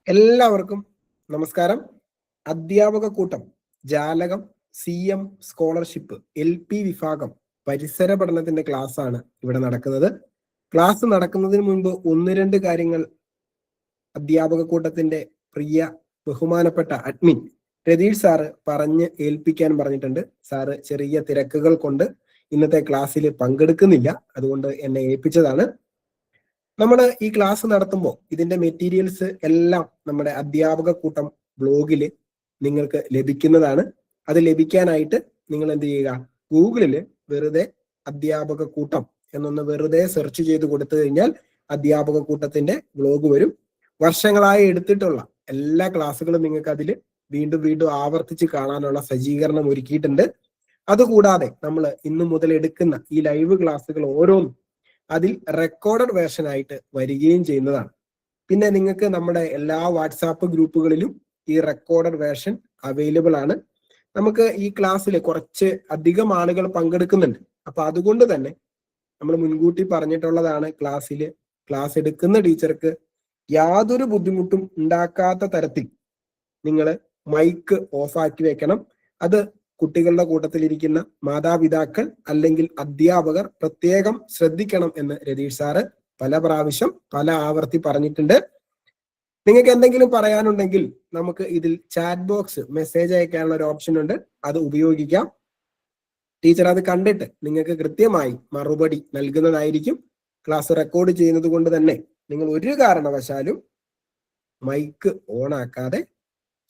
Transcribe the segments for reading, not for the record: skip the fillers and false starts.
എല്ലാവർക്കും നമസ്കാരം. അധ്യാപക കൂട്ടം ജാലകം CM സ്കോളർഷിപ്പ് LP വിഭാഗം പരിസര പഠനത്തിന്റെ ക്ലാസ് ആണ് ഇവിടെ നടക്കുന്നത്. ക്ലാസ് നടക്കുന്നതിന് മുൻപ് ഒന്ന് രണ്ട് കാര്യങ്ങൾ അധ്യാപക കൂട്ടത്തിന്റെ പ്രിയ ബഹുമാനപ്പെട്ട അഡ്മിൻ രതീഷ് സാറ് പറഞ്ഞ് ഏൽപ്പിക്കാൻ പറഞ്ഞിട്ടുണ്ട്. സാറ് ചെറിയ തിരക്കുകൾ കൊണ്ട് ഇന്നത്തെ ക്ലാസ്സിൽ പങ്കെടുക്കുന്നില്ല, അതുകൊണ്ട് എന്നെ ഏൽപ്പിച്ചതാണ്. നമ്മൾ ഈ ക്ലാസ് നടത്തുമ്പോൾ ഇതിന്റെ മെറ്റീരിയൽസ് എല്ലാം നമ്മുടെ അധ്യാപക കൂട്ടം ബ്ലോഗിൽ നിങ്ങൾക്ക് ലഭിക്കുന്നതാണ്. അത് ലഭിക്കാനായിട്ട് നിങ്ങൾ എന്ത് ചെയ്യുക, ഗൂഗിളിൽ വെറുതെ അധ്യാപക കൂട്ടം എന്നൊന്ന് വെറുതെ സെർച്ച് ചെയ്ത് കൊടുത്തു കഴിഞ്ഞാൽ അധ്യാപക കൂട്ടത്തിന്റെ ബ്ലോഗ് വരും. വർഷങ്ങളായി എടുത്തിട്ടുള്ള എല്ലാ ക്ലാസ്സുകളും നിങ്ങൾക്ക് അതിൽ വീണ്ടും വീണ്ടും ആവർത്തിച്ച് കാണാനുള്ള സജ്ജീകരണം ഒരുക്കിയിട്ടുണ്ട്. അതുകൂടാതെ നമ്മൾ ഇന്നു മുതൽ എടുക്കുന്ന ഈ ലൈവ് ക്ലാസ്സുകൾ ഓരോന്നും അതിൽ റെക്കോർഡഡ് വേർഷൻ ആയിട്ട് വരികയും ചെയ്യുന്നതാണ്. പിന്നെ നിങ്ങൾക്ക് നമ്മുടെ എല്ലാ വാട്സാപ്പ് ഗ്രൂപ്പുകളിലും ഈ റെക്കോർഡഡ് വേർഷൻ അവൈലബിൾ ആണ്. നമുക്ക് ഈ ക്ലാസ്സിൽ കുറച്ച് അധികം ആളുകൾ പങ്കെടുക്കുന്നുണ്ട്. അപ്പൊ അതുകൊണ്ട് തന്നെ നമ്മൾ മുൻകൂട്ടി പറഞ്ഞിട്ടുള്ളതാണ്, ക്ലാസ് എടുക്കുന്ന ടീച്ചർക്ക് യാതൊരു ബുദ്ധിമുട്ടും ഉണ്ടാക്കാത്ത തരത്തിൽ നിങ്ങൾ മൈക്ക് ഓഫാക്കി വെക്കണം. അത് കുട്ടികളുടെ കൂട്ടത്തിലിരിക്കുന്ന മാതാപിതാക്കൾ അല്ലെങ്കിൽ അധ്യാപകർ പ്രത്യേകം ശ്രദ്ധിക്കണം എന്ന് രതീഷ് സാറ് പല പ്രാവശ്യം പല ആവർത്തി പറഞ്ഞിട്ടുണ്ട്. നിങ്ങൾക്ക് എന്തെങ്കിലും പറയാനുണ്ടെങ്കിൽ നമുക്ക് ഇതിൽ ചാറ്റ് ബോക്സ് മെസ്സേജ് അയക്കാനുള്ള ഒരു ഓപ്ഷൻ ഉണ്ട്, അത് ഉപയോഗിക്കാം. ടീച്ചർ അത് കണ്ടിട്ട് നിങ്ങൾക്ക് കൃത്യമായി മറുപടി നൽകുന്നതായിരിക്കും. ക്ലാസ് റെക്കോർഡ് ചെയ്യുന്നത് കൊണ്ട് തന്നെ നിങ്ങൾ ഒരു കാരണവശാലും മൈക്ക് ഓൺ ആക്കാതെ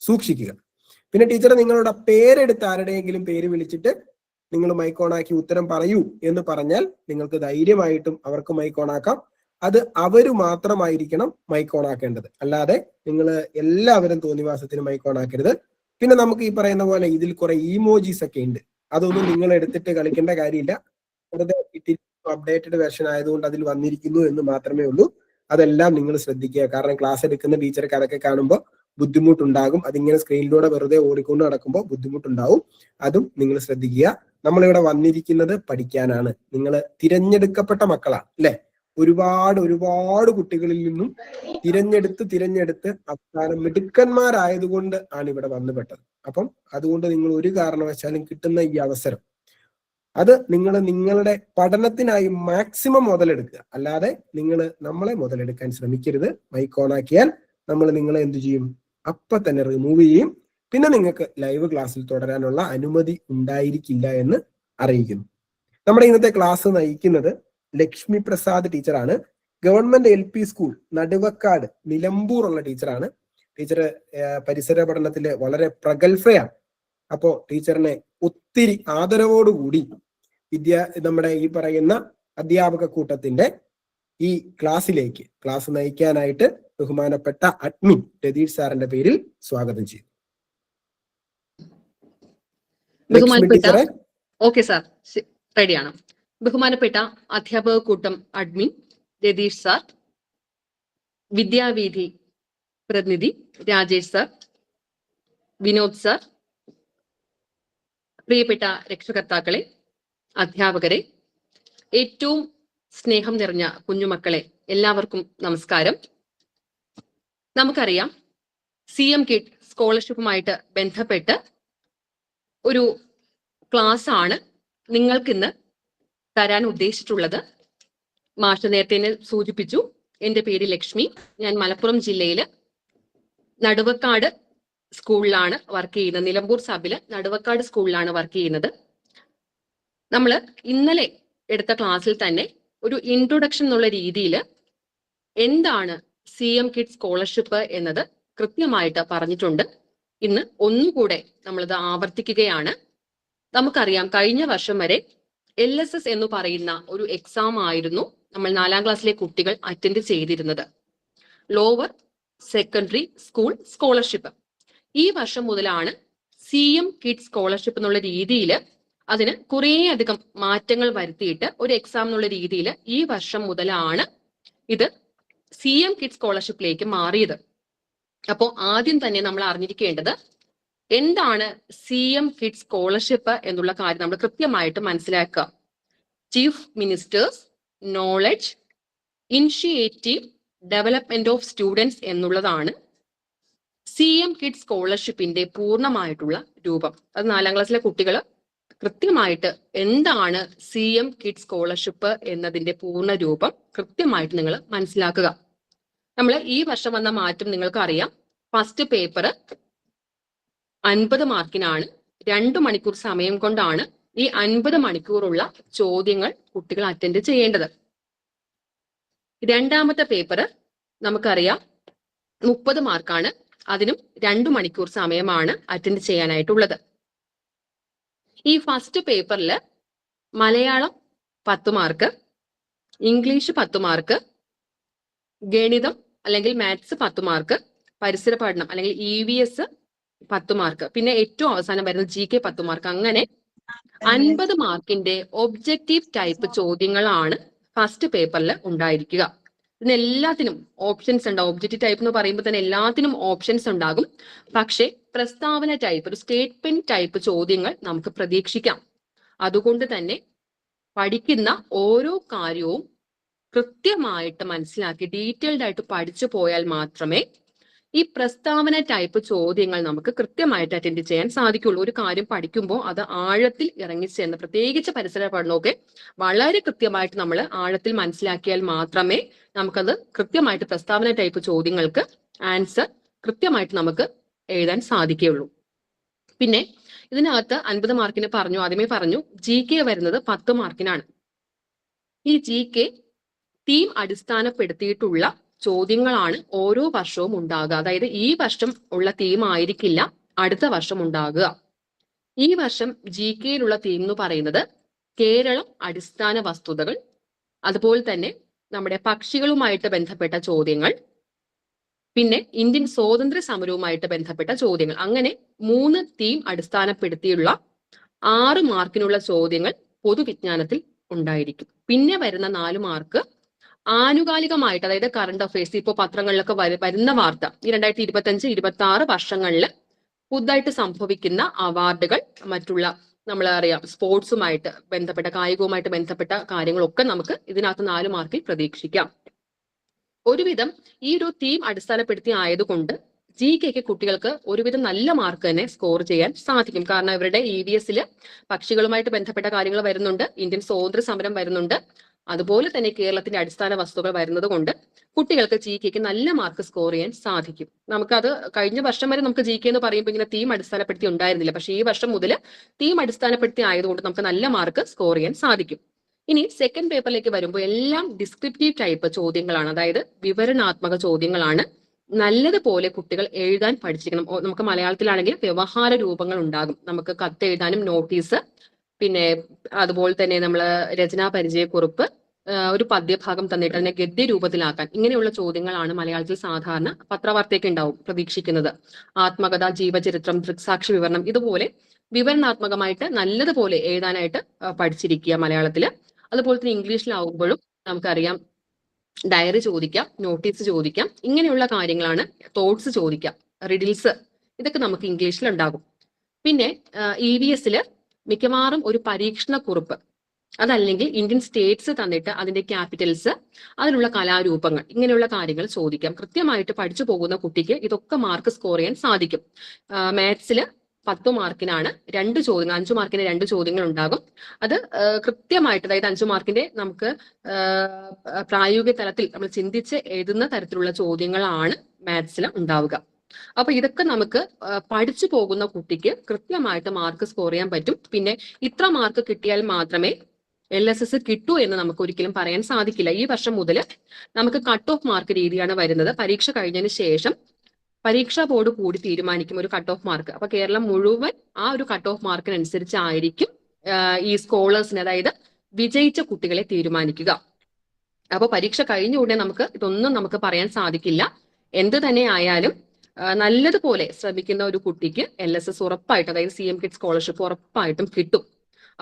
സൂക്ഷിക്കുക. പിന്നെ ടീച്ചർ നിങ്ങളുടെ പേരെടുത്ത് ആരുടെയെങ്കിലും പേര് വിളിച്ചിട്ട് നിങ്ങൾ മൈക്ക് ഓൺ ആക്കി ഉത്തരം പറയൂ എന്ന് പറഞ്ഞാൽ നിങ്ങൾക്ക് ധൈര്യമായിട്ടും അവർക്ക് മൈക്ക് ഓൺ ആക്കാം. അത് അവര് മാത്രമായിരിക്കണം മൈക്ക് ഓൺ ആക്കേണ്ടത്, അല്ലാതെ നിങ്ങൾ എല്ലാവരും തോന്നിവാസത്തിന് മൈക്ക് ഓൺ ആക്കരുത്. പിന്നെ നമുക്ക് ഈ പറയുന്ന പോലെ ഇതിൽ കുറെ ഇമോജീസ് ഒക്കെ ഉണ്ട്, അതൊന്നും നിങ്ങൾ എടുത്തിട്ട് കളിക്കേണ്ട കാര്യമില്ല. വെറുതെ അപ്ഡേറ്റഡ് വെർഷൻ ആയതുകൊണ്ട് അതിൽ വന്നിരിക്കുന്നു എന്ന് മാത്രമേ ഉള്ളൂ. അതെല്ലാം നിങ്ങൾ ശ്രദ്ധിക്കുക, കാരണം ക്ലാസ് എടുക്കുന്ന ടീച്ചർക്ക് അതൊക്കെ കാണുമ്പോൾ ബുദ്ധിമുട്ടുണ്ടാകും. അതിങ്ങനെ സ്ക്രീനിലൂടെ വെറുതെ ഓടിക്കൊണ്ട് നടക്കുമ്പോൾ ബുദ്ധിമുട്ടുണ്ടാവും, അതും നിങ്ങൾ ശ്രദ്ധിക്കുക. നമ്മളിവിടെ വന്നിരിക്കുന്നത് പഠിക്കാനാണ്. നിങ്ങൾ തിരഞ്ഞെടുക്കപ്പെട്ട മക്കളാണ് അല്ലെ. ഒരുപാട് കുട്ടികളിൽ നിന്നും തിരഞ്ഞെടുത്ത് അവസാനം മിടുക്കന്മാരായതുകൊണ്ട് ആണ് ഇവിടെ വന്നുപെട്ടത്. അപ്പം അതുകൊണ്ട് നിങ്ങൾ ഒരു കാരണവശാലും കിട്ടുന്ന ഈ അവസരം അത് നിങ്ങൾ നിങ്ങളുടെ പഠനത്തിനായി മാക്സിമം മുതലെടുക്കുക, അല്ലാതെ നിങ്ങൾ നമ്മളെ മുതലെടുക്കാൻ ശ്രമിക്കരുത്. മൈക്ക് ഓൺ ആക്കിയാൽ നമ്മൾ നിങ്ങളെ എന്തു ചെയ്യും, അപ്പൊ തന്നെ റിമൂവ് ചെയ്യും. പിന്നെ നിങ്ങൾക്ക് ലൈവ് ക്ലാസ്സിൽ തുടരാനുള്ള അനുമതി ഉണ്ടായിരിക്കില്ല എന്ന് അറിയിക്കുന്നു. നമ്മുടെ ഇന്നത്തെ ക്ലാസ് നയിക്കുന്നത് ലക്ഷ്മി പ്രസാദ് ടീച്ചറാണ്. Government LP school Naduvakkad Nilambur ഉള്ള ടീച്ചറാണ്. ടീച്ചർ പരിസര പഠനത്തില് വളരെ പ്രഗത്ഭയാണ്. അപ്പോ ടീച്ചറിനെ ഒത്തിരി ആദരവോടുകൂടി നമ്മുടെ ഈ പറയുന്ന അധ്യാപക കൂട്ടത്തിന്റെ ഈ ക്ലാസ് നയിക്കാനായിട്ട് ബഹുമാനപ്പെട്ട അഡ്മിൻ രതീഷ് സാറിന്റെ പേരിൽ സ്വാഗതം ചെയ്തു. ഓക്കെ സാർ, റെഡിയാണ്. ബഹുമാനപ്പെട്ട അധ്യാപക കൂട്ടം അഡ്മിൻ രതീഷ് സാർ, വിദ്യാവീഥി പ്രതിനിധി രാജേഷ് സാർ, വിനോദ് സാർ, പ്രിയപ്പെട്ട രക്ഷകർത്താക്കളെ, അധ്യാപകരെ, ഏറ്റവും സ്നേഹം നിറഞ്ഞ കുഞ്ഞുമക്കളെ, എല്ലാവർക്കും നമസ്കാരം. നമുക്കറിയാം, CM കിഡ് സ്കോളർഷിപ്പുമായിട്ട് ബന്ധപ്പെട്ട് ഒരു ക്ലാസ് ആണ് നിങ്ങൾക്കിന്ന് തരാൻ ഉദ്ദേശിച്ചിട്ടുള്ളത്. മാഷ് നേരത്തെ സൂചിപ്പിച്ചു, എൻ്റെ പേര് ലക്ഷ്മി. ഞാൻ മലപ്പുറം ജില്ലയില് നടുവക്കാട് സ്കൂളിലാണ് വർക്ക് ചെയ്യുന്നത്. നിലമ്പൂർ സബില് നടുവക്കാട് സ്കൂളിലാണ് വർക്ക് ചെയ്യുന്നത്. നമ്മൾ ഇന്നലെ എടുത്ത ക്ലാസ്സിൽ തന്നെ ഒരു ഇൻട്രൊഡക്ഷൻ എന്നുള്ള രീതിയിൽ എന്താണ് CM കിഡ് സ്കോളർഷിപ്പ് എന്നത് കൃത്യമായിട്ട് പറഞ്ഞിട്ടുണ്ട്. ഇന്ന് ഒന്നുകൂടെ നമ്മളിത് ആവർത്തിക്കുകയാണ്. നമുക്കറിയാം, കഴിഞ്ഞ വർഷം വരെ LSS എന്ന് പറയുന്ന ഒരു എക്സാം ആയിരുന്നു നമ്മൾ 4ാം ക്ലാസ്സിലെ കുട്ടികൾ അറ്റൻഡ് ചെയ്തിരുന്നത്, ലോവർ സെക്കൻഡറി സ്കൂൾ സ്കോളർഷിപ്പ്. ഈ വർഷം മുതലാണ് CM കിഡ് സ്കോളർഷിപ്പ് എന്നുള്ള രീതിയിൽ അതിന് കുറേ അധികം മാറ്റങ്ങൾ വരുത്തിയിട്ട് ഒരു എക്സാം എന്നുള്ള രീതിയിൽ ഈ വർഷം മുതലാണ് ഇത് CM കിഡ് സ്കോളർഷിപ്പിലേക്ക് മാറിയത്. അപ്പോൾ ആദ്യം തന്നെ നമ്മൾ അറിഞ്ഞിരിക്കേണ്ടത് എന്താണ് CM കിഡ് സ്കോളർഷിപ്പ് എന്നുള്ള കാര്യം നമ്മൾ കൃത്യമായിട്ട് മനസ്സിലാക്കുക. Chief ministers knowledge initiative development of students എന്നുള്ളതാണ് CM കിഡ് സ്കോളർഷിപ്പിന്റെ പൂർണ്ണമായിട്ടുള്ള രൂപം. അത് 4ാം ക്ലാസ്സിലെ കുട്ടികൾ കൃത്യമായിട്ട് എന്താണ് CM കിഡ് സ്കോളർഷിപ്പ് എന്നതിന്റെ പൂർണ്ണ രൂപം കൃത്യമായിട്ട് നിങ്ങൾ മനസ്സിലാക്കുക. നമ്മൾ ഈ വർഷം വന്ന മാറ്റം നിങ്ങൾക്ക് അറിയാം. First paper 50 മാർക്കിനാണ്. 2 മണിക്കൂർ സമയം കൊണ്ടാണ് ഈ 50 മണിക്കൂറുള്ള ചോദ്യങ്ങൾ കുട്ടികൾ അറ്റൻഡ് ചെയ്യേണ്ടത്. രണ്ടാമത്തെ പേപ്പർ നമുക്കറിയാം 30 മാർക്കാണ്. അതിനും 2 മണിക്കൂർ സമയമാണ് അറ്റൻഡ് ചെയ്യാനായിട്ടുള്ളത്. ഈ ഫസ്റ്റ് പേപ്പറിൽ മലയാളം 10 മാർക്ക്, ഇംഗ്ലീഷ് 10 മാർക്ക്, ഗണിതം അല്ലെങ്കിൽ മാത്സ് 10 മാർക്ക്, പരിസര പഠനം അല്ലെങ്കിൽ EVS 10 മാർക്ക്, പിന്നെ ഏറ്റവും അവസാനം വരുന്ന GK 10 മാർക്ക്. അങ്ങനെ 50 മാർക്കിന്റെ ഒബ്ജക്റ്റീവ് ടൈപ്പ് ചോദ്യങ്ങളാണ് ഫസ്റ്റ് പേപ്പറിൽ ഉണ്ടായിരിക്കുക. ഇതിന് എല്ലാത്തിനും ഓപ്ഷൻസ് ഉണ്ടാവും. ഒബ്ജക്റ്റീവ് ടൈപ്പ് എന്ന് പറയുമ്പോൾ തന്നെ എല്ലാത്തിനും ഓപ്ഷൻസ് ഉണ്ടാകും. പക്ഷേ പ്രസ്താവന ടൈപ്പ്, ഒരു സ്റ്റേറ്റ്മെന്റ് ടൈപ്പ് ചോദ്യങ്ങൾ നമുക്ക് പ്രതീക്ഷിക്കാം. അതുകൊണ്ട് തന്നെ പഠിക്കുന്ന ഓരോ കാര്യവും കൃത്യമായിട്ട് മനസ്സിലാക്കി ഡീറ്റെയിൽഡ് ആയിട്ട് പഠിച്ചു പോയാൽ മാത്രമേ ഈ പ്രസ്താവന ടൈപ്പ് ചോദ്യങ്ങൾ നമുക്ക് കൃത്യമായിട്ട് അറ്റൻഡ് ചെയ്യാൻ സാധിക്കുള്ളൂ. ഒരു കാര്യം പഠിക്കുമ്പോൾ അത് ആഴത്തിൽ ഇറങ്ങിച്ചെന്ന്, പ്രത്യേകിച്ച് പരിസര പഠനമൊക്കെ വളരെ കൃത്യമായിട്ട് നമ്മൾ ആഴത്തിൽ മനസ്സിലാക്കിയാൽ മാത്രമേ നമുക്കത് കൃത്യമായിട്ട് പ്രസ്താവന ടൈപ്പ് ചോദ്യങ്ങൾക്ക് ആൻസർ കൃത്യമായിട്ട് നമുക്ക് എഴുതാൻ സാധിക്കുകയുള്ളൂ. പിന്നെ ഇതിനകത്ത് 50 മാർക്കിന് ആദ്യമേ പറഞ്ഞു GK വരുന്നത് 10 മാർക്കിനാണ്. ഈ GK തീം അടിസ്ഥാനപ്പെടുത്തിയിട്ടുള്ള ചോദ്യങ്ങളാണ് ഓരോ വർഷവും ഉണ്ടാകുക. അതായത് ഈ വർഷം ഉള്ള തീം ആയിരിക്കില്ല അടുത്ത വർഷം ഉണ്ടാകുക. ഈ വർഷം GKയിലുള്ള തീം എന്ന് പറയുന്നത് കേരളം അടിസ്ഥാന വസ്തുതകൾ, അതുപോലെ തന്നെ നമ്മുടെ പക്ഷികളുമായിട്ട് ബന്ധപ്പെട്ട ചോദ്യങ്ങൾ, പിന്നെ ഇന്ത്യൻ സ്വാതന്ത്ര്യ സമരവുമായിട്ട് ബന്ധപ്പെട്ട ചോദ്യങ്ങൾ. അങ്ങനെ 3 തീം അടിസ്ഥാനപ്പെടുത്തിയുള്ള 6 മാർക്കിനുള്ള ചോദ്യങ്ങൾ പൊതുവിജ്ഞാനത്തിൽ ഉണ്ടായിരിക്കും. പിന്നെ വരുന്ന 4 മാർക്ക് ആനുകാലികമായിട്ട്, അതായത് കറണ്ട് അഫയേഴ്സ്, ഇപ്പോൾ പത്രങ്ങളിലൊക്കെ വരുന്ന വാർത്ത, ഈ 2025-26 വർഷങ്ങളിൽ പുതുതായിട്ട് സംഭവിക്കുന്ന അവാർഡുകൾ, മറ്റുള്ള നമ്മൾ അറിയാം സ്പോർട്സുമായിട്ട് ബന്ധപ്പെട്ട, കായികവുമായിട്ട് ബന്ധപ്പെട്ട കാര്യങ്ങളൊക്കെ നമുക്ക് ഇതിനകത്ത് 4 മാർക്കിൽ പ്രതീക്ഷിക്കാം. ഒരുവിധം ഈ ഒരു തീം അടിസ്ഥാനപ്പെടുത്തി ആയതുകൊണ്ട് GKക്ക് കുട്ടികൾക്ക് ഒരുവിധം നല്ല മാർക്ക് തന്നെ സ്കോർ ചെയ്യാൻ സാധിക്കും. കാരണം ഇവരുടെ EVSൽ പക്ഷികളുമായിട്ട് ബന്ധപ്പെട്ട കാര്യങ്ങൾ വരുന്നുണ്ട്, ഇന്ത്യൻ സ്വാതന്ത്ര്യ സമരം വരുന്നുണ്ട്, അതുപോലെ തന്നെ കേരളത്തിന്റെ അടിസ്ഥാന വസ്തുക്കൾ വരുന്നത് കൊണ്ട് കുട്ടികൾക്ക് GKക്ക് നല്ല മാർക്ക് സ്കോർ ചെയ്യാൻ സാധിക്കും. നമുക്കത് കഴിഞ്ഞ വർഷം വരെ നമുക്ക് GK എന്ന് പറയുമ്പോൾ ഇങ്ങനെ തീം അടിസ്ഥാനപ്പെടുത്തി ഉണ്ടായിരുന്നില്ല. പക്ഷേ ഈ വർഷം മുതൽ തീം അടിസ്ഥാനപ്പെടുത്തി ആയതുകൊണ്ട് നമുക്ക് നല്ല മാർക്ക് സ്കോർ ചെയ്യാൻ സാധിക്കും. ഇനി സെക്കൻഡ് പേപ്പറിലേക്ക് വരുമ്പോൾ എല്ലാം ഡിസ്ക്രിപ്റ്റീവ് ടൈപ്പ് ചോദ്യങ്ങളാണ്, അതായത് വിവരണാത്മക ചോദ്യങ്ങളാണ്. നല്ലതുപോലെ കുട്ടികൾ എഴുതാൻ പഠിച്ചിരിക്കണം. നമുക്ക് മലയാളത്തിലാണെങ്കിൽ വ്യവഹാര രൂപങ്ങൾ ഉണ്ടാകും. നമുക്ക് കത്ത് എഴുതാനും നോട്ടീസ്, പിന്നെ അതുപോലെ തന്നെ നമ്മൾ രചനാ പരിചയക്കുറിപ്പ്, ഒരു പദ്യഭാഗം തന്നിട്ട് അതിനെ ഗദ്യ രൂപത്തിലാക്കാൻ, ഇങ്ങനെയുള്ള ചോദ്യങ്ങളാണ് മലയാളത്തിൽ സാധാരണ പത്രവാർത്തയൊക്കെ ഉണ്ടാവും പ്രതീക്ഷിക്കുന്നത്. ആത്മകഥ, ജീവചരിത്രം, ദൃക്സാക്ഷി വിവരണം, ഇതുപോലെ വിവരണാത്മകമായിട്ട് നല്ലതുപോലെ എഴുതാനായിട്ട് പഠിച്ചിരിക്കുക മലയാളത്തില്. അതുപോലെ തന്നെ ഇംഗ്ലീഷിലാവുമ്പോഴും നമുക്കറിയാം ഡയറി ചോദിക്കാം, നോട്ടീസ് ചോദിക്കാം, ഇങ്ങനെയുള്ള കാര്യങ്ങളാണ്. തോട്ട്സ് ചോദിക്കാം, റിഡിൽസ്, ഇതൊക്കെ നമുക്ക് ഇംഗ്ലീഷിൽ ഉണ്ടാകും. പിന്നെ EVSൽ മിക്കവാറും ഒരു പരീക്ഷണ കുറിപ്പ്, അതല്ലെങ്കിൽ ഇന്ത്യൻ സ്റ്റേറ്റ്സ് തന്നിട്ട് അതിന്റെ ക്യാപിറ്റൽസ്, അതിനുള്ള കലാരൂപങ്ങൾ, ഇങ്ങനെയുള്ള കാര്യങ്ങൾ ചോദിക്കാം. കൃത്യമായിട്ട് പഠിച്ചു പോകുന്ന കുട്ടിക്ക് ഇതൊക്കെ മാർക്ക് സ്കോർ ചെയ്യാൻ സാധിക്കും. മാത്സിൽ 10 മാർക്കിനാണ് 2 ചോദ്യങ്ങൾ, 5 മാർക്കിന് 2 ചോദ്യങ്ങൾ ഉണ്ടാകും. അത് കൃത്യമായിട്ട്, അതായത് 5 മാർക്കിന്റെ നമുക്ക് പ്രായോഗിക തലത്തിൽ നമ്മൾ ചിന്തിച്ച് എഴുതുന്ന തരത്തിലുള്ള ചോദ്യങ്ങളാണ് മാത്സിൽ ഉണ്ടാവുക. അപ്പൊ ഇതൊക്കെ നമുക്ക് പഠിച്ചു പോകുന്ന കുട്ടിക്ക് കൃത്യമായിട്ട് മാർക്ക് സ്കോർ ചെയ്യാൻ പറ്റും. പിന്നെ ഇത്ര മാർക്ക് കിട്ടിയാൽ മാത്രമേ LSS കിട്ടൂ എന്ന് നമുക്ക് ഒരിക്കലും പറയാൻ സാധിക്കില്ല. ഈ വർഷം മുതൽ നമുക്ക് കട്ട് ഓഫ് മാർക്ക് രീതിയാണ് വരുന്നത്. പരീക്ഷ കഴിഞ്ഞതിന് ശേഷം പരീക്ഷാ ബോർഡ് കൂടി തീരുമാനിക്കും ഒരു കട്ട് ഓഫ് മാർക്ക്. അപ്പൊ കേരളം മുഴുവൻ ആ ഒരു കട്ട് ഓഫ് മാർക്കിനനുസരിച്ചായിരിക്കും ഈ സ്കോളേഴ്സിന്, അതായത് വിജയിച്ച കുട്ടികളെ തീരുമാനിക്കുക. അപ്പൊ പരീക്ഷ കഴിഞ്ഞ ഉടനെ ഇതൊന്നും നമുക്ക് പറയാൻ സാധിക്കില്ല. എന്ത് തന്നെ ആയാലും നല്ലതുപോലെ ശ്രമിക്കുന്ന ഒരു കുട്ടിക്ക് LSS ഉറപ്പായിട്ട്, അതായത് CM കിഡ് സ്കോളർഷിപ്പ് ഉറപ്പായിട്ടും കിട്ടും.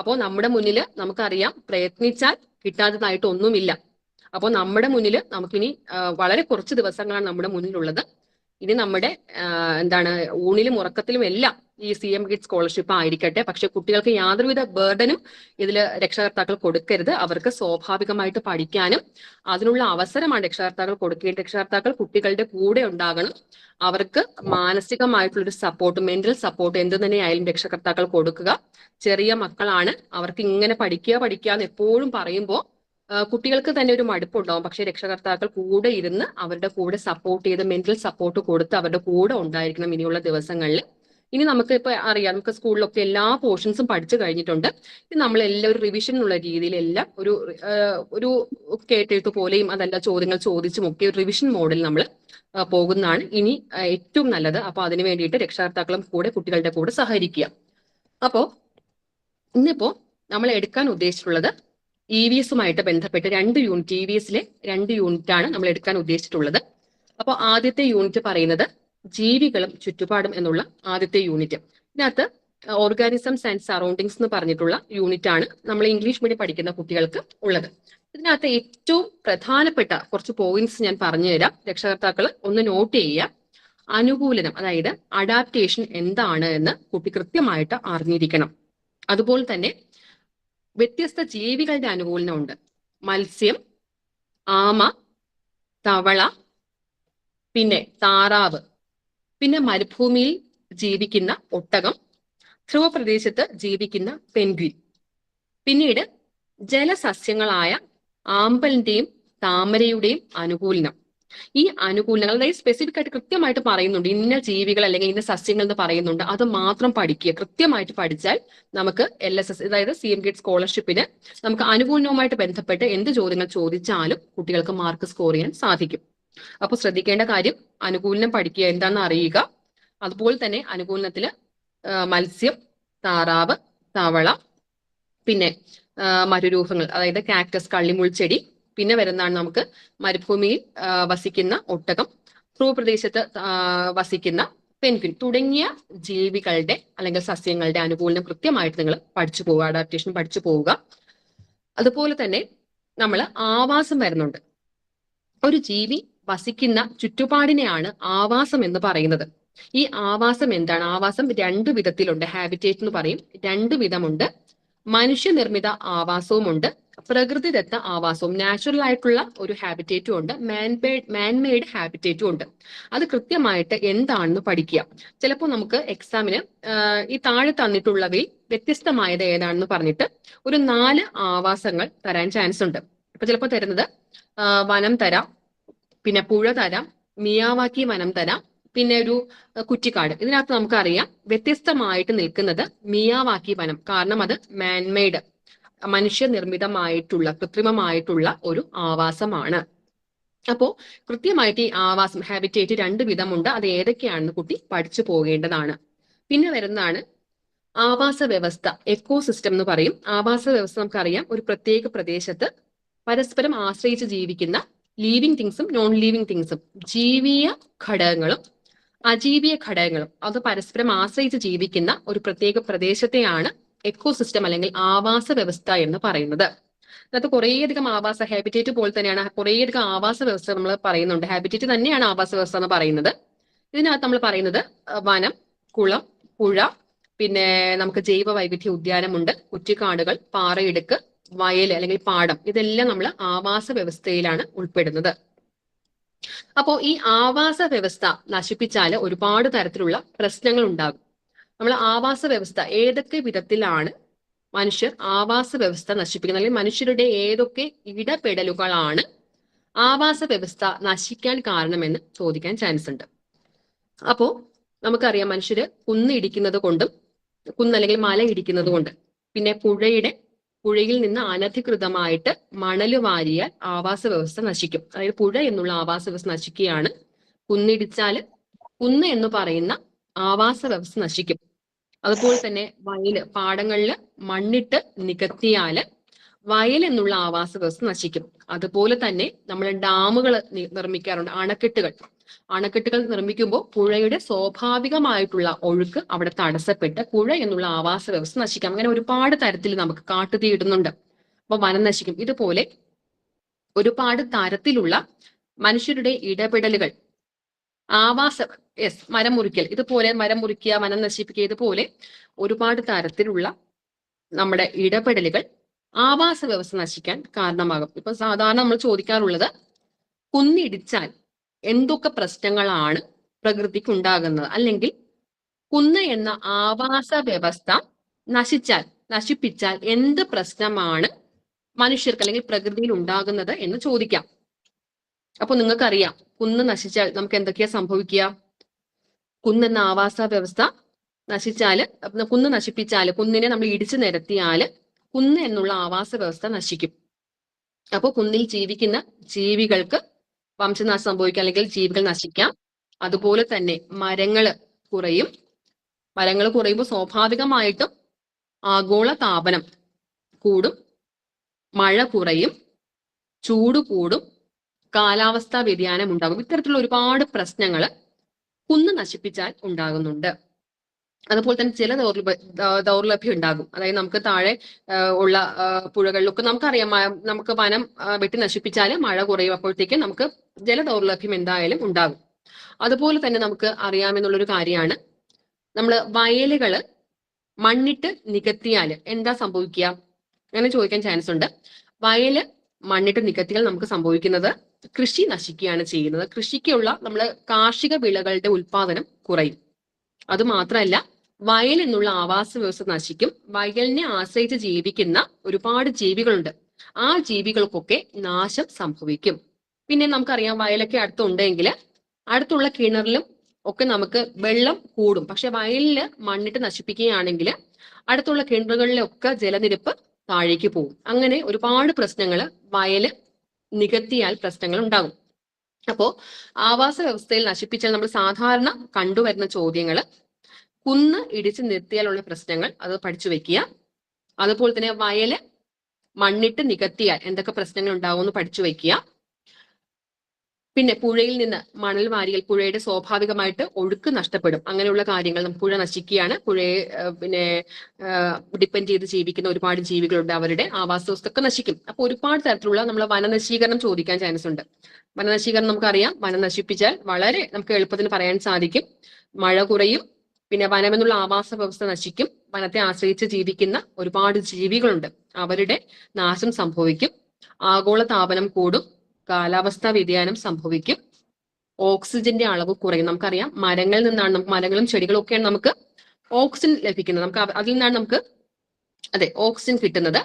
അപ്പോൾ നമ്മുടെ മുന്നിൽ നമുക്കറിയാം പ്രയത്നിച്ചാൽ കിട്ടാത്തതായിട്ട് ഒന്നുമില്ല. അപ്പോൾ നമ്മുടെ മുന്നിൽ നമുക്കിനി വളരെ കുറച്ച് ദിവസങ്ങളാണ് നമ്മുടെ മുന്നിലുള്ളത്. ഇനി നമ്മുടെ എന്താണ് ഊണിലും ഉറക്കത്തിലും എല്ലാം ഈ CM കിഡ്സ് സ്കോളർഷിപ്പ് ആയിരിക്കട്ടെ. പക്ഷെ കുട്ടികൾക്ക് യാതൊരുവിധ ബേർഡനും ഇതിൽ രക്ഷകർത്താക്കൾ കൊടുക്കരുത്. അവർക്ക് സ്വാഭാവികമായിട്ട് പഠിക്കാനും അതിനുള്ള അവസരമാണ് രക്ഷകർത്താക്കൾ കൊടുക്കേണ്ടത്. രക്ഷകർത്താക്കൾ കുട്ടികളുടെ കൂടെ ഉണ്ടാകണം. അവർക്ക് മാനസികമായിട്ടുള്ളൊരു സപ്പോർട്ട്, മെന്റൽ സപ്പോർട്ട് എന്ത് തന്നെയായാലും രക്ഷകർത്താക്കൾ കൊടുക്കുക. ചെറിയ മക്കളാണ്, അവർക്ക് ഇങ്ങനെ പഠിക്കുക എന്ന് എപ്പോഴും പറയുമ്പോൾ കുട്ടികൾക്ക് തന്നെ ഒരു മടുപ്പുണ്ടാവും. പക്ഷെ രക്ഷകർത്താക്കൾ കൂടെ ഇരുന്ന് അവരുടെ കൂടെ സപ്പോർട്ട് ചെയ്ത് മെന്റൽ സപ്പോർട്ട് കൊടുത്ത് അവരുടെ കൂടെ ഉണ്ടായിരിക്കണം ഇനിയുള്ള ദിവസങ്ങളിൽ. ഇനി നമുക്ക് ഇപ്പൊ അറിയാം, നമുക്ക് സ്കൂളിലൊക്കെ എല്ലാ പോർഷൻസും പഠിച്ചു കഴിഞ്ഞിട്ടുണ്ട്. ഇത് നമ്മളെല്ലാം ഒരു റിവിഷൻ എന്നുള്ള രീതിയിൽ എല്ലാം ഒരു കേട്ടെഴുത്ത് പോലെയും അതല്ല ചോദ്യങ്ങൾ ചോദിച്ചും ഒക്കെ ഒരു റിവിഷൻ മോഡിൽ നമ്മൾ പോകുന്നതാണ് ഇനി ഏറ്റവും നല്ലത്. അപ്പൊ അതിനു വേണ്ടിയിട്ട് രക്ഷകർത്താക്കളും കൂടെ കുട്ടികളുടെ കൂടെ സഹകരിക്കുക. അപ്പോ ഇന്നിപ്പോ നമ്മൾ എടുക്കാൻ ഉദ്ദേശിച്ചിട്ടുള്ളത് EVSുമായിട്ട് ബന്ധപ്പെട്ട് 2 യൂണിറ്റ്, EVSലെ 2 യൂണിറ്റ് ആണ് നമ്മൾ എടുക്കാൻ ഉദ്ദേശിച്ചിട്ടുള്ളത്. അപ്പോൾ ആദ്യത്തെ യൂണിറ്റ് പറയുന്നത് ജീവികളും ചുറ്റുപാടും എന്നുള്ള ആദ്യത്തെ യൂണിറ്റ്. ഇതിനകത്ത് ഓർഗാനിസംസ് ആൻഡ് സറൗണ്ടിങ്സ് എന്ന് പറഞ്ഞിട്ടുള്ള യൂണിറ്റ് ആണ് നമ്മൾ ഇംഗ്ലീഷ് മീഡിയം പഠിക്കുന്ന കുട്ടികൾക്ക് ഉള്ളത്. ഇതിനകത്ത് ഏറ്റവും പ്രധാനപ്പെട്ട കുറച്ച് പോയിന്റ്സ് ഞാൻ പറഞ്ഞുതരാം. രക്ഷകർത്താക്കൾ ഒന്ന് നോട്ട് ചെയ്യുക. അനുകൂലനം, അതായത് അഡാപ്റ്റേഷൻ എന്താണ് എന്ന് കുട്ടി കൃത്യമായിട്ട് അറിഞ്ഞിരിക്കണം. അതുപോലെ തന്നെ വ്യത്യസ്ത ജീവികളുടെ അനുകൂലനം ഉണ്ട്. മത്സ്യം, ആമ, തവള, പിന്നെ താറാവ്, പിന്നെ മരുഭൂമിയിൽ ജീവിക്കുന്ന ഒട്ടകം, ധ്രുവപ്രദേശത്ത് ജീവിക്കുന്ന പെൻഗ്വിൻ, പിന്നീട് ജലസസ്യങ്ങളായ ആമ്പലിന്റെയും താമരയുടെയും അനുകൂലനം. ഈ അനുകൂലനങ്ങൾ അതായത് സ്പെസിഫിക് ആയിട്ട് കൃത്യമായിട്ട് പറയുന്നുണ്ട്. ഇന്ന ജീവികൾ അല്ലെങ്കിൽ ഇന്ന സസ്യങ്ങൾ എന്ന് പറയുന്നുണ്ട്. അത് മാത്രം പഠിക്കുക. കൃത്യമായിട്ട് പഠിച്ചാൽ നമുക്ക് LSS അതായത് CM കിഡ്സ് സ്കോളർഷിപ്പിന് നമുക്ക് അനുകൂലനവുമായിട്ട് ബന്ധപ്പെട്ട് എന്ത് ചോദ്യങ്ങൾ ചോദിച്ചാലും കുട്ടികൾക്ക് മാർക്ക് സ്കോർ ചെയ്യാൻ സാധിക്കും. അപ്പൊ ശ്രദ്ധിക്കേണ്ട കാര്യം, അനുകൂലനം പഠിക്കുക, എന്താണെന്ന് അറിയുക. അതുപോലെ തന്നെ അനുകൂലനത്തില് മത്സ്യം, താറാവ്, തവള, പിന്നെ മരുരൂഹങ്ങൾ അതായത് കാക്ടസ്, കള്ളിമുൾച്ചെടി, പിന്നെ വരുന്നതാണ് നമുക്ക് മരുഭൂമിയിൽ വസിക്കുന്ന ഒട്ടകം, ധ്രുവപ്രദേശത്ത് വസിക്കുന്ന പെൻഗ്വിൻ തുടങ്ങിയ ജീവികളുടെ അല്ലെങ്കിൽ സസ്യങ്ങളുടെ അനുകൂലനം കൃത്യമായിട്ട് നിങ്ങൾ പഠിച്ചു പോവുക, അഡാപ്റ്റേഷൻ പഠിച്ചു പോവുക. അതുപോലെ തന്നെ നമ്മൾ ആവാസം വരുന്നുണ്ട്. ഒരു ജീവി വസിക്കുന്ന ചുറ്റുപാടിനെയാണ് ആവാസം എന്ന് പറയുന്നത്. ഈ ആവാസം എന്താണ്? ആവാസം 2 വിധത്തിലുണ്ട്. ഹാബിറ്റേറ്റ് എന്ന് പറയും. 2 വിധമുണ്ട്. മനുഷ്യനിർമ്മിത ആവാസവും ഉണ്ട്, പ്രകൃതിദത്ത ആവാസവും, നാച്ചുറൽ ആയിട്ടുള്ള ഒരു ഹാബിറ്റേറ്റും ഉണ്ട്, മാൻമെയ്ഡ് ഹാബിറ്റേറ്റും ഉണ്ട്. അത് കൃത്യമായിട്ട് എന്താണെന്ന് പഠിക്കുക. ചിലപ്പോൾ നമുക്ക് എക്സാമിന് ഈ താഴെ തന്നിട്ടുള്ളവയിൽ വ്യത്യസ്തമായത് ഏതാണെന്ന് പറഞ്ഞിട്ട് ഒരു 4 ആവാസങ്ങൾ തരാൻ ചാൻസ് ഉണ്ട്. ഇപ്പൊ ചിലപ്പോൾ തരുന്നത് വനം തരാം, പിന്നെ പുഴ തരാം, മിയാവാക്കി വനം തരാം, പിന്നെ ഒരു കുറ്റിക്കാട്. ഇതിനകത്ത് നമുക്കറിയാം വ്യത്യസ്തമായിട്ട് നിൽക്കുന്നത് മിയാവാക്കി വനം. കാരണം അത് മാൻമെയ്ഡ്, മനുഷ്യനിർമ്മിതമായിട്ടുള്ള കൃത്രിമമായിട്ടുള്ള ഒരു ആവാസമാണ്. അപ്പോ കൃത്യമായിട്ട് ഈ ആവാസം ഹാബിറ്റേറ്റ് 2 വിധമുണ്ട്. അത് ഏതൊക്കെയാണെന്ന് കുട്ടി പഠിച്ചു പോകേണ്ടതാണ്. പിന്നെ വരുന്നതാണ് ആവാസ വ്യവസ്ഥ, എക്കോസിസ്റ്റം എന്ന് പറയും. ആവാസ വ്യവസ്ഥ നമുക്കറിയാം, ഒരു പ്രത്യേക പ്രദേശത്ത് പരസ്പരം ആശ്രയിച്ച് ജീവിക്കുന്ന ലീവിങ് തിങ്സും നോൺ ലീവിങ് തിങ്സും, ജീവിയ ഘടകങ്ങളും അജീവിയ ഘടകങ്ങളും അത് പരസ്പരം ആശ്രയിച്ച് ജീവിക്കുന്ന ഒരു പ്രത്യേക പ്രദേശത്തെയാണ് എക്കോസിസ്റ്റം അല്ലെങ്കിൽ ആവാസ വ്യവസ്ഥ എന്ന് പറയുന്നത്. അതിനകത്ത് കുറേയധികം ആവാസ, ഹാബിറ്റേറ്റ് പോലെ തന്നെയാണ് കുറേയധികം ആവാസ വ്യവസ്ഥ നമ്മൾ പറയുന്നുണ്ട്. ഹാബിറ്റേറ്റ് തന്നെയാണ് ആവാസ വ്യവസ്ഥ എന്ന് പറയുന്നത്. ഇതിനകത്ത് നമ്മൾ പറയുന്നത് വനം, കുളം, പുഴ, പിന്നെ നമുക്ക് ജൈവ വൈവിധ്യ ഉദ്യാനമുണ്ട്, കുറ്റിക്കാടുകൾ, പാറയിടുക്ക്, വയൽ അല്ലെങ്കിൽ പാടം, ഇതെല്ലാം നമ്മൾ ആവാസ വ്യവസ്ഥയിലാണ് ഉൾപ്പെടുന്നത്. അപ്പോ ഈ ആവാസ വ്യവസ്ഥ നശിപ്പിച്ചാൽ ഒരുപാട് തരത്തിലുള്ള പ്രശ്നങ്ങൾ ഉണ്ടാകും. നമ്മൾ ആവാസ വ്യവസ്ഥ ഏതൊക്കെ വിധത്തിലാണ് മനുഷ്യർ ആവാസ വ്യവസ്ഥ നശിപ്പിക്കുന്നത്, അല്ലെങ്കിൽ മനുഷ്യരുടെ ഏതൊക്കെ ഇടപെടലുകളാണ് ആവാസ വ്യവസ്ഥ നശിക്കാൻ കാരണമെന്ന് ചോദിക്കാൻ ചാൻസ് ഉണ്ട്. അപ്പോ നമുക്കറിയാം, മനുഷ്യര് കുന്നിടിക്കുന്നത് കൊണ്ടും അല്ലെങ്കിൽ മല ഇടിക്കുന്നത് കൊണ്ട്, പിന്നെ പുഴയിൽ നിന്ന് അനധികൃതമായിട്ട് മണല് വാരിയാൽ ആവാസ വ്യവസ്ഥ നശിക്കും. അതായത് പുഴ എന്നുള്ള ആവാസ വ്യവസ്ഥ നശിക്കുകയാണ്. കുന്നിടിച്ചാൽ കുന്ന് എന്ന് പറയുന്ന ആവാസ വ്യവസ്ഥ നശിക്കും. അതുപോലെ തന്നെ പാടങ്ങളിൽ മണ്ണിട്ട് നികത്തിയാല് വയൽ എന്നുള്ള ആവാസ വ്യവസ്ഥ നശിക്കും. അതുപോലെ തന്നെ നമ്മൾ ഡാമുകൾ നിർമ്മിക്കാറുണ്ട്, അണക്കെട്ടുകൾ നിർമ്മിക്കുമ്പോൾ പുഴയുടെ സ്വാഭാവികമായിട്ടുള്ള ഒഴുക്ക് അവിടെ തടസ്സപ്പെട്ട് പുഴ എന്നുള്ള ആവാസ വ്യവസ്ഥ നശിക്കാം. അങ്ങനെ ഒരുപാട് തരത്തിൽ നമുക്ക് കാട്ടുതീ ഇടുന്നുണ്ട്, അപ്പൊ വനം നശിക്കും. ഇതുപോലെ ഒരുപാട് തരത്തിലുള്ള മനുഷ്യരുടെ ഇടപെടലുകൾ ആവാസ മരം മുറിക്കൽ, ഇതുപോലെ മരം മുറിക്കുക, വനം നശിപ്പിക്കുക, ഇതുപോലെ ഒരുപാട് തരത്തിലുള്ള നമ്മുടെ ഇടപെടലുകൾ ആവാസ വ്യവസ്ഥ നശിക്കാൻ കാരണമാകും. ഇപ്പൊ സാധാരണ നമ്മൾ ചോദിക്കാറുള്ളത്, കുന്നിടിച്ചാൽ എന്തൊക്കെ പ്രശ്നങ്ങളാണ് പ്രകൃതിക്ക് ഉണ്ടാകുന്നത്, അല്ലെങ്കിൽ കുന്ന് എന്ന ആവാസ വ്യവസ്ഥ നശിപ്പിച്ചാൽ എന്ത് പ്രശ്നമാണ് മനുഷ്യർക്ക് അല്ലെങ്കിൽ പ്രകൃതിയിൽ ഉണ്ടാകുന്നത് എന്ന് ചോദിക്കാം. അപ്പൊ നിങ്ങൾക്കറിയാം, കുന്ന് നശിച്ചാൽ നമുക്ക് എന്തൊക്കെയാ സംഭവിക്കുക? കുന്നെന്ന ആവാസ വ്യവസ്ഥ കുന്ന് നശിപ്പിച്ചാല്, കുന്നിനെ നമ്മൾ ഇടിച്ചു നിരത്തിയാല് കുന്ന് എന്നുള്ള ആവാസ വ്യവസ്ഥ നശിക്കും. അപ്പോൾ കുന്നിൽ ജീവിക്കുന്ന ജീവികൾക്ക് വംശനാശം സംഭവിക്കാം, അല്ലെങ്കിൽ ജീവികൾ നശിക്കാം. അതുപോലെ തന്നെ മരങ്ങൾ കുറയുമ്പോൾ സ്വാഭാവികമായിട്ടും ആഗോള താപനം കൂടും, മഴ കുറയും, ചൂട് കൂടും, കാലാവസ്ഥാ വ്യതിയാനം ഉണ്ടാകും. ഇത്തരത്തിലുള്ള ഒരുപാട് പ്രശ്നങ്ങൾ കുന്ന് നശിപ്പിച്ചാൽ ഉണ്ടാകുന്നുണ്ട്. അതുപോലെ തന്നെ ചില ദൗർലഭ്യം ഉണ്ടാകും. അതായത് നമുക്ക് താഴെ ഉള്ള പുഴകളിലൊക്കെ നമുക്കറിയാം, നമുക്ക് വനം വെട്ടി നശിപ്പിച്ചാൽ മഴ കുറയും, അപ്പോഴത്തേക്ക് നമുക്ക് ജല ദൗർലഭ്യം എന്തായാലും ഉണ്ടാകും. അതുപോലെ തന്നെ നമുക്ക് അറിയാമെന്നുള്ളൊരു കാര്യമാണ്, നമ്മൾ വയലുകള് മണ്ണിട്ട് നികത്തിയാൽ എന്താ സംഭവിക്കുക? അങ്ങനെ ചോദിക്കാൻ ചാൻസ് ഉണ്ട്. വയല് മണ്ണിട്ട് നികത്തിയാൽ നമുക്ക് സംഭവിക്കുന്നത് കൃഷി നശിക്കുകയാണ് ചെയ്യുന്നത്. കൃഷിക്കുള്ള നമ്മള് കാർഷിക വിളകളുടെ ഉൽപാദനം കുറയും. അത് മാത്രമല്ല, വയൽ എന്നുള്ള ആവാസ വ്യവസ്ഥ നശിക്കും. വയലിനെ ആശ്രയിച്ച് ജീവിക്കുന്ന ഒരുപാട് ജീവികളുണ്ട്. ആ ജീവികൾക്കൊക്കെ നാശം സംഭവിക്കും. പിന്നെ നമുക്കറിയാം, വയലൊക്കെ അടുത്തുണ്ടെങ്കിൽ അടുത്തുള്ള കിണറിലും ഒക്കെ നമുക്ക് വെള്ളം കൂടും. പക്ഷെ വയലില് മണ്ണിട്ട് നശിപ്പിക്കുകയാണെങ്കിൽ അടുത്തുള്ള കിണറുകളിലൊക്കെ ജലനിരപ്പ് താഴേക്ക് പോകും. അങ്ങനെ ഒരുപാട് പ്രശ്നങ്ങൾ വയല് നികത്തിയാൽ പ്രശ്നങ്ങൾ ഉണ്ടാകും. അപ്പോ ആവാസ വ്യവസ്ഥയിൽ നശിപ്പിച്ചാൽ നമ്മൾ സാധാരണ കണ്ടുവരുന്ന ചോദ്യങ്ങൾ, കുന്ന് ഇടിച്ചു നിർത്തിയാലുള്ള പ്രശ്നങ്ങൾ അത് പഠിച്ചു വെക്കുക. അതുപോലെ തന്നെ വയല് മണ്ണിട്ട് നികത്തിയാൽ എന്തൊക്കെ പ്രശ്നങ്ങൾ ഉണ്ടാവുമെന്ന് പഠിച്ചു വെക്കുക. പിന്നെ പുഴയിൽ നിന്ന് മണൽ വാരിയാൽ പുഴയുടെ സ്വാഭാവികമായിട്ട് ഒഴുക്ക് നഷ്ടപ്പെടും. അങ്ങനെയുള്ള കാര്യങ്ങൾ, പുഴ നശിക്കുകയാണ്, പുഴയെ ഡിപ്പെൻഡ് ചെയ്ത് ജീവിക്കുന്ന ഒരുപാട് ജീവികളുണ്ട്, അവരുടെ ആവാസ വ്യവസ്ഥയൊക്കെ നശിക്കും. അപ്പൊ ഒരുപാട് തരത്തിലുള്ള നമ്മൾ വനനശീകരണം ചോദിക്കാൻ ചാൻസ് ഉണ്ട്. വനനശീകരണം നമുക്കറിയാം, വനം നശിപ്പിച്ചാൽ വളരെ നമുക്ക് എളുപ്പത്തിന് പറയാൻ സാധിക്കും, മഴ കുറയും, പിന്നെ വനമെന്നുള്ള ആവാസ വ്യവസ്ഥ നശിക്കും, വനത്തെ ആശ്രയിച്ച് ജീവിക്കുന്ന ഒരുപാട് ജീവികളുണ്ട്, അവരുടെ നാശം സംഭവിക്കും, ആഗോള താപനം കൂടും, കാലാവസ്ഥാ വ്യതിയാനം സംഭവിക്കും, ഓക്സിജന്റെ അളവ് കുറയും. നമുക്കറിയാം, മരങ്ങളിൽ നിന്നാണ് മരങ്ങളും ചെടികളും ഒക്കെയാണ് നമുക്ക് ഓക്സിജൻ ലഭിക്കുന്നത്. അതിൽ നിന്നാണ് നമുക്ക് ഓക്സിജൻ കിട്ടുന്നത്.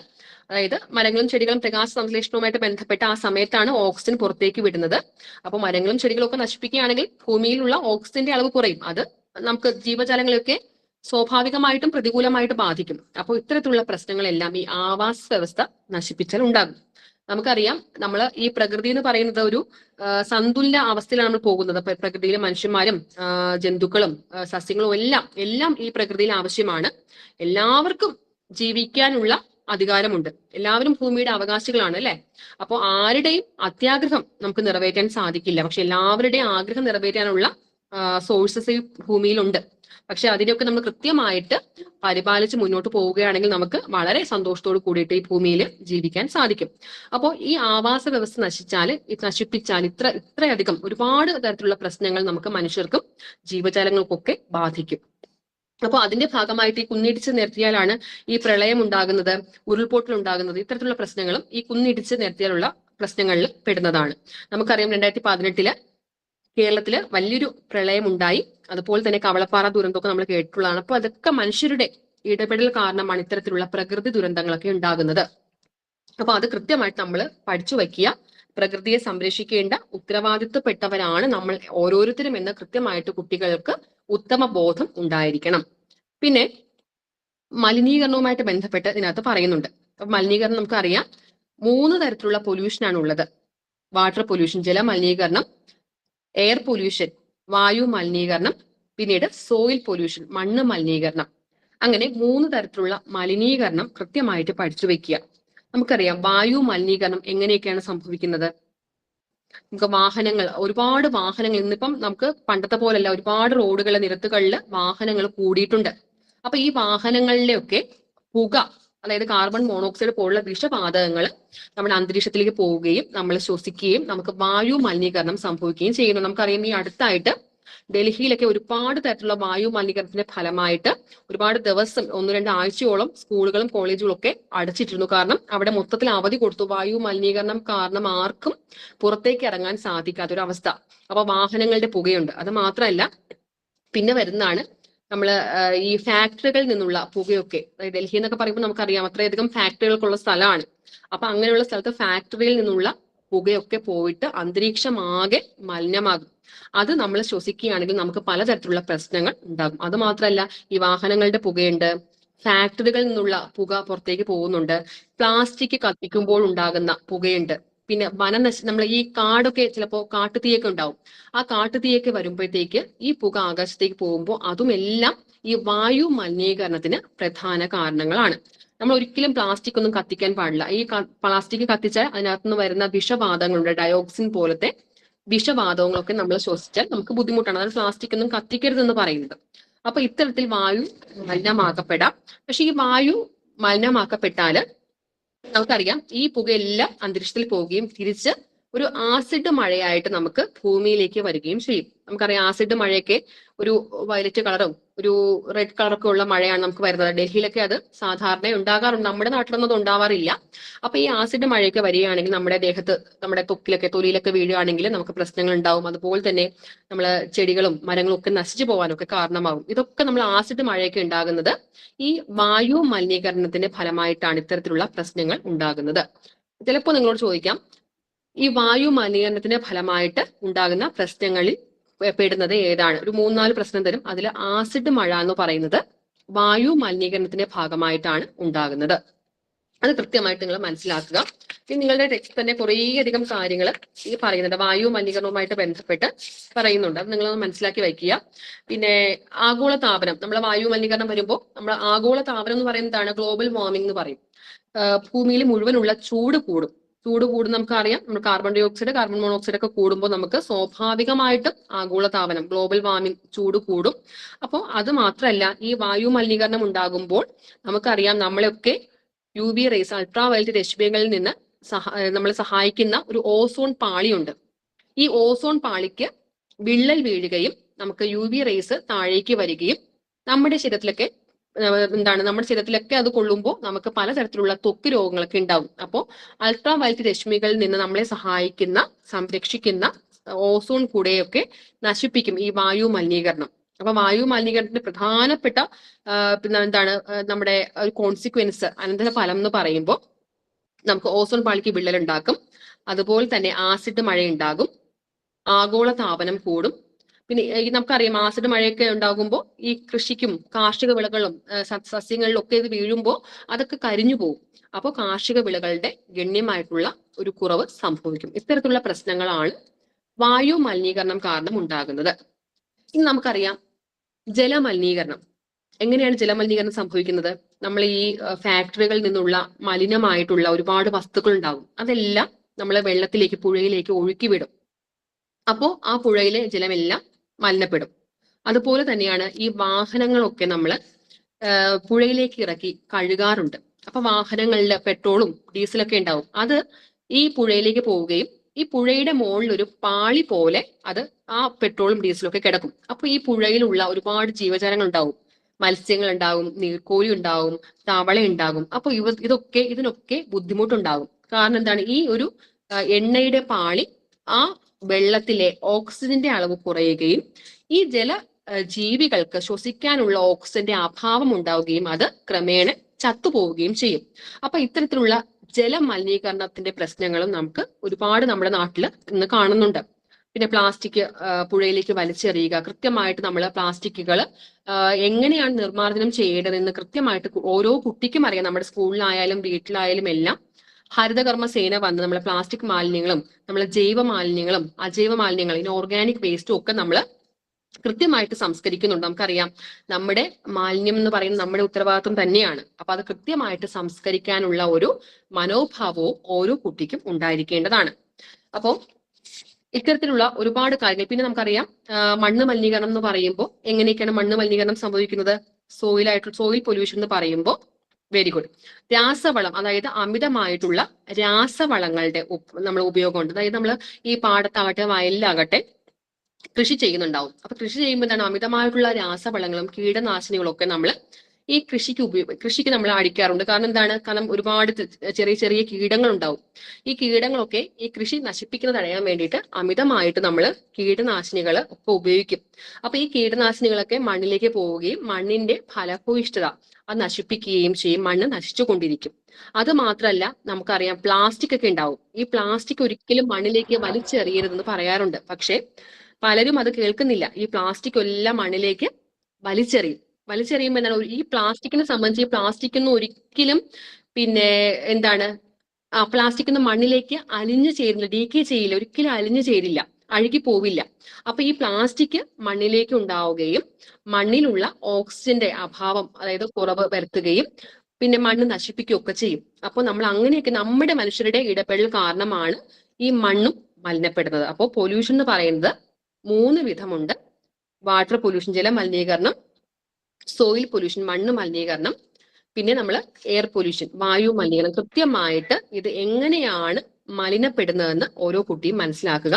അതായത് മരങ്ങളും ചെടികളും പ്രകാശ സംശ്ലേഷണവുമായിട്ട് ബന്ധപ്പെട്ട ആ സമയത്താണ് ഓക്സിജൻ പുറത്തേക്ക് വിടുന്നത്. അപ്പോൾ മരങ്ങളും ചെടികളും ഒക്കെ നശിപ്പിക്കുകയാണെങ്കിൽ ഭൂമിയിലുള്ള ഓക്സിജന്റെ അളവ് കുറയും. അത് നമുക്ക് ജീവജാലങ്ങളെയൊക്കെ സ്വാഭാവികമായിട്ടും പ്രതികൂലമായിട്ട് ബാധിക്കും. അപ്പോൾ ഇത്തരത്തിലുള്ള പ്രശ്നങ്ങളെല്ലാം ഈ ആവാസ വ്യവസ്ഥ നശിപ്പിച്ചാൽ ഉണ്ടാകും. നമുക്കറിയാം, നമ്മൾ ഈ പ്രകൃതി എന്ന് പറയുന്നത് ഒരു സന്തുലിത അവസ്ഥയിലാണ് നമ്മൾ പോകുന്നത്. പ്രകൃതിയിലെ മനുഷ്യന്മാരും ജന്തുക്കളും സസ്യങ്ങളും എല്ലാം ഈ പ്രകൃതിയിൽ ആവശ്യമാണ്. എല്ലാവർക്കും ജീവിക്കാനുള്ള അധികാരമുണ്ട്. എല്ലാവരും ഭൂമിയുടെ അവകാശികളാണ്, അല്ലെ? അപ്പോൾ ആരുടെയും അത്യാഗ്രഹം നമുക്ക് നിറവേറ്റാൻ സാധിക്കില്ല. പക്ഷെ എല്ലാവരുടെയും ആഗ്രഹം നിറവേറ്റാനുള്ള സോഴ്സസ് ഈ ഭൂമിയിലുണ്ട്. പക്ഷെ അതിനെയൊക്കെ നമ്മൾ കൃത്യമായിട്ട് പരിപാലിച്ച് മുന്നോട്ട് പോവുകയാണെങ്കിൽ നമുക്ക് വളരെ സന്തോഷത്തോട് കൂടിയിട്ട് ഈ ഭൂമിയിൽ ജീവിക്കാൻ സാധിക്കും. അപ്പോൾ ഈ ആവാസ വ്യവസ്ഥ നശിപ്പിച്ചാൽ ഇത്രയധികം ഒരുപാട് തരത്തിലുള്ള പ്രശ്നങ്ങൾ നമുക്ക് മനുഷ്യർക്കും ജീവജാലങ്ങൾക്കൊക്കെ ബാധിക്കും. അപ്പോൾ അതിന്റെ ഭാഗമായിട്ട് ഈ കുന്നിടിച്ച് നിരത്തിയാലാണ് ഈ പ്രളയം ഉണ്ടാകുന്നത്, ഉരുൾപൊട്ടൽ ഉണ്ടാകുന്നത്. ഇത്തരത്തിലുള്ള പ്രശ്നങ്ങളും ഈ കുന്നിടിച്ച് നിരത്തിയാലുള്ള പ്രശ്നങ്ങളിൽ പെടുന്നതാണ്. നമുക്കറിയാം, 2018 കേരളത്തില് വലിയൊരു പ്രളയം ഉണ്ടായി. അതുപോലെ തന്നെ കവളപ്പാറ ദുരന്തമൊക്കെ നമ്മൾ കേട്ടിട്ടുള്ളതാണ്. അപ്പൊ അതൊക്കെ മനുഷ്യരുടെ ഇടപെടൽ കാരണമാണ് ഇത്തരത്തിലുള്ള പ്രകൃതി ദുരന്തങ്ങളൊക്കെ ഉണ്ടാകുന്നത്. അപ്പൊ അത് കൃത്യമായിട്ട് നമ്മൾ പഠിച്ചു വയ്ക്കുക. പ്രകൃതിയെ സംരക്ഷിക്കേണ്ട ഉത്തരവാദിത്വപ്പെട്ടവരാണ് നമ്മൾ ഓരോരുത്തരും എന്ന് കൃത്യമായിട്ട് കുട്ടികൾക്ക് ഉത്തമ ബോധം ഉണ്ടായിരിക്കണം. പിന്നെ മലിനീകരണവുമായിട്ട് ബന്ധപ്പെട്ട് ഇതിനകത്ത് പറയുന്നുണ്ട്. അപ്പൊ മലിനീകരണം നമുക്കറിയാം, 3 തരത്തിലുള്ള പൊല്യൂഷനാണ് ഉള്ളത്. വാട്ടർ പൊല്യൂഷൻ, ജലമലിനീകരണം, എയർ പൊല്യൂഷൻ, വായു മലിനീകരണം, പിന്നീട് സോയിൽ പൊല്യൂഷൻ, മണ്ണ് മലിനീകരണം. അങ്ങനെ 3 തരത്തിലുള്ള മലിനീകരണം കൃത്യമായിട്ട് പഠിച്ചു വെക്കുക. നമുക്കറിയാം, വായു മലിനീകരണം എങ്ങനെയൊക്കെയാണ് സംഭവിക്കുന്നത്. നമുക്ക് ഒരുപാട് വാഹനങ്ങൾ ഇന്നിപ്പം നമുക്ക് പണ്ടത്തെ പോലല്ല, ഒരുപാട് റോഡുകളിലെ നിരത്തുകളിൽ വാഹനങ്ങൾ കൂടിയിട്ടുണ്ട്. അപ്പൊ ഈ വാഹനങ്ങളിലെയൊക്കെ പുക, അതായത് കാർബൺ മോണോക്സൈഡ് പോലുള്ള വിഷവാതകങ്ങൾ നമ്മുടെ അന്തരീക്ഷത്തിലേക്ക് പോവുകയും നമ്മൾ ശ്വസിക്കുകയും നമുക്ക് വായു മലിനീകരണം സംഭവിക്കുകയും ചെയ്യുന്നു. നമുക്കറിയാം, ഈ അടുത്തായിട്ട് ഡൽഹിയിലൊക്കെ ഒരുപാട് തരത്തിലുള്ള വായു മലിനീകരണത്തിന്റെ ഫലമായിട്ട് ഒരുപാട് ദിവസം 1-2 ആഴ്ചയോളം സ്കൂളുകളും കോളേജുകളും ഒക്കെ അടച്ചിട്ടിരുന്നു. കാരണം അവിടെ മൊത്തത്തിൽ അവധി കൊടുത്തു. വായു മലിനീകരണം കാരണം ആർക്കും പുറത്തേക്ക് ഇറങ്ങാൻ സാധിക്കാത്തൊരു അവസ്ഥ. അപ്പൊ വാഹനങ്ങളുടെ പുകയുണ്ട്. അത് മാത്രമല്ല, പിന്നെ വരുന്നതാണ് നമ്മൾ ഈ ഫാക്ടറികളിൽ നിന്നുള്ള പുകയൊക്കെ. ഡൽഹി എന്നൊക്കെ പറയുമ്പോൾ നമുക്കറിയാം അത്രയധികം ഫാക്ടറികൾക്കുള്ള സ്ഥലമാണ്. അപ്പൊ അങ്ങനെയുള്ള സ്ഥലത്ത് ഫാക്ടറിയിൽ നിന്നുള്ള പുകയൊക്കെ പോയിട്ട് അന്തരീക്ഷമാകെ മലിനമാകും. അത് നമ്മൾ ശ്വസിക്കുകയാണെങ്കിൽ നമുക്ക് പലതരത്തിലുള്ള പ്രശ്നങ്ങൾ ഉണ്ടാകും. അത് മാത്രമല്ല, ഈ വാഹനങ്ങളുടെ പുകയുണ്ട്, ഫാക്ടറികളിൽ നിന്നുള്ള പുക പുറത്തേക്ക് പോകുന്നുണ്ട്, പ്ലാസ്റ്റിക് കത്തിക്കുമ്പോൾ ഉണ്ടാകുന്ന പുകയുണ്ട്, പിന്നെ നമ്മൾ ഈ കാടൊക്കെ ചിലപ്പോൾ കാട്ടുതീയൊക്കെ ഉണ്ടാവും. ആ കാട്ടുതീയൊക്കെ വരുമ്പോഴത്തേക്ക് ഈ പുക ആകാശത്തേക്ക് പോകുമ്പോൾ അതുമെല്ലാം ഈ വായു മലിനീകരണത്തിന് പ്രധാന കാരണങ്ങളാണ്. നമ്മൾ ഒരിക്കലും പ്ലാസ്റ്റിക് ഒന്നും കത്തിക്കാൻ പാടില്ല. ഈ പ്ലാസ്റ്റിക് കത്തിച്ചാൽ അതിനകത്തുനിന്ന് വരുന്ന വിഷവാതകങ്ങളുണ്ട്, ഡയോക്സിൻ പോലത്തെ വിഷവാതകങ്ങളൊക്കെ നമ്മൾ ശ്വസിച്ചാൽ നമുക്ക് ബുദ്ധിമുട്ടാണ്. അതാണ് പ്ലാസ്റ്റിക് ഒന്നും കത്തിക്കരുതെന്ന് പറയുന്നത്. അപ്പൊ ഇത്തരത്തിൽ വായു മലിനമാക്കപ്പെടാം. പക്ഷെ ഈ വായു മലിനമാക്കപ്പെട്ടാല് നമുക്കറിയാം ഈ പുകയെല്ലാം അന്തരീക്ഷത്തിൽ പോവുകയും തിരിച്ച് ഒരു ആസിഡ് മഴയായിട്ട് നമുക്ക് ഭൂമിയിലേക്ക് വരികയും ചെയ്യും. നമുക്കറിയാം ആസിഡ് മഴയൊക്കെ ഒരു വയലറ്റ് കളറും ഒരു റെഡ് കളറൊക്കെ ഉള്ള മഴയാണ് നമുക്ക് വരുന്നത്. ഡൽഹിയിലൊക്കെ അത് സാധാരണ ഉണ്ടാകാറുണ്ട്, നമ്മുടെ നാട്ടിലൊന്നും അത് ഉണ്ടാവാറില്ല. അപ്പൊ ഈ ആസിഡ് മഴയൊക്കെ വരികയാണെങ്കിൽ നമ്മുടെ ദേഹത്ത്, നമ്മുടെ തൊലിയിലൊക്കെ വീഴുകയാണെങ്കിൽ നമുക്ക് പ്രശ്നങ്ങൾ ഉണ്ടാവും. അതുപോലെ തന്നെ നമ്മള് ചെടികളും മരങ്ങളും ഒക്കെ നശിച്ചു പോകാനൊക്കെ കാരണമാകും. ഇതൊക്കെ നമ്മൾ ആസിഡ് മഴയൊക്കെ ഉണ്ടാകുന്നത് ഈ വായു മലിനീകരണത്തിന്റെ ഫലമായിട്ടാണ് ഇത്തരത്തിലുള്ള പ്രശ്നങ്ങൾ ഉണ്ടാകുന്നത്. ചിലപ്പോൾ നിങ്ങളോട് ചോദിക്കാം, ഈ വായു മലിനീകരണത്തിന്റെ ഫലമായിട്ട് ഉണ്ടാകുന്ന പ്രശ്നങ്ങളിൽ പെടുന്നത് ഏതാണ്? ഒരു 3-4 പ്രശ്നം തരും. അതിൽ ആസിഡ് മഴ എന്ന് പറയുന്നത് വായു മലിനീകരണത്തിന്റെ ഭാഗമായിട്ടാണ് ഉണ്ടാകുന്നത്. അത് കൃത്യമായിട്ട് നിങ്ങൾ മനസ്സിലാക്കുക. ഇനി നിങ്ങളുടെ ടെക്സ്റ്റ് തന്നെ കുറേയധികം കാര്യങ്ങൾ ഈ പറയുന്നുണ്ട്, വായു മലിനീകരണവുമായിട്ട് ബന്ധപ്പെട്ട് പറയുന്നുണ്ട്. അത് നിങ്ങളൊന്ന് മനസ്സിലാക്കി വയ്ക്കുക. പിന്നെ ആഗോളതാപനം, നമ്മൾ വായു മലിനീകരണം വരുമ്പോൾ നമ്മൾ ആഗോളതാപനം എന്ന് പറയുന്നതാണ് ഗ്ലോബൽ വാർമിംഗ് എന്ന് പറയും. ഭൂമിയിൽ മുഴുവനുള്ള ചൂട് കൂടും. നമുക്കറിയാം, നമ്മൾ carbon dioxide, carbon monoxide ഒക്കെ കൂടുമ്പോൾ നമുക്ക് സ്വാഭാവികമായിട്ടും ആഗോളതാപനം, ഗ്ലോബൽ വാർമിംഗ്, ചൂട് കൂടും. അപ്പോൾ അത് മാത്രമല്ല, ഈ വായു മലിനീകരണം ഉണ്ടാകുമ്പോൾ നമുക്കറിയാം നമ്മളെയൊക്കെ UV റേസ്, അൾട്രാ വയലറ്റ് രശ്മികളിൽ നിന്ന് നമ്മളെ സഹായിക്കുന്ന ഒരു ഓസോൺ പാളിയുണ്ട്. ഈ ഓസോൺ പാളിക്ക് വിള്ളൽ വീഴുകയും നമുക്ക് UV റേസ് താഴേക്ക് വരികയും നമ്മുടെ ശരീരത്തിലൊക്കെ അത് കൊള്ളുമ്പോൾ നമുക്ക് പലതരത്തിലുള്ള ത്വക്ക് രോഗങ്ങളൊക്കെ ഉണ്ടാവും. അപ്പോൾ അൾട്രാ വയലറ്റ് രശ്മികളിൽ നിന്ന് നമ്മളെ സഹായിക്കുന്ന, സംരക്ഷിക്കുന്ന ഓസോൺ കൂടെയൊക്കെ നശിപ്പിക്കും ഈ വായു മലിനീകരണം. അപ്പൊ വായു മലിനീകരണത്തിന്റെ പ്രധാനപ്പെട്ട നമ്മുടെ ഒരു കോൺസിക്വൻസ്, അനന്തരഫലം എന്ന് പറയുമ്പോൾ നമുക്ക് ഓസോൺ പാളിക്ക് വിള്ളൽ ഉണ്ടാക്കും, അതുപോലെ തന്നെ ആസിഡ് മഴ ഉണ്ടാകും, ആഗോള താപനം കൂടും. പിന്നെ നമുക്കറിയാം ആസിഡ് മഴയൊക്കെ ഉണ്ടാകുമ്പോൾ ഈ കൃഷിക്കും കാർഷിക വിളകളും സസ്യങ്ങളിലും ഒക്കെ ഇത് വീഴുമ്പോൾ അതൊക്കെ കരിഞ്ഞു പോകും. അപ്പോൾ കാർഷിക വിളകളുടെ ഗണ്യമായിട്ടുള്ള ഒരു കുറവ് സംഭവിക്കും. ഇത്തരത്തിലുള്ള പ്രശ്നങ്ങളാണ് വായു മലിനീകരണം കാരണം ഉണ്ടാകുന്നത്. ഇനി നമുക്കറിയാം ജലമലിനീകരണം. എങ്ങനെയാണ് ജലമലിനീകരണം സംഭവിക്കുന്നത്? നമ്മൾ ഈ ഫാക്ടറികളിൽ നിന്നുള്ള മലിനമായിട്ടുള്ള ഒരുപാട് വസ്തുക്കൾ ഉണ്ടാകും. അതെല്ലാം നമ്മളെ വെള്ളത്തിലേക്ക്, പുഴയിലേക്ക് ഒഴുക്കി വിടും. അപ്പോൾ ആ പുഴയിലെ ജലമെല്ലാം മലിനപ്പെടും. അതുപോലെ തന്നെയാണ് ഈ വാഹനങ്ങളൊക്കെ നമ്മൾ പുഴയിലേക്ക് ഇറക്കി കഴുകാറുണ്ട്. അപ്പൊ വാഹനങ്ങളിൽ പെട്രോളും ഡീസലൊക്കെ ഉണ്ടാവും. അത് ഈ പുഴയിലേക്ക് പോവുകയും ഈ പുഴയുടെ മുകളിൽ ഒരു പാളി പോലെ അത് ആ പെട്രോളും ഡീസലും ഒക്കെ കിടക്കും. അപ്പൊ ഈ പുഴയിലുള്ള ഒരുപാട് ജീവജാലങ്ങൾ ഉണ്ടാവും, മത്സ്യങ്ങൾ ഉണ്ടാവും, നീർക്കോലി ഉണ്ടാവും, തവള ഉണ്ടാകും. അപ്പൊ ഇതിനൊക്കെ ബുദ്ധിമുട്ടുണ്ടാകും. കാരണം എന്താണ്? ഈ ഒരു എണ്ണയുടെ പാളി ആ വെള്ളത്തിലെ ഓക്സിജന്റെ അളവ് കുറയുകയും ഈ ജീവികൾക്ക് ശ്വസിക്കാനുള്ള ഓക്സിജന്റെ അഭാവം ഉണ്ടാവുകയും അത് ക്രമേണ ചത്തുപോവുകയും ചെയ്യും. അപ്പൊ ഇത്തരത്തിലുള്ള ജലമലിനീകരണത്തിന്റെ പ്രശ്നങ്ങളും നമുക്ക് ഒരുപാട് നമ്മുടെ നാട്ടിൽ ഇന്ന് കാണുന്നുണ്ട്. പിന്നെ പ്ലാസ്റ്റിക് പുഴയിലേക്ക് വലിച്ചെറിയുക. കൃത്യമായിട്ട് നമ്മൾ പ്ലാസ്റ്റിക്കുകൾ എങ്ങനെയാണ് നിർമ്മാർജ്ജനം ചെയ്യേണ്ടതെന്ന് കൃത്യമായിട്ട് ഓരോ കുട്ടിക്കും അറിയാം. നമ്മുടെ സ്കൂളിലായാലും വീട്ടിലായാലും എല്ലാം ഹരിതകർമ്മ സേന വന്ന് നമ്മളെ പ്ലാസ്റ്റിക് മാലിന്യങ്ങളും നമ്മളെ ജൈവ മാലിന്യങ്ങളും അജൈവ മാലിന്യങ്ങളും ഇനോർഗാനിക് വേസ്റ്റും ഒക്കെ നമ്മൾ കൃത്യമായിട്ട് സംസ്കരിക്കുന്നുണ്ട്. നമുക്കറിയാം നമ്മുടെ മാലിന്യം എന്ന് പറയുന്നത് നമ്മുടെ ഉത്തരവാദിത്വം തന്നെയാണ്. അപ്പൊ അത് കൃത്യമായിട്ട് സംസ്കരിക്കാനുള്ള ഒരു മനോഭാവവും ഓരോ കുട്ടിക്കും ഉണ്ടായിരിക്കേണ്ടതാണ്. അപ്പോൾ ഇത്തരത്തിലുള്ള ഒരുപാട് കാര്യങ്ങൾ. പിന്നെ നമുക്കറിയാം മണ്ണ് മലിനീകരണം എന്ന് പറയുമ്പോൾ എങ്ങനെയൊക്കെയാണ് മണ്ണ് മലിനീകരണം സംഭവിക്കുന്നത്? സോയിൽ പൊല്യൂഷൻ എന്ന് പറയുമ്പോൾ വെരി ഗുഡ്, രാസവളം, അതായത് അമിതമായിട്ടുള്ള രാസവളങ്ങളുടെ നമ്മൾ ഉപയോഗമുണ്ട്. അതായത് നമ്മൾ ഈ പാടത്താകട്ടെ വയലിലാകട്ടെ കൃഷി ചെയ്യുന്നുണ്ടാവും. അപ്പൊ കൃഷി ചെയ്യുമ്പോൾ എന്താണ് അമിതമായിട്ടുള്ള രാസവളങ്ങളും കീടനാശിനികളും ഒക്കെ നമ്മൾ ഈ കൃഷിക്ക് നമ്മൾ അടിക്കാറുണ്ട്. കാരണം എന്താണ്? കാരണം ഒരുപാട് ചെറിയ ചെറിയ കീടങ്ങൾ ഉണ്ടാവും. ഈ കീടങ്ങളൊക്കെ ഈ കൃഷി നശിപ്പിക്കുന്നത് തടയാൻ വേണ്ടിയിട്ട് അമിതമായിട്ട് നമ്മൾ കീടനാശിനികൾ ഒക്കെ ഉപയോഗിക്കും. അപ്പൊ ഈ കീടനാശിനികളൊക്കെ മണ്ണിലേക്ക് പോവുകയും മണ്ണിന്റെ ഫലഭൂയിഷ്ഠത അത് നശിപ്പിക്കുകയും ചെയ്യും. മണ്ണ് നശിച്ചുകൊണ്ടിരിക്കും. അത് മാത്രമല്ല, നമുക്കറിയാം പ്ലാസ്റ്റിക് ഒക്കെ ഉണ്ടാവും. ഈ പ്ലാസ്റ്റിക് ഒരിക്കലും മണ്ണിലേക്ക് വലിച്ചെറിയരുതെന്ന് പറയാറുണ്ട്. പക്ഷെ പലരും അത് കേൾക്കുന്നില്ല. ഈ പ്ലാസ്റ്റിക് എല്ലാം മണ്ണിലേക്ക് വലിച്ചെറിയുമ്പോൾ എന്താണ്, ഈ പ്ലാസ്റ്റിക്കിനെ സംബന്ധിച്ച് ഈ പ്ലാസ്റ്റിക് ഒന്നും ഒരിക്കലും എന്താണ് പ്ലാസ്റ്റിക് ഒന്നും മണ്ണിലേക്ക് അലിഞ്ഞു ചേരില്ല, ഡീക്കേ ചെയ്യില്ല, ഒരിക്കലും അലിഞ്ഞു ചേരില്ല, അഴുകി പോവില്ല. അപ്പൊ ഈ പ്ലാസ്റ്റിക് മണ്ണിലേക്ക് ഉണ്ടാവുകയും മണ്ണിലുള്ള ഓക്സിജന്റെ അഭാവം, അതായത് കുറവ് വരുത്തുകയും മണ്ണ് നശിപ്പിക്കുകയൊക്കെ ചെയ്യും. അപ്പോൾ നമ്മൾ അങ്ങനെയൊക്കെ നമ്മുടെ മനുഷ്യരുടെ ഇടപെടൽ കാരണമാണ് ഈ മണ്ണും മലിനപ്പെടുന്നത്. അപ്പോൾ പൊല്യൂഷൻ എന്ന് പറയുന്നത് 3 വിധമുണ്ട്. വാട്ടർ പൊല്യൂഷൻ, ജല മലിനീകരണം, സോയിൽ പൊല്യൂഷൻ, മണ്ണ് മലിനീകരണം, നമ്മൾ എയർ പൊല്യൂഷൻ, വായു മലിനീകരണം. കൃത്യമായിട്ട് ഇത് എങ്ങനെയാണ് മലിനപ്പെടുന്നതെന്ന് ഓരോ കുട്ടിയും മനസ്സിലാക്കുക.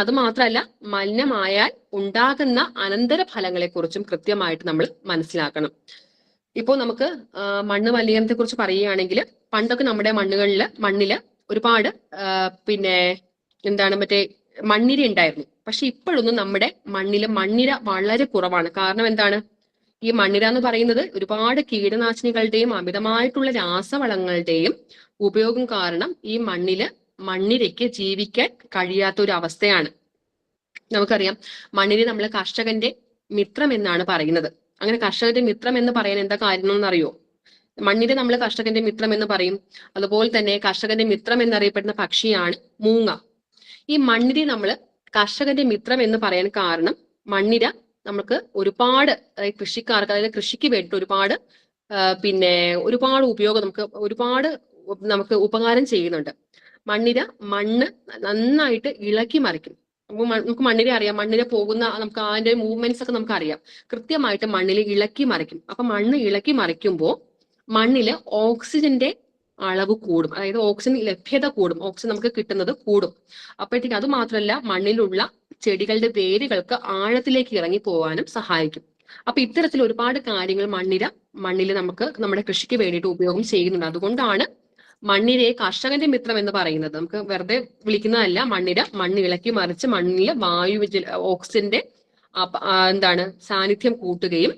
അത് മാത്രമല്ല, മലിനമായാൽ ഉണ്ടാകുന്ന അനന്തര ഫലങ്ങളെ കുറിച്ചും കൃത്യമായിട്ട് നമ്മൾ മനസ്സിലാക്കണം. ഇപ്പോൾ നമുക്ക് മണ്ണ് മലിനീകരണത്തെ കുറിച്ച് പറയുകയാണെങ്കിൽ, പണ്ടൊക്കെ നമ്മുടെ മണ്ണില് ഒരുപാട് മണ്ണിര ഉണ്ടായിരുന്നു. പക്ഷെ ഇപ്പോഴൊന്നും നമ്മുടെ മണ്ണിര വളരെ കുറവാണ്. കാരണം എന്താണ്? ഈ മണ്ണിര എന്ന് പറയുന്നത് ഒരുപാട് കീടനാശിനികളുടെയും അമിതമായിട്ടുള്ള രാസവളങ്ങളുടെയും ഉപയോഗം കാരണം ഈ മണ്ണിരയ്ക്ക് ജീവിക്കാൻ കഴിയാത്ത ഒരു അവസ്ഥയാണ്. നമുക്കറിയാം, മണ്ണിര നമ്മൾ കർഷകന്റെ മിത്രം എന്നാണ് പറയുന്നത്. അങ്ങനെ കർഷകന്റെ മിത്രം എന്ന് പറയാൻ എന്താ കാരണം എന്നറിയോ? മണ്ണിര നമ്മൾ കർഷകന്റെ മിത്രം എന്ന് പറയും. അതുപോലെ തന്നെ കർഷകന്റെ മിത്രം എന്നറിയപ്പെടുന്ന പക്ഷിയാണ് മൂങ്ങ. ഈ മണ്ണിര നമ്മൾ കർഷകന്റെ മിത്രം എന്ന് പറയാൻ കാരണം, മണ്ണിര നമുക്ക് ഒരുപാട്, അതായത് കൃഷിക്കാർക്ക്, അതായത് കൃഷിക്ക് വേണ്ടിയിട്ട് ഒരുപാട് ഉപയോഗം, നമുക്ക് ഉപകാരം ചെയ്യുന്നുണ്ട്. മണ്ണ് നന്നായിട്ട് ഇളക്കി മറിക്കും. നമുക്ക് മണ്ണിര അറിയാം, മണ്ണിര പോകുന്ന നമുക്ക് അതിന്റെ മൂവ്മെന്റ്സ് ഒക്കെ നമുക്ക് അറിയാം. കൃത്യമായിട്ട് മണ്ണിൽ ഇളക്കി മറിക്കും. അപ്പൊ മണ്ണ് ഇളക്കി മറിക്കുമ്പോൾ മണ്ണില് ഓക്സിജന്റെ അളവ് കൂടും, അതായത് ഓക്സിജൻ ലഭ്യത കൂടും, ഓക്സിജൻ നമുക്ക് കിട്ടുന്നത് കൂടും. അപ്പോഴത്തേക്ക് അത് മാത്രമല്ല, മണ്ണിലുള്ള ചെടികളുടെ വേരുകൾക്ക് ആഴത്തിലേക്ക് ഇറങ്ങി പോകാനും സഹായിക്കും. അപ്പൊ ഇത്തരത്തിൽ ഒരുപാട് കാര്യങ്ങൾ മണ്ണിൽ നമുക്ക് നമ്മുടെ കൃഷിക്ക് വേണ്ടിയിട്ട് ഉപയോഗം ചെയ്യുന്നുണ്ട്. അതുകൊണ്ടാണ് മണ്ണിരയെ കർഷകന്റെ മിത്രം എന്ന് പറയുന്നത്. നമുക്ക് വെറുതെ വിളിക്കുന്നതല്ല. മണ്ണ് ഇളക്കി മറിച്ച് മണ്ണിലെ ഓക്സിജന്റെ സാന്നിധ്യം കൂട്ടുകയും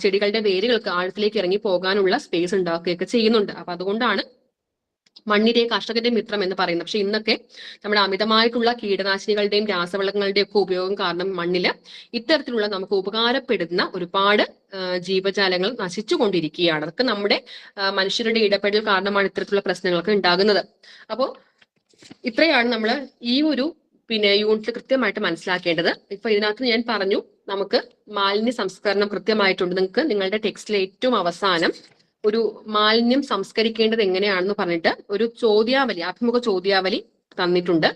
ചെടികളുടെ വേരുകൾക്ക് ആഴത്തിലേക്ക് ഇറങ്ങി പോകാനുള്ള സ്പേസ് ഉണ്ടാക്കുകയൊക്കെ ചെയ്യുന്നുണ്ട്. അപ്പൊ അതുകൊണ്ടാണ് മണ്ണിരയെ കർഷകന്റെ മിത്രം എന്ന് പറയുന്നത്. പക്ഷെ ഇന്നൊക്കെ നമ്മുടെ അമിതമായിട്ടുള്ള കീടനാശിനികളുടെയും രാസവളങ്ങളുടെയും ഒക്കെ ഉപയോഗം കാരണം മണ്ണില് ഇത്തരത്തിലുള്ള നമുക്ക് ഉപകാരപ്പെടുന്ന ഒരുപാട് ജീവജാലങ്ങൾ നശിച്ചുകൊണ്ടിരിക്കുകയാണ്. അതൊക്കെ നമ്മുടെ മനുഷ്യരുടെ ഇടപെടൽ കാരണമാണ് ഇത്തരത്തിലുള്ള പ്രശ്നങ്ങളൊക്കെ ഉണ്ടാകുന്നത്. അപ്പോൾ ഇത്രയാണ് നമ്മൾ ഈ ഒരു യൂണിറ്റ് കൃത്യമായിട്ട് മനസ്സിലാക്കേണ്ടത്. ഇപ്പൊ ഇതിനകത്ത് ഞാൻ പറഞ്ഞു, നമുക്ക് മാലിന്യ സംസ്കരണം കൃത്യമായിട്ടുണ്ട്. നിങ്ങൾക്ക് നിങ്ങളുടെ ടെക്സ്റ്റിലെ ഏറ്റവും അവസാനം ഒരു മാലിന്യം സംസ്കരിക്കേണ്ടത് എങ്ങനെയാണെന്ന് പറഞ്ഞിട്ട് ഒരു അഭിമുഖ ചോദ്യാവലി തന്നിട്ടുണ്ട്.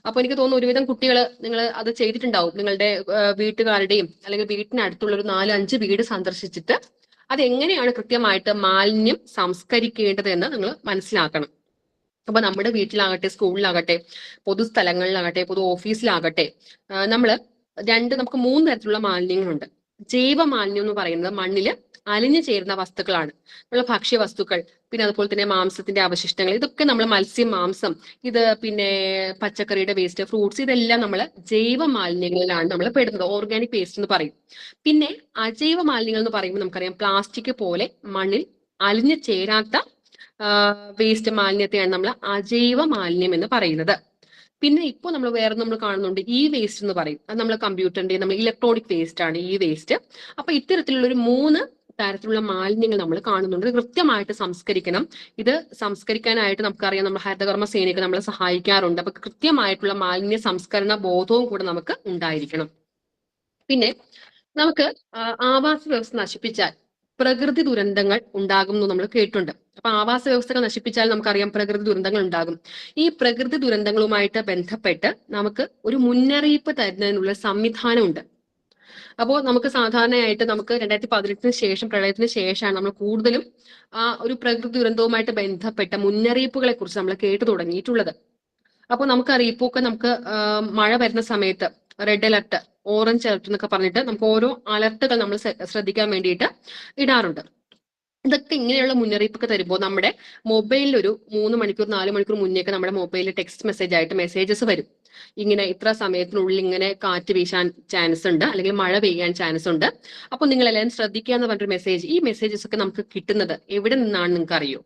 അപ്പൊ എനിക്ക് തോന്നുന്നു ഒരുവിധം കുട്ടികൾ നിങ്ങൾ അത് ചെയ്തിട്ടുണ്ടാവും. നിങ്ങളുടെ വീട്ടുകാരുടെയും അല്ലെങ്കിൽ വീട്ടിനടുത്തുള്ള ഒരു 4-5 വീട് സന്ദർശിച്ചിട്ട് അതെങ്ങനെയാണ് കൃത്യമായിട്ട് മാലിന്യം സംസ്കരിക്കേണ്ടത് എന്ന് നിങ്ങൾ മനസ്സിലാക്കണം. അപ്പൊ നമ്മുടെ വീട്ടിലാകട്ടെ, സ്കൂളിലാകട്ടെ, പൊതുസ്ഥലങ്ങളിലാകട്ടെ, പൊതു ഓഫീസിലാകട്ടെ, നമുക്ക് 3 തരത്തിലുള്ള മാലിന്യങ്ങളുണ്ട്. ജൈവ മാലിന്യം എന്ന് പറയുന്നത് മണ്ണില് അലിഞ്ഞു ചേരുന്ന വസ്തുക്കളാണ്. നമ്മളെ ഭക്ഷ്യവസ്തുക്കൾ, അതുപോലെ തന്നെ മാംസത്തിന്റെ അവശിഷ്ടങ്ങൾ, ഇതൊക്കെ നമ്മൾ മാംസം, ഇത് പച്ചക്കറിയുടെ വേസ്റ്റ്, ഫ്രൂട്ട്സ്, ഇതെല്ലാം നമ്മൾ ജൈവ മാലിന്യങ്ങളിലാണ് നമ്മൾ പെടുന്നത്. ഓർഗാനിക് വേസ്റ്റ് എന്ന് പറയും. അജൈവ മാലിന്യങ്ങൾ എന്ന് പറയുമ്പോൾ നമുക്കറിയാം, പ്ലാസ്റ്റിക് പോലെ മണ്ണിൽ അലിഞ്ഞു ചേരാത്ത വേസ്റ്റ് മാലിന്യത്തെയാണ് നമ്മൾ അജൈവ മാലിന്യം എന്ന് പറയുന്നത്. ഇപ്പോൾ നമ്മൾ വേറെ കാണുന്നുണ്ട് ഇ വേസ്റ്റ് എന്ന് പറയും. അത് നമ്മൾ കമ്പ്യൂട്ടറിന്റെ ഇലക്ട്രോണിക് വേസ്റ്റ് ആണ് ഈ വേസ്റ്റ്. അപ്പൊ ഇത്തരത്തിലുള്ള ഒരു 3 തരത്തിലുള്ള മാലിന്യങ്ങൾ നമ്മൾ കാണുന്നുണ്ട്. കൃത്യമായിട്ട് സംസ്കരിക്കണം. ഇത് സംസ്കരിക്കാനായിട്ട് നമുക്കറിയാം, നമ്മൾ ഹരിതകർമ്മ സേനയ്ക്ക് നമ്മളെ സഹായിക്കാറുണ്ട്. അപ്പൊ കൃത്യമായിട്ടുള്ള മാലിന്യ സംസ്കരണ ബോധവും കൂടെ നമുക്ക് ഉണ്ടായിരിക്കണം. നമുക്ക് ആവാസ വ്യവസ്ഥ നശിപ്പിച്ചാൽ പ്രകൃതി ദുരന്തങ്ങൾ ഉണ്ടാകും എന്ന് നമ്മൾ കേട്ടിട്ടുണ്ട്. അപ്പൊ ആവാസ വ്യവസ്ഥകൾ നശിപ്പിച്ചാൽ നമുക്കറിയാം പ്രകൃതി ദുരന്തങ്ങൾ ഉണ്ടാകും. ഈ പ്രകൃതി ദുരന്തങ്ങളുമായിട്ട് ബന്ധപ്പെട്ട് നമുക്ക് ഒരു മുന്നറിയിപ്പ് തരുന്നതിനുള്ള സംവിധാനമുണ്ട്. അപ്പോൾ നമുക്ക് സാധാരണയായിട്ട് 2018 ശേഷം, പ്രളയത്തിന് ശേഷമാണ് നമ്മൾ കൂടുതലും ഒരു പ്രകൃതി ദുരന്തവുമായിട്ട് ബന്ധപ്പെട്ട മുന്നറിയിപ്പുകളെ കുറിച്ച് നമ്മൾ കേട്ടു തുടങ്ങിയിട്ടുള്ളത്. അപ്പോൾ നമുക്കറിയാം, ഇപ്പോൾ നമുക്ക് മഴ വരുന്ന സമയത്ത് റെഡ് അലർട്ട്, ഓറഞ്ച് അലർട്ട് എന്നൊക്കെ പറഞ്ഞിട്ട് നമുക്ക് ഓരോ അലർട്ടുകൾ നമ്മൾ ശ്രദ്ധിക്കാൻ വേണ്ടിയിട്ട് ഇടാറുണ്ട്. ഇതൊക്കെ ഇങ്ങനെയുള്ള മുന്നറിയിപ്പൊക്കെ തരുമ്പോൾ നമ്മുടെ മൊബൈലിൽ ഒരു 3 മണിക്കൂർ 4 മണിക്കൂർ മുന്നേക്ക് നമ്മുടെ മൊബൈലിൽ ടെക്സ്റ്റ് മെസ്സേജ് ആയിട്ട് മെസ്സേജസ് വരും. ഇങ്ങനെ ഇത്ര സമയത്തിനുള്ളിൽ ഇങ്ങനെ കാറ്റ് വീശാൻ ചാൻസ് ഉണ്ട്, അല്ലെങ്കിൽ മഴ പെയ്യാൻ ചാൻസ് ഉണ്ട്, അപ്പോൾ നിങ്ങൾ എല്ലാവരും ശ്രദ്ധിക്കുക എന്ന് പറഞ്ഞൊരു മെസ്സേജ്. ഈ മെസ്സേജസ് ഒക്കെ നമുക്ക് കിട്ടുന്നത് എവിടെ നിന്നാണ് നിങ്ങൾക്ക് അറിയോ?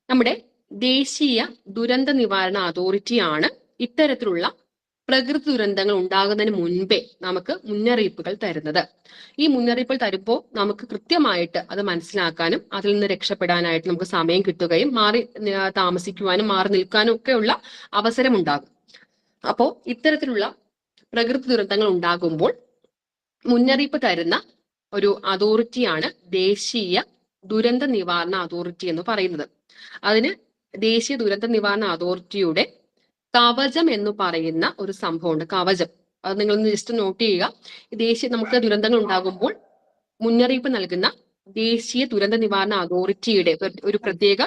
നമ്മുടെ ദേശീയ ദുരന്ത നിവാരണ അതോറിറ്റിയാണ് ഇത്തരത്തിലുള്ള പ്രകൃതി ദുരന്തങ്ങൾ ഉണ്ടാകുന്നതിന് മുൻപേ നമുക്ക് മുന്നറിയിപ്പുകൾ തരുന്നത്. ഈ മുന്നറിയിപ്പുകൾ തരുമ്പോൾ നമുക്ക് കൃത്യമായിട്ട് അത് മനസ്സിലാക്കാനും അതിൽ നിന്ന് രക്ഷപ്പെടാനായിട്ട് നമുക്ക് സമയം കിട്ടുകയും മാറി താമസിക്കുവാനും മാറി നിൽക്കാനും ഒക്കെയുള്ള അവസരം ഉണ്ടാകും. അപ്പോൾ ഇത്തരത്തിലുള്ള പ്രകൃതി ദുരന്തങ്ങൾ ഉണ്ടാകുമ്പോൾ മുന്നറിയിപ്പ് തരുന്ന ഒരു അതോറിറ്റിയാണ് ദേശീയ ദുരന്ത നിവാരണ അതോറിറ്റി എന്ന് പറയുന്നത്. അതിന് ദേശീയ ദുരന്ത നിവാരണ അതോറിറ്റിയുടെ കവചം എന്ന് പറയുന്ന ഒരു സംഭവമുണ്ട്. കവചം, അത് നിങ്ങളൊന്ന് ജസ്റ്റ് നോട്ട് ചെയ്യുക. നമുക്ക് ദുരന്തങ്ങൾ ഉണ്ടാകുമ്പോൾ മുന്നറിയിപ്പ് നൽകുന്ന ദേശീയ ദുരന്ത നിവാരണ അതോറിറ്റിയുടെ ഒരു പ്രത്യേക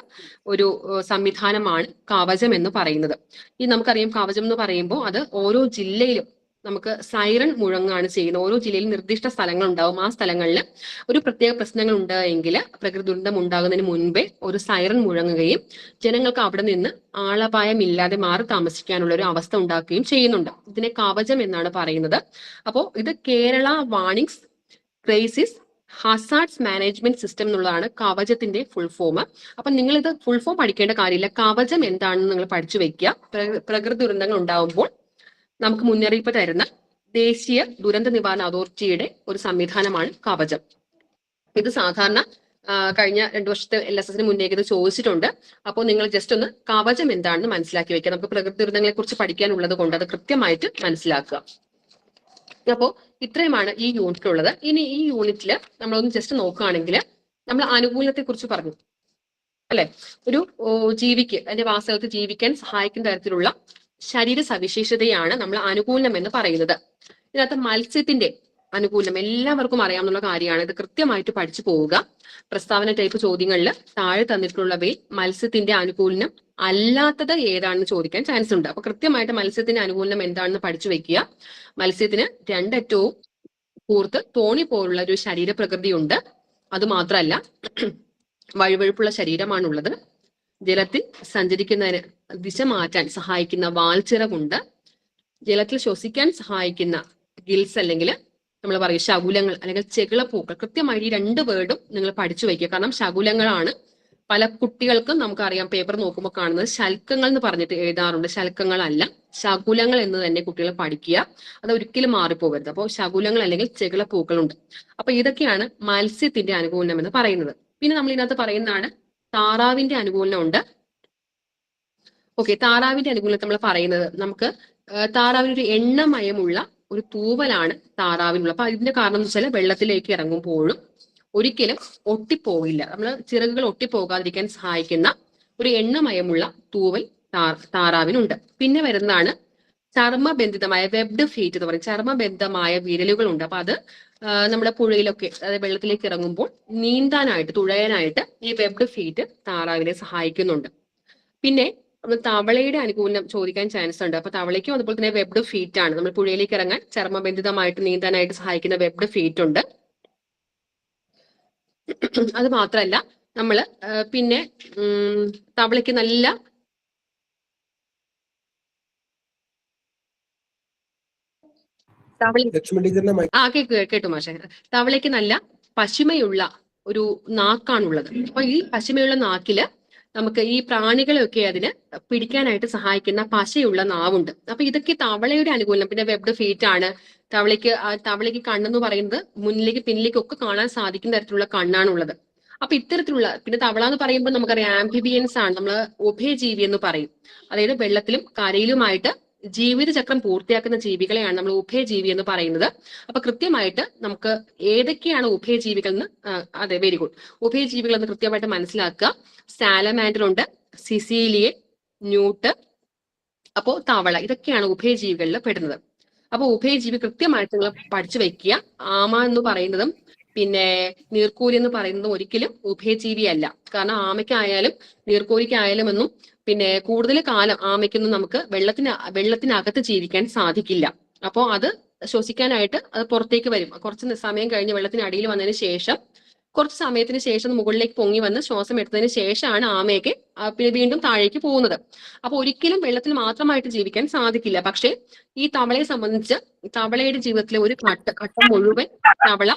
ഒരു സംവിധാനമാണ് കവചം എന്ന് പറയുന്നത്. ഈ നമുക്കറിയാം, കവചം എന്ന് പറയുമ്പോൾ അത് ഓരോ ജില്ലയിലും നമുക്ക് സൈറൺ മുഴങ്ങാണ് ചെയ്യുന്നത്. ഓരോ ജില്ലയിലും നിർദ്ദിഷ്ട സ്ഥലങ്ങൾ ഉണ്ടാവും. ആ സ്ഥലങ്ങളിൽ ഒരു പ്രത്യേക പ്രശ്നങ്ങൾ ഉണ്ട് എങ്കിൽ പ്രകൃതി ദുരന്തം ഉണ്ടാകുന്നതിന് മുൻപേ ഒരു സൈറൺ മുഴങ്ങുകയും ജനങ്ങൾക്ക് അവിടെ നിന്ന് ആളപായമില്ലാതെ മാറി താമസിക്കാനുള്ള ഒരു അവസ്ഥ ഉണ്ടാക്കുകയും ചെയ്യുന്നുണ്ട്. ഇതിനെ കവചം എന്നാണ് പറയുന്നത്. അപ്പോൾ ഇത് Kerala warnings crisis hazards management system എന്നുള്ളതാണ് കവചത്തിന്റെ ഫുൾ ഫോം. അപ്പൊ നിങ്ങൾ ഇത് ഫുൾ ഫോം പഠിക്കേണ്ട കാര്യമില്ല. കവചം എന്താണെന്ന് നിങ്ങൾ പഠിച്ചു വെക്കുക. പ്രകൃതി ദുരന്തങ്ങൾ ഉണ്ടാകുമ്പോൾ നമുക്ക് മുന്നറിയിപ്പ് തരുന്ന ദേശീയ ദുരന്ത നിവാരണ അതോറിറ്റിയുടെ ഒരു സംവിധാനമാണ് കവചം. ഇത് സാധാരണ കഴിഞ്ഞ 2 വർഷത്തെ LSS മുന്നേക്ക് ഇത് ചോദിച്ചിട്ടുണ്ട്. അപ്പോൾ നിങ്ങൾ ജസ്റ്റ് ഒന്ന് കവചം എന്താണെന്ന് മനസ്സിലാക്കി വെക്കുക. നമുക്ക് പ്രകൃതി ദുരന്തങ്ങളെ കുറിച്ച് പഠിക്കാനുള്ളത് കൊണ്ട് അത് കൃത്യമായിട്ട് മനസ്സിലാക്കുക. അപ്പോൾ ഇത്രയുമാണ് ഈ യൂണിറ്റിലുള്ളത്. ഇനി ഈ യൂണിറ്റിൽ നമ്മളൊന്ന് ജസ്റ്റ് നോക്കുകയാണെങ്കിൽ നമ്മൾ അനുകൂലത്തെ കുറിച്ച് പറഞ്ഞു അല്ലെ. ഒരു ജീവിക്ക് അതിന്റെ വാസസ്ഥലത്ത് ജീവിക്കാൻ സഹായിക്കുന്ന തരത്തിലുള്ള ശരീര സവിശേഷതയാണ് നമ്മൾ അനുകൂലം എന്ന് പറയുന്നത്. ഇതിനകത്ത് മത്സ്യത്തിന്റെ അനുകൂലം എല്ലാവർക്കും അറിയാവുന്ന കാര്യമാണ്. ഇത് കൃത്യമായിട്ട് പഠിച്ചു പോവുക. പ്രസ്താവന ടൈപ്പ് ചോദ്യങ്ങളിൽ താഴെ തന്നിട്ടുള്ളവയിൽ മത്സ്യത്തിന്റെ അനുകൂലനം അല്ലാത്തത് ഏതാണെന്ന് ചോദിക്കാൻ ചാൻസ് ഉണ്ട്. അപ്പൊ കൃത്യമായിട്ട് മത്സ്യത്തിന്റെ അനുകൂലനം എന്താണെന്ന് പഠിച്ചു വെക്കുക. മത്സ്യത്തിന് 2 അറ്റവും കൂർത്ത് തോണി പോലുള്ള ഒരു ശരീര പ്രകൃതിയുണ്ട്. അത് മാത്രമല്ല വഴുവഴുപ്പുള്ള ശരീരമാണുള്ളത്. ജലത്തിൽ സഞ്ചരിക്കുന്നതിന് ദിശ മാറ്റാൻ സഹായിക്കുന്ന വാൽച്ചിറകുണ്ട്. ജലത്തിൽ ശ്വസിക്കാൻ സഹായിക്കുന്ന ഗിൽസ് അല്ലെങ്കിൽ നമ്മൾ പറയും ശകുലങ്ങൾ അല്ലെങ്കിൽ ചെകിളപ്പൂക്കൾ. കൃത്യമായി ഈ 2 വേർഡും നിങ്ങൾ പഠിച്ചു വയ്ക്കുക. കാരണം ശകുലങ്ങളാണ് പല കുട്ടികൾക്കും നമുക്കറിയാം പേപ്പർ നോക്കുമ്പോൾ കാണുന്നത് ശൽക്കങ്ങൾ എന്ന് പറഞ്ഞിട്ട് എഴുതാറുണ്ട്. ശൽക്കങ്ങളല്ല, ശകുലങ്ങൾ എന്ന് തന്നെ കുട്ടികൾ പഠിക്കുക. അത് ഒരിക്കലും മാറിപ്പോകരുത്. അപ്പോൾ ശകുലങ്ങൾ അല്ലെങ്കിൽ ചെകിളപ്പൂക്കളുണ്ട്. അപ്പൊ ഇതൊക്കെയാണ് മത്സ്യത്തിന്റെ അനുകൂലനം എന്ന് പറയുന്നത്. പിന്നെ നമ്മൾ ഇതിനകത്ത് പറയുന്നതാണ് താറാവിന്റെ അനുകൂലനം ഉണ്ട്. ഓക്കെ, താറാവിന്റെ അനുകൂലനം നമ്മൾ പറയുന്നത് നമുക്ക് താറാവിന് ഒരു എണ്ണമയമുള്ള ഒരു തൂവലാണ് താറാവിനുള്ള. അപ്പൊ ഇതിന്റെ കാരണം എന്ന് വെച്ചാൽ വെള്ളത്തിലേക്ക് ഇറങ്ങുമ്പോഴും ഒരിക്കലും ഒട്ടിപ്പോകില്ല. നമ്മൾ ചിറകുകൾ ഒട്ടിപ്പോകാതിരിക്കാൻ സഹായിക്കുന്ന ഒരു എണ്ണമയമുള്ള തൂവൽ താറാവിനുണ്ട്. പിന്നെ വരുന്നതാണ് ചർമ്മബന്ധിതമായ വെബ്ഡ് ഫീറ്റ് എന്ന് പറയും. ചർമ്മബന്ധമായ വിരലുകളുണ്ട്. അപ്പൊ അത് നമ്മുടെ പുഴയിലൊക്കെ അതായത് വെള്ളത്തിലേക്ക് ഇറങ്ങുമ്പോൾ നീന്താനായിട്ട് തുഴയാനായിട്ട് ഈ വെബ്ഡ് ഫീറ്റ് താറാവിനെ സഹായിക്കുന്നുണ്ട്. പിന്നെ തവളയുടെ അനുകൂലനം ചോദിക്കാൻ ചാൻസ് ഉണ്ട്. അപ്പൊ തവളയ്ക്കും അതുപോലെ തന്നെ വെബ്ഡ് ഫീറ്റ് ആണ്. നമ്മൾ പുഴയിലേക്ക് ഇറങ്ങാൻ ചർമ്മബന്ധിതമായിട്ട് നീന്താനായിട്ട് സഹായിക്കുന്ന വെബ്ഡ് ഫീറ്റ് ഉണ്ട്. അത് മാത്രമല്ല നമ്മള് പിന്നെ തവളയ്ക്ക് നല്ല കേട്ടു മാഷെ. തവളയ്ക്ക് നല്ല പശിമയുള്ള ഒരു നാക്കാണുള്ളത്. അപ്പൊ ഈ പശിമയുള്ള നാക്കില് നമുക്ക് ഈ പ്രാണികളെയൊക്കെ അതിന് പിടിക്കാനായിട്ട് സഹായിക്കുന്ന പശയുള്ള നാവുണ്ട്. അപ്പൊ ഇതൊക്കെ തവളയുടെ അനുകൂലം. പിന്നെ വെബ്ഡ് ഫീറ്റ് ആണ്. തവളയ്ക്ക് കണ്ണെന്ന് പറയുന്നത് മുന്നിലേക്ക് പിന്നിലേക്ക് ഒക്കെ കാണാൻ സാധിക്കുന്ന തരത്തിലുള്ള കണ്ണാണുള്ളത്. അപ്പൊ ഇത്തരത്തിലുള്ള പിന്നെ തവള എന്ന് പറയുമ്പോൾ നമുക്കറിയാം ആംഫിബിയൻസ് ആണ്. നമ്മൾ ഉഭയജീവി എന്ന് പറയും. അതായത് വെള്ളത്തിലും കരയിലുമായിട്ട് ജീവിതചക്രം പൂർത്തിയാക്കുന്ന ജീവികളെയാണ് നമ്മൾ ഉഭയജീവി എന്ന് പറയുന്നത്. അപ്പൊ കൃത്യമായിട്ട് നമുക്ക് ഏതൊക്കെയാണ് ഉഭയജീവികൾ എന്ന് അതെ വെരി ഗുഡ് ഉഭയജീവികൾ എന്ന് കൃത്യമായിട്ട് മനസ്സിലാക്കുക. സാലമാൻഡർ ഉണ്ട്, സിസീലിയൻ, ന്യൂട്ട്, അപ്പോ തവള, ഇതൊക്കെയാണ് ഉഭയജീവികളിൽ പെടുന്നത്. അപ്പൊ ഉഭയജീവി കൃത്യമായിട്ട് നിങ്ങൾ പഠിച്ചു വെക്കുക. ആമ എന്ന് പറയുന്നതും പിന്നെ നീർക്കോലി എന്ന് പറയുന്നതും ഒരിക്കലും ഉഭയജീവി അല്ല. കാരണം ആമയ്ക്കായാലും നീർക്കോലിക്കായാലും ഒന്നും പിന്നെ കൂടുതൽ കാലം ആമയ്ക്കൊന്നും നമുക്ക് വെള്ളത്തിനകത്ത് ജീവിക്കാൻ സാധിക്കില്ല. അപ്പോൾ അത് ശ്വസിക്കാനായിട്ട് അത് പുറത്തേക്ക് വരും. കുറച്ച് സമയം കഴിഞ്ഞ് വെള്ളത്തിന് അടിയിൽ വന്നതിന് ശേഷം കുറച്ച് സമയത്തിന് ശേഷം മുകളിലേക്ക് പൊങ്ങി വന്ന് ശ്വാസം എടുത്തതിന് ശേഷമാണ് ആമയൊക്കെ പിന്നെ വീണ്ടും താഴേക്ക് പോകുന്നത്. അപ്പൊ ഒരിക്കലും വെള്ളത്തിൽ മാത്രമായിട്ട് ജീവിക്കാൻ സാധിക്കില്ല. പക്ഷേ ഈ തവളയെ സംബന്ധിച്ച് തവളയുടെ ജീവിതത്തിലെ ഒരു ഘട്ടം മുഴുവൻ തവള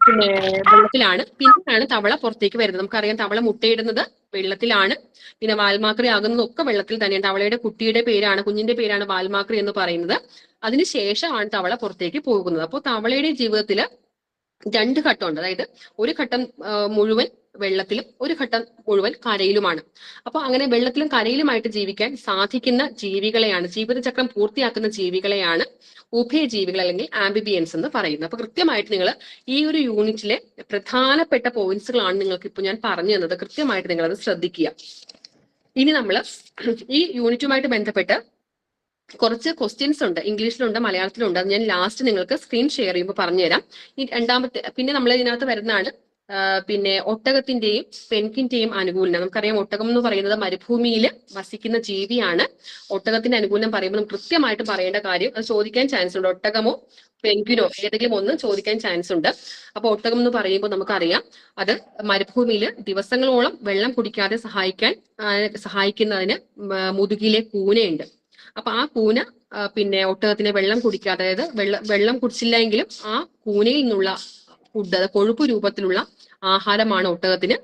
പിന്നെ വെള്ളത്തിലാണ്. പിന്നെയാണ് തവള പുറത്തേക്ക് വരുന്നത്. നമുക്കറിയാം തവള മുട്ടയിടുന്നത് വെള്ളത്തിലാണ്. പിന്നെ വാൽമാക്രി ആകുന്നതൊക്കെ വെള്ളത്തിൽ തന്നെയാണ്. തവളയുടെ കുഞ്ഞിന്റെ പേരാണ് വാൽമാക്രി എന്ന് പറയുന്നത്. അതിനുശേഷമാണ് തവള പുറത്തേക്ക് പോകുന്നത്. അപ്പോൾ തവളയുടെ ജീവിതത്തിൽ 2 ഘട്ടമുണ്ട്. അതായത് ഒരു ഘട്ടം മുഴുവൻ വെള്ളത്തിലും ഒരു ഘട്ടം മുഴുവൻ കരയിലുമാണ്. അപ്പൊ അങ്ങനെ വെള്ളത്തിലും കരയിലുമായിട്ട് ജീവിക്കാൻ സാധിക്കുന്ന ജീവികളെയാണ്, ജീവിതചക്രം പൂർത്തിയാക്കുന്ന ജീവികളെയാണ് ഉഭയജീവികൾ അല്ലെങ്കിൽ ആംബിബിയൻസ് എന്ന് പറയുന്നത്. അപ്പൊ കൃത്യമായിട്ട് നിങ്ങൾ ഈ ഒരു യൂണിറ്റിലെ പ്രധാനപ്പെട്ട പോയിന്റ്സുകളാണ് നിങ്ങൾക്ക് ഇപ്പോൾ ഞാൻ പറഞ്ഞു തന്നത്. കൃത്യമായിട്ട് നിങ്ങൾ അത് ശ്രദ്ധിക്കുക. ഇനി നമ്മൾ ഈ യൂണിറ്റുമായിട്ട് ബന്ധപ്പെട്ട് കുറച്ച് ക്വസ്റ്റ്യൻസ് ഉണ്ട്, ഇംഗ്ലീഷിലുണ്ട്, മലയാളത്തിലുണ്ട്. അത് ഞാൻ ലാസ്റ്റ് നിങ്ങൾക്ക് സ്ക്രീൻ ഷെയർ ചെയ്യുമ്പോൾ പറഞ്ഞുതരാം. ഈ രണ്ടാമത്തെ പിന്നെ നമ്മൾ ഇതിനകത്ത് വരുന്നതാണ് പിന്നെ ഒട്ടകത്തിന്റെയും പെൻകിന്റെയും അനുകൂലനം. നമുക്കറിയാം ഒട്ടകം എന്ന് പറയുന്നത് മരുഭൂമിയിൽ വസിക്കുന്ന ജീവിയാണ്. ഒട്ടകത്തിന്റെ അനുകൂലനം പറയുമ്പോൾ നമുക്ക് കൃത്യമായിട്ട് പറയേണ്ട കാര്യം, അത് ചോദിക്കാൻ ചാൻസ് ഉണ്ട്. ഒട്ടകമോ പെൻഗ്വിനോ ഏതെങ്കിലും ഒന്ന് ചോദിക്കാൻ ചാൻസ് ഉണ്ട്. അപ്പൊ ഒട്ടകം എന്ന് പറയുമ്പോൾ നമുക്കറിയാം അത് മരുഭൂമിയിൽ ദിവസങ്ങളോളം വെള്ളം കുടിക്കാതെ സഹായിക്കുന്നതിന് മുതുകിലെ കൂനയുണ്ട്. അപ്പൊ ആ കൂന പിന്നെ ഒട്ടകത്തിനെ വെള്ളം കുടിക്കാതെ, അതായത് വെള്ളം കുടിച്ചില്ല എങ്കിലും ആ കൂനയിൽ നിന്നുള്ള ഫുഡ്, അത് കൊഴുപ്പ് രൂപത്തിലുള്ള ആഹാരമാണ് ഒട്ടകത്തിന്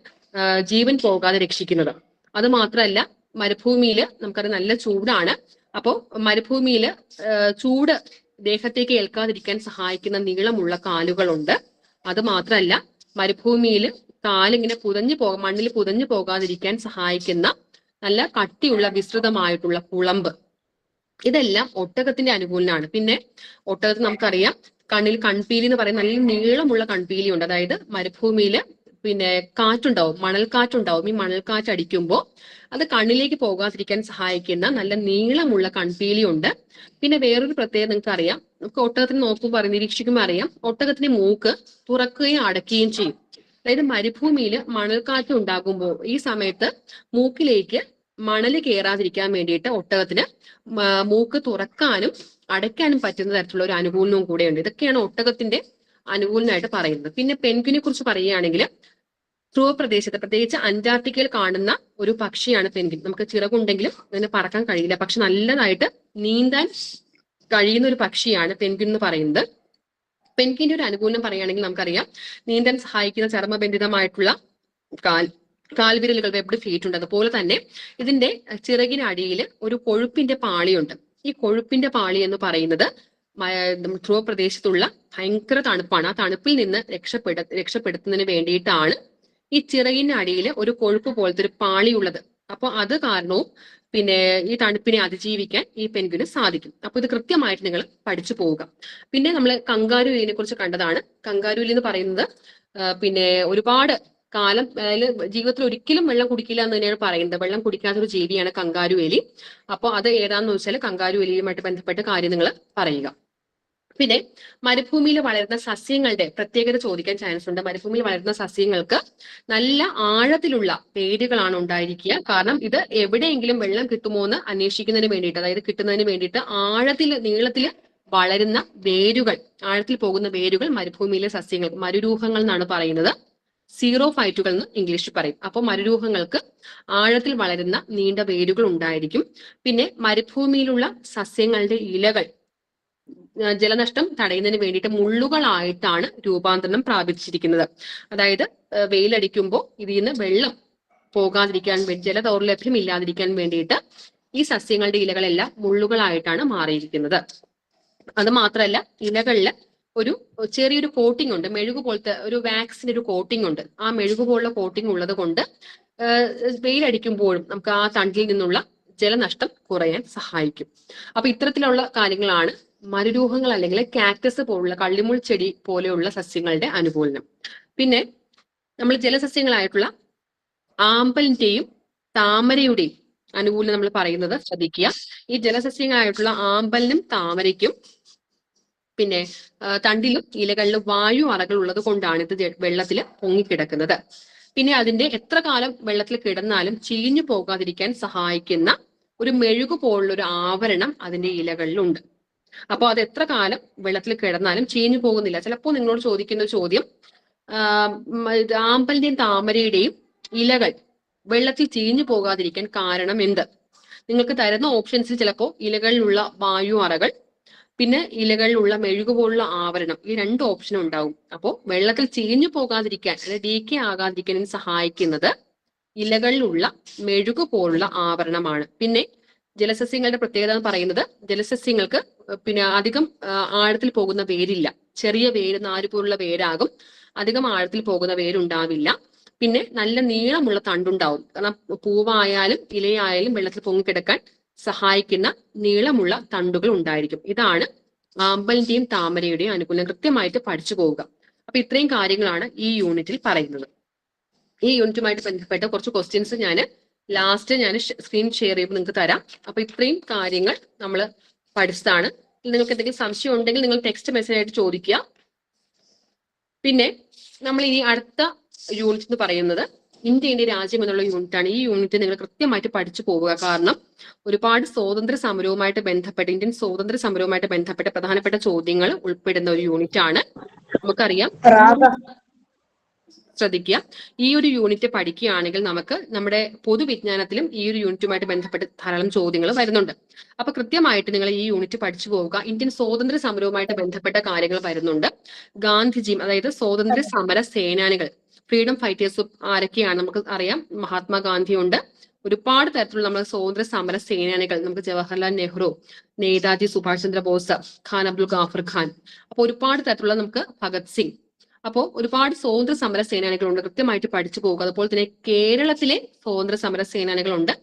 ജീവൻ പോകാതെ രക്ഷിക്കുന്നത്. അത് മാത്രമല്ല മരുഭൂമിയിൽ നമുക്കറിയാം നല്ല ചൂടാണ്. അപ്പോൾ മരുഭൂമിയിൽ ചൂട് ദേഹത്തേക്ക് ഏൽക്കാതിരിക്കാൻ സഹായിക്കുന്ന നീളമുള്ള കാലുകളുണ്ട്. അത് മാത്രമല്ല മരുഭൂമിയിൽ കാലിങ്ങനെ മണ്ണിൽ പുതഞ്ഞു പോകാതിരിക്കാൻ സഹായിക്കുന്ന നല്ല കട്ടിയുള്ള വിസ്തൃതമായിട്ടുള്ള കുളമ്പ്, ഇതെല്ലാം ഒട്ടകത്തിന്റെ അനുകൂലനാണ്. പിന്നെ ഒട്ടകത്തിന് നമുക്കറിയാം കണ്ണിൽ കൺപീലി എന്ന് പറയുന്ന നല്ല നീളമുള്ള കൺപീലി ഉണ്ട്. അതായത് മരുഭൂമിയിൽ പിന്നെ കാറ്റുണ്ടാവും, മണൽക്കാറ്റുണ്ടാവും. ഈ മണൽക്കാറ്റ് അടിക്കുമ്പോൾ അത് കണ്ണിലേക്ക് പോകാതിരിക്കാൻ സഹായിക്കുന്ന നല്ല നീളമുള്ള കൺപീലി ഉണ്ട്. പിന്നെ വേറൊരു പ്രത്യേകത നിങ്ങൾക്ക് അറിയാം, നമുക്ക് ഒട്ടകത്തിന് നോക്കുമ്പോൾ നിരീക്ഷിക്കുമ്പോൾ അറിയാം, ഒട്ടകത്തിന്റെ മൂക്ക് തുറക്കുകയും അടയ്ക്കുകയും ചെയ്യും. അതായത് മരുഭൂമിയിൽ മണൽക്കാറ്റ് ഉണ്ടാകുമ്പോൾ ഈ സമയത്ത് മൂക്കിലേക്ക് മണല് കയറാതിരിക്കാൻ വേണ്ടിയിട്ട് ഒട്ടകത്തിന് മൂക്ക് തുറക്കാനും അടയ്ക്കാനും പറ്റുന്ന തരത്തിലുള്ള ഒരു അനുകൂലനവും കൂടെയുണ്ട്. ഇതൊക്കെയാണ് ഒട്ടകത്തിന്റെ അനുകൂലനായിട്ട് പറയുന്നത്. പിന്നെ പെൻഗ്വിനെ കുറിച്ച് പറയുകയാണെങ്കിൽ ധ്രുവ പ്രദേശത്ത്, പ്രത്യേകിച്ച് അന്റാർട്ടിക്കയിൽ കാണുന്ന ഒരു പക്ഷിയാണ് പെൻഗ്വിൻ. നമുക്ക് ചിറകുണ്ടെങ്കിലും അതിന് പറക്കാൻ കഴിയില്ല, പക്ഷെ നല്ലതായിട്ട് നീന്താൻ കഴിയുന്ന ഒരു പക്ഷിയാണ് പെൻഗ്വിൻ എന്ന് പറയുന്നത്. പെൻഗ്വിന്റെ ഒരു അനുകൂലനം പറയുകയാണെങ്കിൽ നമുക്കറിയാം നീന്താൻ സഹായിക്കുന്ന ചർമ്മബന്ധിതമായിട്ടുള്ള കാൽവിരലുകൾ, വെബ്ഡ് ഫീറ്റ് ഉണ്ട്. അതുപോലെ തന്നെ ഇതിന്റെ ചിറകിനടിയിൽ ഒരു കൊഴുപ്പിന്റെ പാളിയുണ്ട്. ഈ കൊഴുപ്പിന്റെ പാളി എന്ന് പറയുന്നത് ധ്രുവ പ്രദേശത്തുള്ള ഭയങ്കര തണുപ്പാണ്. ആ തണുപ്പിൽ നിന്ന് രക്ഷപ്പെടുത്തുന്നതിന് വേണ്ടിയിട്ടാണ് ഈ ചിറകിന്റെ അടിയിൽ ഒരു കൊഴുപ്പ് പോലത്തെ ഒരു പാളി ഉള്ളത്. അപ്പൊ അത് കാരണവും പിന്നെ ഈ തണുപ്പിനെ അതിജീവിക്കാൻ ഈ പെൻഗ്വിന് സാധിക്കും. അപ്പൊ ഇത് കൃത്യമായിട്ട് നിങ്ങൾ പഠിച്ചു പോവുക. പിന്നെ നമ്മൾ കങ്കാരുവിനെ കുറിച്ച് കണ്ടതാണ്. കങ്കാരുവിൽ എന്ന് പറയുന്നത് പിന്നെ ഒരുപാട് കാലം, അതായത് ജീവിതത്തിൽ ഒരിക്കലും വെള്ളം കുടിക്കില്ല എന്ന് തന്നെയാണ് പറയുന്നത്. വെള്ളം കുടിക്കാത്തൊരു ജീവിയാണ് കങ്കാരു എലി. അപ്പോൾ അത് ഏതാണെന്ന് വെച്ചാൽ കങ്കാരു എലിയുമായിട്ട് ബന്ധപ്പെട്ട കാര്യം നിങ്ങൾ പറയുക. പിന്നെ മരുഭൂമിയിൽ വളരുന്ന സസ്യങ്ങളുടെ പ്രത്യേകത ചോദിക്കാൻ ചാൻസ് ഉണ്ട്. മരുഭൂമിയിൽ വളരുന്ന സസ്യങ്ങൾക്ക് നല്ല ആഴത്തിലുള്ള വേരുകളാണ് ഉണ്ടായിരിക്കുക. കാരണം ഇത് എവിടെയെങ്കിലും വെള്ളം കിട്ടുമോ എന്ന് അന്വേഷിക്കുന്നതിന് വേണ്ടിയിട്ട്, അതായത് കിട്ടുന്നതിന് വേണ്ടിയിട്ട് നീളത്തിൽ വളരുന്ന വേരുകൾ, ആഴത്തിൽ പോകുന്ന വേരുകൾ മരുഭൂമിയിലെ സസ്യങ്ങൾ, മരുരൂഹങ്ങൾ എന്നാണ് പറയുന്നത്. സീറോഫൈറ്റുകൾ എന്ന് ഇംഗ്ലീഷിൽ പറയും. അപ്പോൾ മരുരൂഹങ്ങൾക്ക് ആഴത്തിൽ വളരുന്ന നീണ്ട വേരുകൾ ഉണ്ടായിരിക്കും. പിന്നെ മരുഭൂമിയിലുള്ള സസ്യങ്ങളുടെ ഇലകൾ ജലനഷ്ടം തടയുന്നതിന് വേണ്ടിയിട്ട് മുള്ളുകളായിട്ടാണ് രൂപാന്തരണം പ്രാപിച്ചിരിക്കുന്നത്. അതായത് വെയിലടിക്കുമ്പോൾ ഇതിൽ നിന്ന് വെള്ളം പോകാതിരിക്കാൻ വേണ്ടി, ജലദൗർലഭ്യം ഇല്ലാതിരിക്കാൻ വേണ്ടിയിട്ട് ഈ സസ്യങ്ങളുടെ ഇലകളെല്ലാം മുള്ളുകളായിട്ടാണ് മാറിയിരിക്കുന്നത്. അത് മാത്രമല്ല ഇലകളിൽ ഒരു ചെറിയൊരു കോട്ടിംഗ് ഉണ്ട്, മെഴുകു പോലത്തെ ഒരു വാക്സിന്റെ ഒരു കോട്ടിംഗ് ഉണ്ട്. ആ മെഴുകു പോലുള്ള കോട്ടിംഗ് ഉള്ളത് കൊണ്ട് വെയിലടിക്കുമ്പോഴും നമുക്ക് ആ തണ്ടിൽ നിന്നുള്ള ജലനഷ്ടം കുറയാൻ സഹായിക്കും. അപ്പൊ ഇത്തരത്തിലുള്ള കാര്യങ്ങളാണ് മരുരൂഹങ്ങൾ അല്ലെങ്കിൽ കാക്ടസ് പോലുള്ള കള്ളിമുൾ ചെടി പോലെയുള്ള സസ്യങ്ങളുടെ അനുകൂലനം. പിന്നെ നമ്മൾ ജലസസ്യങ്ങളായിട്ടുള്ള ആമ്പലിന്റെയും താമരയുടെയും അനുകൂലനം നമ്മൾ പറയുന്നത് ശ്രദ്ധിക്കുക. ഈ ജലസസ്യങ്ങളായിട്ടുള്ള ആമ്പലിനും താമരയ്ക്കും പിന്നെ തണ്ടിലും ഇലകളിലും വായു അറകൾ ഉള്ളത് കൊണ്ടാണ് ഇത് വെള്ളത്തിൽ പൊങ്ങിക്കിടക്കുന്നത്. പിന്നെ അതിന്റെ എത്ര കാലം വെള്ളത്തിൽ കിടന്നാലും ചീഞ്ഞു പോകാതിരിക്കാൻ സഹായിക്കുന്ന ഒരു മെഴുകു പോലുള്ള ഒരു ആവരണം അതിന്റെ ഇലകളിലുണ്ട്. അപ്പോൾ അത് എത്ര കാലം വെള്ളത്തിൽ കിടന്നാലും ചീഞ്ഞു പോകുന്നില്ല. ചിലപ്പോൾ നിങ്ങളോട് ചോദിക്കുന്ന ചോദ്യം, ആമ്പലിന്റെയും താമരയുടെയും ഇലകൾ വെള്ളത്തിൽ ചീഞ്ഞു പോകാതിരിക്കാൻ കാരണം എന്ത്? നിങ്ങൾക്ക് തരുന്ന ഓപ്ഷൻസിൽ ചിലപ്പോൾ ഇലകളിലുള്ള വായു അറകൾ, പിന്നെ ഇലകളിലുള്ള മെഴുകു പോലുള്ള ആവരണം, ഈ രണ്ട് ഓപ്ഷനും ഉണ്ടാവും. അപ്പോൾ വെള്ളത്തിൽ ചീഞ്ഞു പോകാതിരിക്കാൻ അല്ലെങ്കിൽ ഡീക്കേ ആകാതിരിക്കാൻ സഹായിക്കുന്നത് ഇലകളിലുള്ള മെഴുകു പോലുള്ള ആവരണമാണ്. പിന്നെ ജലസസ്യങ്ങളുടെ പ്രത്യേകത എന്ന് പറയുന്നത്, ജലസസ്യങ്ങൾക്ക് പിന്നെ അധികം ആഴത്തിൽ പോകുന്ന വേരില്ല. ചെറിയ വേര്, നാര് പോലുള്ള വേരാകും. അധികം ആഴത്തിൽ പോകുന്ന വേരുണ്ടാവില്ല. പിന്നെ നല്ല നീളമുള്ള തണ്ടുണ്ടാവും. കാരണം പൂവായാലും ഇലയായാലും വെള്ളത്തിൽ പൊങ്ങിക്കിടക്കാൻ സഹായിക്കുന്ന നീളമുള്ള തണ്ടുകൾ ഉണ്ടായിരിക്കും. ഇതാണ് ആമ്പലിന്റെയും താമരയുടെയും അനുകൂലം. കൃത്യമായിട്ട് പഠിച്ചു പോവുക. അപ്പൊ ഇത്രയും കാര്യങ്ങളാണ് ഈ യൂണിറ്റിൽ പറയുന്നത്. ഈ യൂണിറ്റുമായിട്ട് ബന്ധപ്പെട്ട കുറച്ച് ക്വസ്റ്റ്യൻസ് ഞാൻ ലാസ്റ്റ് സ്ക്രീൻ ഷെയർ ചെയ്യുമ്പോൾ നിങ്ങൾക്ക് തരാം. അപ്പൊ ഇത്രയും കാര്യങ്ങൾ നമ്മൾ പഠിച്ചതാണ്. നിങ്ങൾക്ക് എന്തെങ്കിലും സംശയം ഉണ്ടെങ്കിൽ നിങ്ങൾ ടെക്സ്റ്റ് മെസ്സേജ് ആയിട്ട് ചോദിക്കുക. പിന്നെ നമ്മൾ ഇനി അടുത്ത യൂണിറ്റ് എന്ന് പറയുന്നത് ഇന്ത്യയുടെ രാജ്യം എന്നുള്ള യൂണിറ്റാണ്. ഈ യൂണിറ്റ് നിങ്ങൾ കൃത്യമായിട്ട് പഠിച്ചു പോവുക. കാരണം ഒരുപാട് സ്വാതന്ത്ര്യ സമരവുമായിട്ട് ബന്ധപ്പെട്ട്, ഇന്ത്യൻ സ്വാതന്ത്ര്യ സമരവുമായിട്ട് ബന്ധപ്പെട്ട പ്രധാനപ്പെട്ട ചോദ്യങ്ങൾ ഉൾപ്പെടുന്ന ഒരു യൂണിറ്റ് ആണ്. നമുക്കറിയാം, ശ്രദ്ധിക്കുക, ഈ ഒരു യൂണിറ്റ് പഠിക്കുകയാണെങ്കിൽ നമുക്ക് നമ്മുടെ പൊതുവിജ്ഞാനത്തിലും ഈ ഒരു യൂണിറ്റുമായിട്ട് ബന്ധപ്പെട്ട് ധാരാളം ചോദ്യങ്ങൾ വരുന്നുണ്ട്. അപ്പൊ കൃത്യമായിട്ട് നിങ്ങൾ ഈ യൂണിറ്റ് പഠിച്ചു പോവുക. ഇന്ത്യൻ സ്വാതന്ത്ര്യ സമരവുമായിട്ട് ബന്ധപ്പെട്ട കാര്യങ്ങൾ വരുന്നുണ്ട്. ഗാന്ധിജിയും, അതായത് സ്വാതന്ത്ര്യ സമര സേനാനികൾ, ഫ്രീഡം ഫൈറ്റേഴ്സും ആരൊക്കെയാണ് നമുക്ക് അറിയാം. മഹാത്മാഗാന്ധി ഉണ്ട്. ഒരുപാട് തരത്തിലുള്ള നമ്മുടെ സ്വാതന്ത്ര്യ സമര സേനാനികൾ, നമുക്ക് ജവഹർലാൽ നെഹ്റു, നേതാജി സുഭാഷ് ചന്ദ്രബോസ്, ഖാൻ അബ്ദുൽ ഗാഫർ ഖാൻ, അപ്പൊ ഒരുപാട് തരത്തിലുള്ള നമുക്ക് ഭഗത് സിംഗ്, അപ്പോൾ ഒരുപാട് സ്വാതന്ത്ര്യ സമര സേനാനികളുണ്ട്. കൃത്യമായിട്ട് പഠിച്ചു പോകുക. അതുപോലെ തന്നെ കേരളത്തിലെ സ്വാതന്ത്ര്യ സമര സേനാനികളുണ്ട്.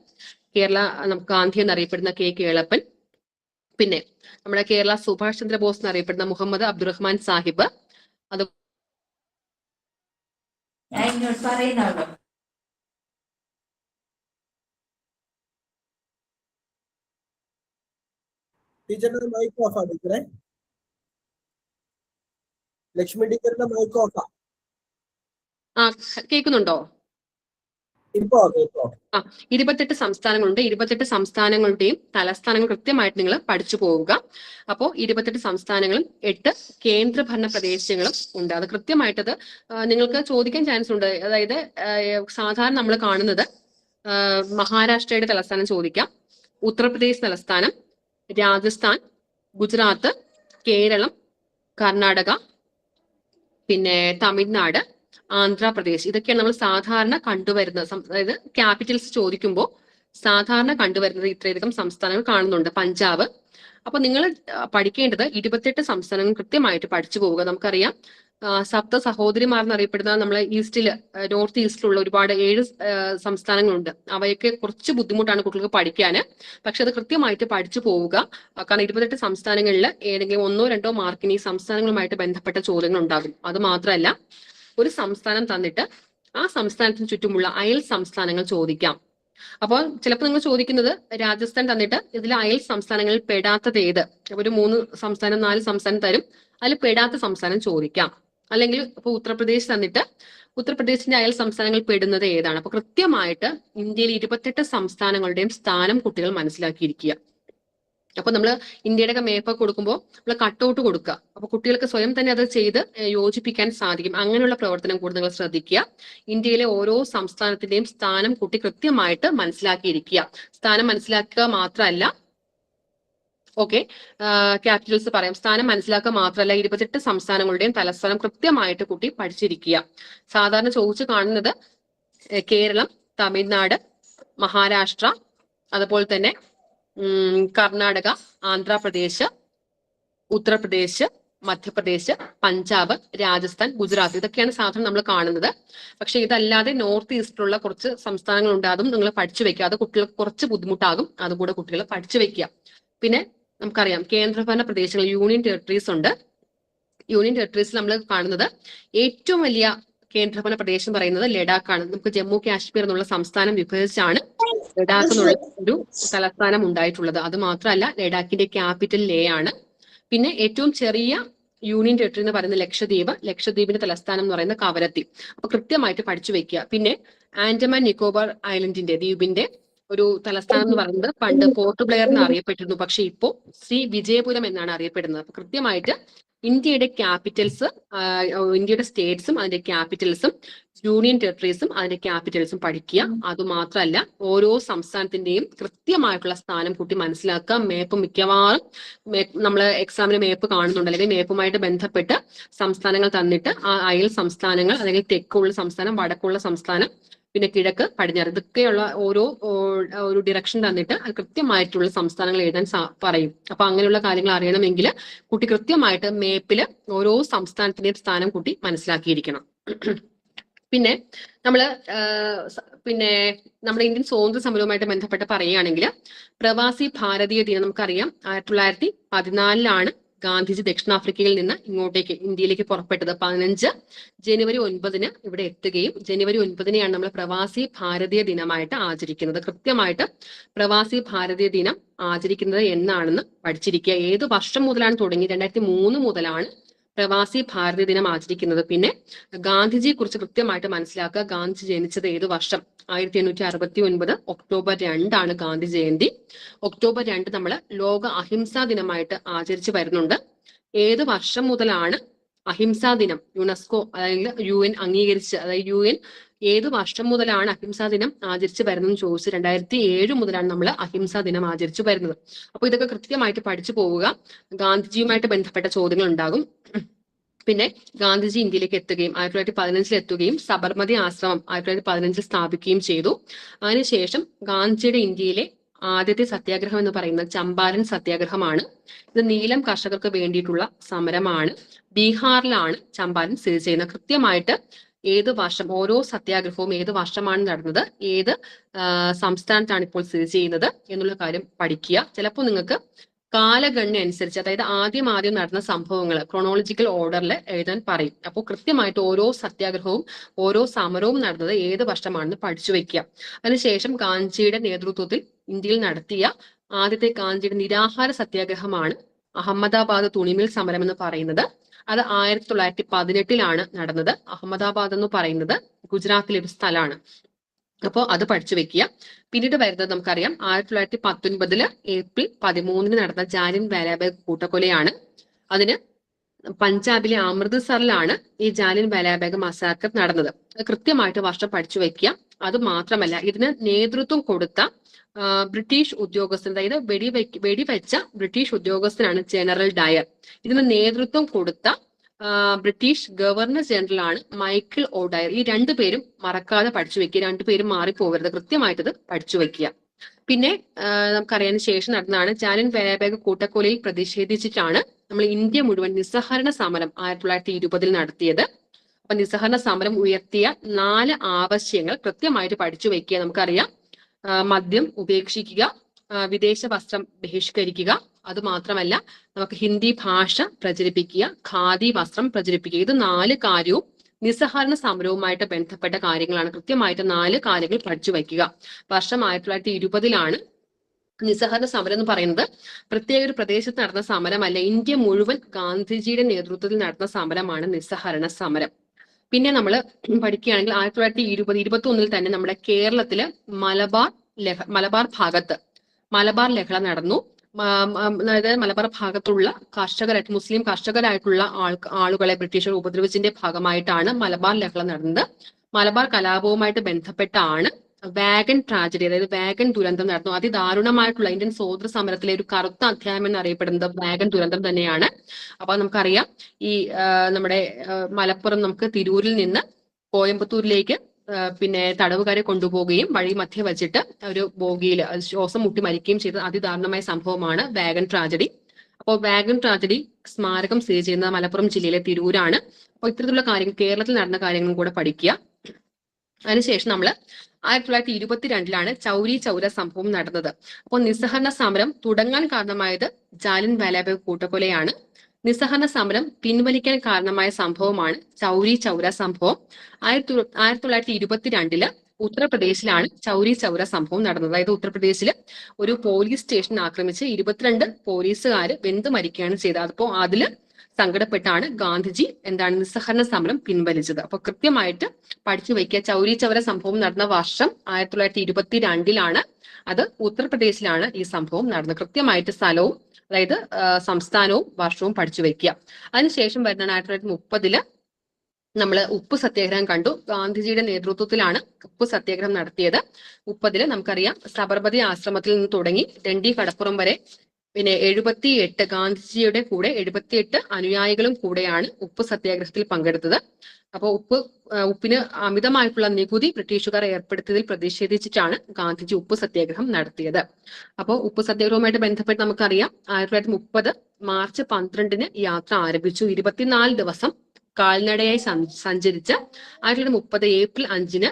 കേരള നമുക്ക് ഗാന്ധി എന്നറിയപ്പെടുന്ന കെ കേളപ്പൻ, പിന്നെ നമ്മുടെ കേരള സുഭാഷ് ചന്ദ്രബോസ് എന്നറിയപ്പെടുന്ന മുഹമ്മദ് അബ്ദുറഹ്മാൻ സാഹിബ്, അത് ടീച്ചറിന്റെ മൈക്ക് ഓഫ് ആണ് ടീച്ചറെ. ലക്ഷ്മി ടീച്ചറിന്റെ മൈക്ക് ഓഫ്. കേൾക്കുന്നുണ്ടോ? ഇപ്പോ 28 സംസ്ഥാനങ്ങളുണ്ട്. 28 സംസ്ഥാനങ്ങളുടെയും തലസ്ഥാനങ്ങൾ കൃത്യമായിട്ട് നിങ്ങൾ പഠിച്ചു പോവുക. അപ്പോൾ 28 സംസ്ഥാനങ്ങളും 8 കേന്ദ്രഭരണ പ്രദേശങ്ങളും ഉണ്ട്. അത് കൃത്യമായിട്ടത് നിങ്ങൾക്ക് ചോദിക്കാൻ ചാൻസ് ഉണ്ട്. അതായത് സാധാരണ നമ്മൾ കാണുന്നത് മഹാരാഷ്ട്രയുടെ തലസ്ഥാനം ചോദിക്കാം, ഉത്തർപ്രദേശ് തലസ്ഥാനം, രാജസ്ഥാൻ, ഗുജറാത്ത്, കേരളം, കർണാടക, പിന്നെ തമിഴ്നാട്, ആന്ധ്രാപ്രദേശ്, ഇതൊക്കെയാണ് നമ്മൾ സാധാരണ കണ്ടുവരുന്നത്. അതായത് ക്യാപിറ്റൽസ് ചോദിക്കുമ്പോൾ സാധാരണ കണ്ടുവരുന്നത് ഇത്രയധികം സംസ്ഥാനങ്ങൾ കാണുന്നുണ്ട്. പഞ്ചാബ്. അപ്പൊ നിങ്ങൾ പഠിക്കേണ്ടത് 28 സംസ്ഥാനങ്ങൾ കൃത്യമായിട്ട് പഠിച്ചു പോവുക. നമുക്കറിയാം, സപ്ത സഹോദരിമാർ എന്നറിയപ്പെടുന്ന നമ്മളെ നോർത്ത് ഈസ്റ്റിലുള്ള ഒരുപാട് 7 സംസ്ഥാനങ്ങളുണ്ട്. അവയൊക്കെ കുറച്ച് ബുദ്ധിമുട്ടാണ് കുട്ടികൾക്ക് പഠിക്കാന്. പക്ഷെ അത് കൃത്യമായിട്ട് പഠിച്ചു പോവുക. കാരണം 28 സംസ്ഥാനങ്ങളിൽ ഏതെങ്കിലും 1-2 മാർക്കിന് ഈ സംസ്ഥാനങ്ങളുമായിട്ട് ബന്ധപ്പെട്ട ചോദ്യങ്ങൾ ഉണ്ടാകും. അത് മാത്രമല്ല, ഒരു സംസ്ഥാനം തന്നിട്ട് ആ സംസ്ഥാനത്തിന് ചുറ്റുമുള്ള അയൽ സംസ്ഥാനങ്ങൾ ചോദിക്കാം. അപ്പോൾ ചിലപ്പോൾ നിങ്ങൾ ചോദിക്കുന്നത് രാജസ്ഥാൻ തന്നിട്ട് ഇതിൽ അയൽ സംസ്ഥാനങ്ങളിൽ പെടാത്തത് ഏത്, ഒരു 3 സംസ്ഥാനം 4 സംസ്ഥാനം തരും, അതിൽ പെടാത്ത സംസ്ഥാനം ചോദിക്കാം. അല്ലെങ്കിൽ ഇപ്പൊ ഉത്തർപ്രദേശ് തന്നിട്ട് ഉത്തർപ്രദേശിന്റെ അയൽ സംസ്ഥാനങ്ങൾ പെടുന്നത് ഏതാണ്. അപ്പൊ കൃത്യമായിട്ട് ഇന്ത്യയിൽ 28 സംസ്ഥാനങ്ങളുടെയും സ്ഥാനം കുട്ടികൾ മനസ്സിലാക്കിയിരിക്കുക. അപ്പൊ നമ്മൾ ഇന്ത്യയുടെ മേപ്പ് കൊടുക്കുമ്പോൾ നമ്മൾ കട്ടൗട്ട് കൊടുക്കുക. അപ്പൊ കുട്ടികൾക്ക് സ്വയം തന്നെ അത് ചെയ്ത് യോജിപ്പിക്കാൻ സാധിക്കും. അങ്ങനെയുള്ള പ്രവർത്തനം കൂടി നിങ്ങൾ ശ്രദ്ധിക്കുക. ഇന്ത്യയിലെ ഓരോ സംസ്ഥാനത്തിന്റെയും സ്ഥാനം കുട്ടി കൃത്യമായിട്ട് മനസ്സിലാക്കിയിരിക്കുക. സ്ഥാനം മനസ്സിലാക്കുക മാത്രമല്ല, ക്യാപിറ്റൽസ് പറയാം. സ്ഥാനം മനസ്സിലാക്കുക മാത്രമല്ല, 28 സംസ്ഥാനങ്ങളുടെയും തലസ്ഥാനം കൃത്യമായിട്ട് കുട്ടി പഠിച്ചിരിക്കുക. സാധാരണ ചോദിച്ചു കാണുന്നത് കേരളം, തമിഴ്നാട്, മഹാരാഷ്ട്ര, അതുപോലെ തന്നെ കർണാടക, ആന്ധ്രാപ്രദേശ്, ഉത്തർപ്രദേശ്, മധ്യപ്രദേശ്, പഞ്ചാബ്, രാജസ്ഥാൻ, ഗുജറാത്ത്, ഇതൊക്കെയാണ് സാധാരണ നമ്മൾ കാണുന്നത്. പക്ഷെ ഇതല്ലാതെ നോർത്ത് ഈസ്റ്റിലുള്ള കുറച്ച് സംസ്ഥാനങ്ങളുണ്ട്. അതും നിങ്ങൾ പഠിച്ചു വെക്കുക. അത് കുട്ടികൾക്ക് കുറച്ച് ബുദ്ധിമുട്ടാകും. അതുകൂടെ കുട്ടികൾ പഠിച്ചു വെക്കുക. പിന്നെ നമുക്കറിയാം, കേന്ദ്രഭരണ പ്രദേശങ്ങൾ, യൂണിയൻ ടെറിട്ടറീസ് ഉണ്ട്. യൂണിയൻ ടെറിട്ടറീസിൽ നമ്മൾ കാണുന്നത് ഏറ്റവും വലിയ കേന്ദ്രഭരണ പ്രദേശം പറയുന്നത് ലഡാക്കാണ്. നമുക്ക് ജമ്മു കാശ്മീർ എന്നുള്ള സംസ്ഥാനം വിഭജിച്ചാണ് ലഡാക്ക് എന്നുള്ള ഒരു തലസ്ഥാനം ഉണ്ടായിട്ടുള്ളത്. അത് മാത്രമല്ല, ലഡാക്കിന്റെ ക്യാപിറ്റൽ ലേ ആണ്. പിന്നെ ഏറ്റവും ചെറിയ യൂണിയൻ ടെറിട്ടറി എന്ന് പറയുന്നത് ലക്ഷദ്വീപ്. ലക്ഷദ്വീപിന്റെ തലസ്ഥാനം എന്ന് പറയുന്നത് കവരത്തി. അപ്പൊ കൃത്യമായിട്ട് പഠിച്ചു വെക്കുക. പിന്നെ ആൻഡമാൻ നിക്കോബാർ ദ്വീപിന്റെ ഒരു തലസ്ഥാനം എന്ന് പറയുന്നത് പണ്ട് പോർട്ട് ബ്ലെയർ എന്ന് അറിയപ്പെട്ടിരുന്നു. പക്ഷെ ഇപ്പോൾ ശ്രീ വിജയപുരം എന്നാണ് അറിയപ്പെടുന്നത്. അപ്പൊ കൃത്യമായിട്ട് ഇന്ത്യയുടെ ക്യാപിറ്റൽസ്, ഇന്ത്യയുടെ സ്റ്റേറ്റ്സും അതിന്റെ ക്യാപിറ്റൽസും യൂണിയൻ ടെറിട്ടറീസും അതിന്റെ ക്യാപിറ്റൽസും പഠിക്കുക. അതുമാത്രമല്ല ഓരോ സംസ്ഥാനത്തിന്റെയും കൃത്യമായിട്ടുള്ള സ്ഥാനം കൂട്ടി മനസ്സിലാക്കുക. മേപ്പ് മിക്കവാറും നമ്മൾ എക്സാമിന് മേപ്പ് കാണുന്നുണ്ട്, അല്ലെങ്കിൽ മേപ്പുമായിട്ട് ബന്ധപ്പെട്ട് സംസ്ഥാനങ്ങൾ തന്നിട്ട് ആ അയൽ സംസ്ഥാനങ്ങൾ, അല്ലെങ്കിൽ തെക്കുള്ള സംസ്ഥാനം, വടക്കുള്ള സംസ്ഥാനം, പിന്നെ കിഴക്ക്, പടിഞ്ഞാറ്, ഇതൊക്കെയുള്ള ഓരോ ഒരു ഡിറക്ഷൻ തന്നിട്ട് കൃത്യമായിട്ടുള്ള സംസ്ഥാനങ്ങൾ എഴുതാൻ പറയും. അപ്പൊ അങ്ങനെയുള്ള കാര്യങ്ങൾ അറിയണമെങ്കിൽ കുട്ടി കൃത്യമായിട്ട് മേപ്പില് ഓരോ സംസ്ഥാനത്തിന്റെയും സ്ഥാനം കൂട്ടി മനസ്സിലാക്കിയിരിക്കണം. പിന്നെ നമ്മുടെ ഇന്ത്യൻ സ്വാതന്ത്ര്യ സമരവുമായിട്ട് ബന്ധപ്പെട്ട് പറയുകയാണെങ്കിൽ പ്രവാസി ഭാരതീയ ദിനം നമുക്കറിയാം 1914 ഗാന്ധിജി ദക്ഷിണാഫ്രിക്കയിൽ നിന്ന് ഇങ്ങോട്ടേക്ക് ഇന്ത്യയിലേക്ക് പുറപ്പെട്ടത്. 15 ജനുവരി 9 ഇവിടെ എത്തുകയും ജനുവരി 9 നമ്മൾ പ്രവാസി ഭാരതീയ ദിനമായിട്ട് ആചരിക്കുന്നത്. കൃത്യമായിട്ട് പ്രവാസി ഭാരതീയ ദിനം ആചരിക്കുന്നത് എന്നാണെന്ന് പഠിച്ചിരിക്കുക. ഏത് വർഷം മുതലാണ് തുടങ്ങി? 2003 മുതലാണ് പ്രവാസി ഭാരതീയ ദിനം ആചരിക്കുന്നത്. പിന്നെ ഗാന്ധിജിയെ കുറിച്ച് കൃത്യമായിട്ട് മനസ്സിലാക്കുക. ഗാന്ധി ജനിച്ചത് ഏത് വർഷം? 1869 ഒക്ടോബർ 2 ഗാന്ധി ജയന്തി. ഒക്ടോബർ 2 നമ്മൾ ലോക അഹിംസാ ദിനമായിട്ട് ആചരിച്ചു വരുന്നുണ്ട്. ഏത് വർഷം മുതലാണ് അഹിംസാ ദിനം യുനെസ്കോ അല്ലെങ്കിൽ UN അംഗീകരിച്ച്, അതായത് UN ഏത് വർഷം മുതലാണ് അഹിംസാ ദിനം ആചരിച്ചു വരുന്നതെന്ന് ചോദിച്ച് 2007 മുതലാണ് നമ്മൾ അഹിംസാ ദിനം ആചരിച്ചു വരുന്നത്. അപ്പൊ ഇതൊക്കെ കൃത്യമായിട്ട് പഠിച്ചു പോവുക. ഗാന്ധിജിയുമായിട്ട് ബന്ധപ്പെട്ട ചോദ്യങ്ങൾ ഉണ്ടാകും. പിന്നെ ഗാന്ധിജി ഇന്ത്യയിലേക്ക് എത്തുകയും 1915 എത്തുകയും സബർമതി ആശ്രമം 1915 സ്ഥാപിക്കുകയും ചെയ്തു. അതിനുശേഷം ഗാന്ധിജിയുടെ ഇന്ത്യയിലെ ആദ്യത്തെ സത്യാഗ്രഹം എന്ന് പറയുന്നത് ചമ്പാരൻ സത്യാഗ്രഹമാണ്. ഇത് നീലം കർഷകർക്ക് വേണ്ടിയിട്ടുള്ള സമരമാണ്. ബീഹാറിലാണ് ചമ്പാരൻ സ്ഥിതി ചെയ്യുന്നത്. കൃത്യമായിട്ട് ഏത് വർഷം, ഓരോ സത്യാഗ്രഹവും ഏത് വർഷമാണ് നടന്നത്, ഏത് സംസ്ഥാനത്താണ് ഇപ്പോൾ സ്ഥിതി ചെയ്യുന്നത് എന്നുള്ള കാര്യം പഠിക്കുക. ചിലപ്പോൾ നിങ്ങൾക്ക് കാലഗണന അനുസരിച്ച്, അതായത് ആദ്യം നടന്ന സംഭവങ്ങൾ ക്രോണോളജിക്കൽ ഓർഡറിൽ എഴുതാൻ പറയും. അപ്പോൾ കൃത്യമായിട്ട് ഓരോ സത്യാഗ്രഹവും ഓരോ സമരവും നടന്നത് ഏത് വർഷമാണെന്ന് പഠിച്ചു വെക്കുക. അതിനുശേഷം ഗാന്ധിജിയുടെ നേതൃത്വത്തിൽ ഇന്ത്യയിൽ നടത്തിയ ആദ്യത്തെ ഗാന്ധിജിയുടെ നിരാഹാര സത്യാഗ്രഹമാണ് അഹമ്മദാബാദ് തുണിമിൽ സമരം എന്ന് പറയുന്നത്. അത് 1918 നടന്നത്. അഹമ്മദാബാദ് എന്ന് പറയുന്നത് ഗുജറാത്തിലെ ഒരു സ്ഥലമാണ്. അപ്പോൾ അത് പഠിച്ചു വെക്കുക. പിന്നീട് വരുന്നത് നമുക്കറിയാം 1919 ഏപ്രിൽ 13 നടന്ന ജാലിയൻ വാലാബാഗ് കൂട്ടക്കൊലയാണ്. അതിന് പഞ്ചാബിലെ അമൃത്സറിലാണ് ഈ ജാലിയൻ വാലാബാഗ് മസാക്കർ നടന്നത്. കൃത്യമായിട്ട് വർഷം പഠിച്ചു വെക്കുക. അത് മാത്രമല്ല, ഇതിന് നേതൃത്വം കൊടുത്ത ബ്രിട്ടീഷ് ഉദ്യോഗസ്ഥൻ, അതായത് വെടിവെച്ച ബ്രിട്ടീഷ് ഉദ്യോഗസ്ഥനാണ് ജനറൽ ഡയർ. ഇതിന് നേതൃത്വം കൊടുത്ത ബ്രിട്ടീഷ് ഗവർണർ ജനറൽ ആണ് മൈക്കിൾ ഓഡയർ. ഈ രണ്ടുപേരും മറക്കാതെ പഠിച്ചു വെക്കുക. രണ്ടുപേരും മാറിപ്പോകരുത്. കൃത്യമായിട്ട് ഇത് പഠിച്ചു വെക്കുക. പിന്നെ നമുക്കറിയാൻ ശേഷം നടന്നതാണ് ജാലിയൻ വാലാബാഗ് കൂട്ടക്കൊലയിൽ പ്രതിഷേധിച്ചിട്ടാണ് നമ്മൾ ഇന്ത്യ മുഴുവൻ നിസ്സഹരണ സമരം 1920 നടത്തിയത്. അപ്പൊ നിസ്സഹരണ സമരം ഉയർത്തിയ 4 ആവശ്യങ്ങൾ കൃത്യമായിട്ട് പഠിച്ചു വെക്കുക. നമുക്കറിയാം, മദ്യം ഉപേക്ഷിക്കുക, വിദേശ വസ്ത്രം ബഹിഷ്കരിക്കുക, അത് മാത്രമല്ല നമുക്ക് ഹിന്ദി ഭാഷ പ്രചരിപ്പിക്കുക, ഖാദി വസ്ത്രം പ്രചരിപ്പിക്കുക. ഇത് 4 കാര്യവും നിസ്സഹരണ സമരവുമായിട്ട് ബന്ധപ്പെട്ട കാര്യങ്ങളാണ്. കൃത്യമായിട്ട് 4 കാര്യങ്ങൾ പഠിച്ചു വയ്ക്കുക. വർഷം 1920 നിസ്സഹരണ സമരം എന്ന് പറയുന്നത് പ്രത്യേക ഒരു പ്രദേശത്ത് നടന്ന സമരമല്ല, ഇന്ത്യ മുഴുവൻ ഗാന്ധിജിയുടെ നേതൃത്വത്തിൽ നടന്ന സമരമാണ് നിസ്സഹരണ സമരം. പിന്നെ നമ്മൾ പഠിക്കുകയാണെങ്കിൽ 1920-21 തന്നെ നമ്മുടെ കേരളത്തില് മലബാർ ഭാഗത്ത് മലബാർ ലഹള നടന്നു. അതായത് മലബാർ ഭാഗത്തുള്ള കർഷകരായിട്ട്, മുസ്ലിം കർഷകരായിട്ടുള്ള ആളുകളെ ബ്രിട്ടീഷർ ഉപദ്രവിച്ചതിന്റെ ഭാഗമായിട്ടാണ് മലബാർ ലഹള നടന്നത്. മലബാർ കലാപവുമായിട്ട് ബന്ധപ്പെട്ടാണ് വാഗൻ ട്രാജഡി, അതായത് വാഗൻ ദുരന്തം നടന്നു. അതിദാരുണമായിട്ടുള്ള ഇന്ത്യൻ സ്വാതന്ത്ര്യ സമരത്തിലെ ഒരു കറുത്ത അധ്യായം എന്നറിയപ്പെടുന്നത് വാഗൻ ദുരന്തം തന്നെയാണ്. അപ്പൊ നമുക്കറിയാം, ഈ നമ്മുടെ മലപ്പുറം നമുക്ക് തിരൂരിൽ നിന്ന് കോയമ്പത്തൂരിലേക്ക് പിന്നെ തടവുകാരെ കൊണ്ടുപോവുകയും വഴി മധ്യ വെച്ചിട്ട് ഒരു ബോഗിയിൽ ശ്വാസം മുട്ടി മരിക്കുകയും ചെയ്ത അതിദാരുണമായ സംഭവമാണ് വാഗൻ ട്രാജഡി. അപ്പോൾ വാഗൻ ട്രാജഡി സ്മാരകം സ്ഥിതി ചെയ്യുന്നത് മലപ്പുറം ജില്ലയിലെ തിരൂരാണ്. അപ്പോൾ ഇത്തരത്തിലുള്ള കാര്യങ്ങൾ, കേരളത്തിൽ നടന്ന കാര്യങ്ങളും കൂടെ പഠിക്കുക. അതിനുശേഷം നമ്മൾ 1922 ചൗരി ചൗര സംഭവം നടന്നത്. അപ്പോൾ നിസ്സഹരണ സമരം തുടങ്ങാൻ കാരണമായത് ജാലിയൻ വാലാബാഗ് കൂട്ടക്കൊലയാണ്. നിസ്സഹരണ സമരം പിൻവലിക്കാൻ കാരണമായ സംഭവമാണ് ചൗരി ചൗര സംഭവം. 1922 ഉത്തർപ്രദേശിലാണ് ചൗരി ചൗര സംഭവം നടന്നത്. അതായത് ഉത്തർപ്രദേശിൽ ഒരു പോലീസ് സ്റ്റേഷൻ ആക്രമിച്ച് 22 പോലീസുകാർ വെന്ത് മരിക്കുകയാണ് ചെയ്തത്. അപ്പോൾ അതിൽ സങ്കടപ്പെട്ടാണ് ഗാന്ധിജി നിസ്സഹരണ സമരം പിൻവലിച്ചത്. അപ്പൊ കൃത്യമായിട്ട് പഠിച്ചു വയ്ക്കുക. ചൗരി ചൗര സംഭവം നടന്ന വർഷം 1922 അത് ഉത്തർപ്രദേശിലാണ് ഈ സംഭവം നടന്നത്. കൃത്യമായിട്ട് സ്ഥലവും അതായത് സംസ്ഥാനവും വർഷവും പഠിച്ചു വെക്കുക. അതിനുശേഷം വരുന്ന 1930 നമ്മൾ ഉപ്പ് സത്യാഗ്രഹം കണ്ടു. ഗാന്ധിജിയുടെ നേതൃത്വത്തിലാണ് ഉപ്പ് സത്യാഗ്രഹം നടത്തിയത്. 30 നമുക്കറിയാം സബർമതി ആശ്രമത്തിൽ നിന്ന് തുടങ്ങി ദണ്ഡി കടപ്പുറം വരെ. പിന്നെ 78 ഗാന്ധിജിയുടെ കൂടെ 78 അനുയായികളും കൂടെയാണ് ഉപ്പ് സത്യാഗ്രഹത്തിൽ പങ്കെടുത്തത്. അപ്പോൾ ഉപ്പിന് അമിതമായിട്ടുള്ള നികുതി ബ്രിട്ടീഷുകാർ ഏർപ്പെടുത്തിയതിൽ പ്രതിഷേധിച്ചിട്ടാണ് ഗാന്ധിജി ഉപ്പ് സത്യാഗ്രഹം നടത്തിയത്. അപ്പോൾ ഉപ്പ് സത്യാഗ്രഹവുമായിട്ട് ബന്ധപ്പെട്ട് നമുക്കറിയാം 1930 മാർച്ച് 12 യാത്ര ആരംഭിച്ചു. 24 ദിവസം കാൽനടയായി സഞ്ചരിച്ച് 1930 ഏപ്രിൽ 5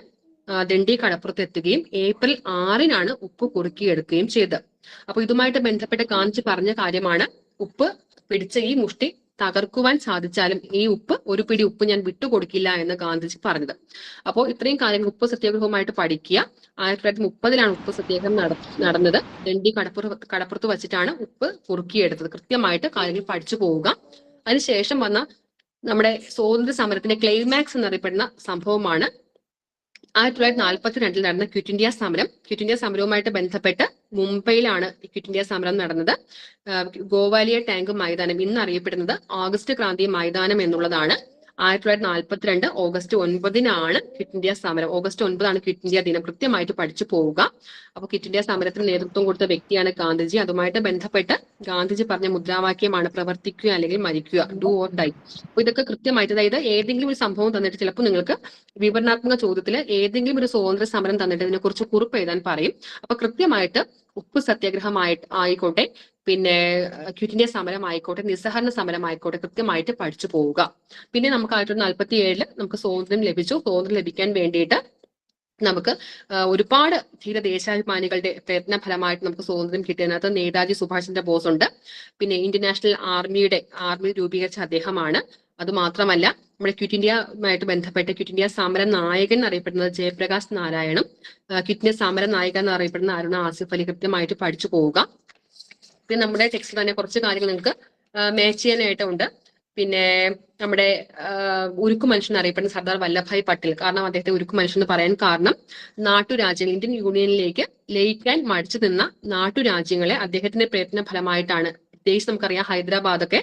ദണ്ഡി കടപ്പുറത്ത് എത്തുകയും ഏപ്രിൽ 6 ഉപ്പ് കുറുക്കിയെടുക്കുകയും ചെയ്തത്. അപ്പൊ ഇതുമായിട്ട് ബന്ധപ്പെട്ട് ഗാന്ധിജി പറഞ്ഞ കാര്യമാണ്, ഉപ്പ് പിടിച്ച ഈ മുഷ്ടി തകർക്കുവാൻ സാധിച്ചാലും ഈ ഉപ്പ്, ഒരു പിടി ഉപ്പ് ഞാൻ വിട്ടുകൊടുക്കില്ല എന്ന് ഗാന്ധിജി പറഞ്ഞത്. അപ്പോൾ ഇത്രയും കാര്യങ്ങൾ ഉപ്പ് സത്യാഗ്രഹവുമായിട്ട് പഠിക്കുക. 1930 ഉപ്പ് സത്യാഗ്രഹം നടന്നത്. ദണ്ഡി കടപ്പുറത്ത് വെച്ചിട്ടാണ് ഉപ്പ് കുറുക്കിയെടുത്തത്. കൃത്യമായിട്ട് കാര്യങ്ങൾ പഠിച്ചു പോവുക. അതിനുശേഷം വന്ന നമ്മുടെ സ്വാതന്ത്ര്യ സമരത്തിന്റെ ക്ലൈമാക്സ് എന്നറിയപ്പെടുന്ന സംഭവമാണ് 1942 നടന്ന ക്വിറ്റ് ഇന്ത്യ സമരം. ക്വിറ്റ് ഇന്ത്യ സമരവുമായിട്ട് ബന്ധപ്പെട്ട് മുംബൈയിലാണ് ക്വിറ്റ് ഇന്ത്യ സമരം നടന്നത്. ഗോവാലിയ ടാങ്ക് മൈതാനം, ഇന്ന് അറിയപ്പെടുന്നത് ഓഗസ്റ്റ് ക്രാന്തി മൈതാനം എന്നുള്ളതാണ്. 1942 ഓഗസ്റ്റ് 9 ക്വിറ്റ് ഇന്ത്യ സമരം. ഓഗസ്റ്റ് 9 ക്വിറ്റ് ഇന്ത്യ ദിനം. കൃത്യമായിട്ട് പഠിച്ചു പോവുക. അപ്പൊ ക്വിറ്റ് ഇന്ത്യ സമരത്തിന് നേതൃത്വം കൊടുത്ത വ്യക്തിയാണ് ഗാന്ധിജി. അതുമായിട്ട് ബന്ധപ്പെട്ട് ഗാന്ധിജി പറഞ്ഞ മുദ്രാവാക്യമാണ് പ്രവർത്തിക്കുക അല്ലെങ്കിൽ മരിക്കുക, ഡു ഓർ ഡൈ. അപ്പൊ ഇതൊക്കെ കൃത്യമായിട്ട്, അതായത് ഏതെങ്കിലും ഒരു സംഭവം തന്നിട്ട് ചിലപ്പോൾ നിങ്ങൾക്ക് വിവരണാത്മക ചോദ്യത്തിൽ ഏതെങ്കിലും ഒരു സ്വാതന്ത്ര്യ സമരം തന്നിട്ട് ഇതിനെ കുറിച്ച് കുറിപ്പ് എഴുതാൻ പറയും. അപ്പൊ കൃത്യമായിട്ട് ഉപ്പ് ആയിക്കോട്ടെ, പിന്നെ ക്വിറ്റ് ഇന്ത്യ സമരം ആയിക്കോട്ടെ, നിസ്സഹരണ സമരം ആയിക്കോട്ടെ, കൃത്യമായിട്ട് പഠിച്ചു പോവുക. പിന്നെ നമുക്ക് 1947 നമുക്ക് സ്വാതന്ത്ര്യം ലഭിച്ചു. സ്വാതന്ത്ര്യം ലഭിക്കാൻ വേണ്ടിയിട്ട് നമുക്ക് ഒരുപാട് ധീര ദേശാഭിമാനികളുടെ പ്രയത്ന ഫലമായിട്ട് നമുക്ക് സ്വാതന്ത്ര്യം കിട്ടിയതിനകത്ത് നേതാജി സുഭാഷ് ചന്ദ്ര ബോസ് ഉണ്ട്. പിന്നെ ഇന്ത്യൻ നാഷണൽ ആർമി രൂപീകരിച്ച അദ്ദേഹമാണ്. അത് മാത്രമല്ല നമ്മുടെ ക്വിറ്റ് ഇന്ത്യയുമായിട്ട് ബന്ധപ്പെട്ട് ക്വിറ്റ് ഇന്ത്യ സമര നായകൻ എന്നറിയപ്പെടുന്നത് ജയപ്രകാശ് നാരായണും, ക്വിറ്റ് ഇന്ത്യ സമര നായിക എന്നറിയപ്പെടുന്ന അരുണ ആസിഫ് അലി. കൃത്യമായിട്ട് പഠിച്ചു പോവുക. പിന്നെ നമ്മുടെ ടെക്സ്റ്റിൽ തന്നെ കുറച്ച് കാര്യങ്ങൾ നിങ്ങൾക്ക് മാച്ച് ചെയ്യാനായിട്ടുണ്ട്. പിന്നെ നമ്മുടെ ഉരുക്കു മനുഷ്യൻ അറിയപ്പെടുന്ന സർദാർ വല്ലഭായ് പട്ടേൽ. കാരണം അദ്ദേഹത്തെ ഉരുക്കു മനുഷ്യൻ എന്ന് പറയാൻ കാരണം നാട്ടുരാജ്യങ്ങൾ ഇന്ത്യൻ യൂണിയനിലേക്ക് ലയിക്കാൻ മടിച്ചു നിന്ന നാട്ടുരാജ്യങ്ങളെ അദ്ദേഹത്തിന്റെ പ്രയത്ന ഫലമായിട്ടാണ്, പ്രത്യേകിച്ച് നമുക്കറിയാം ഹൈദരാബാദൊക്കെ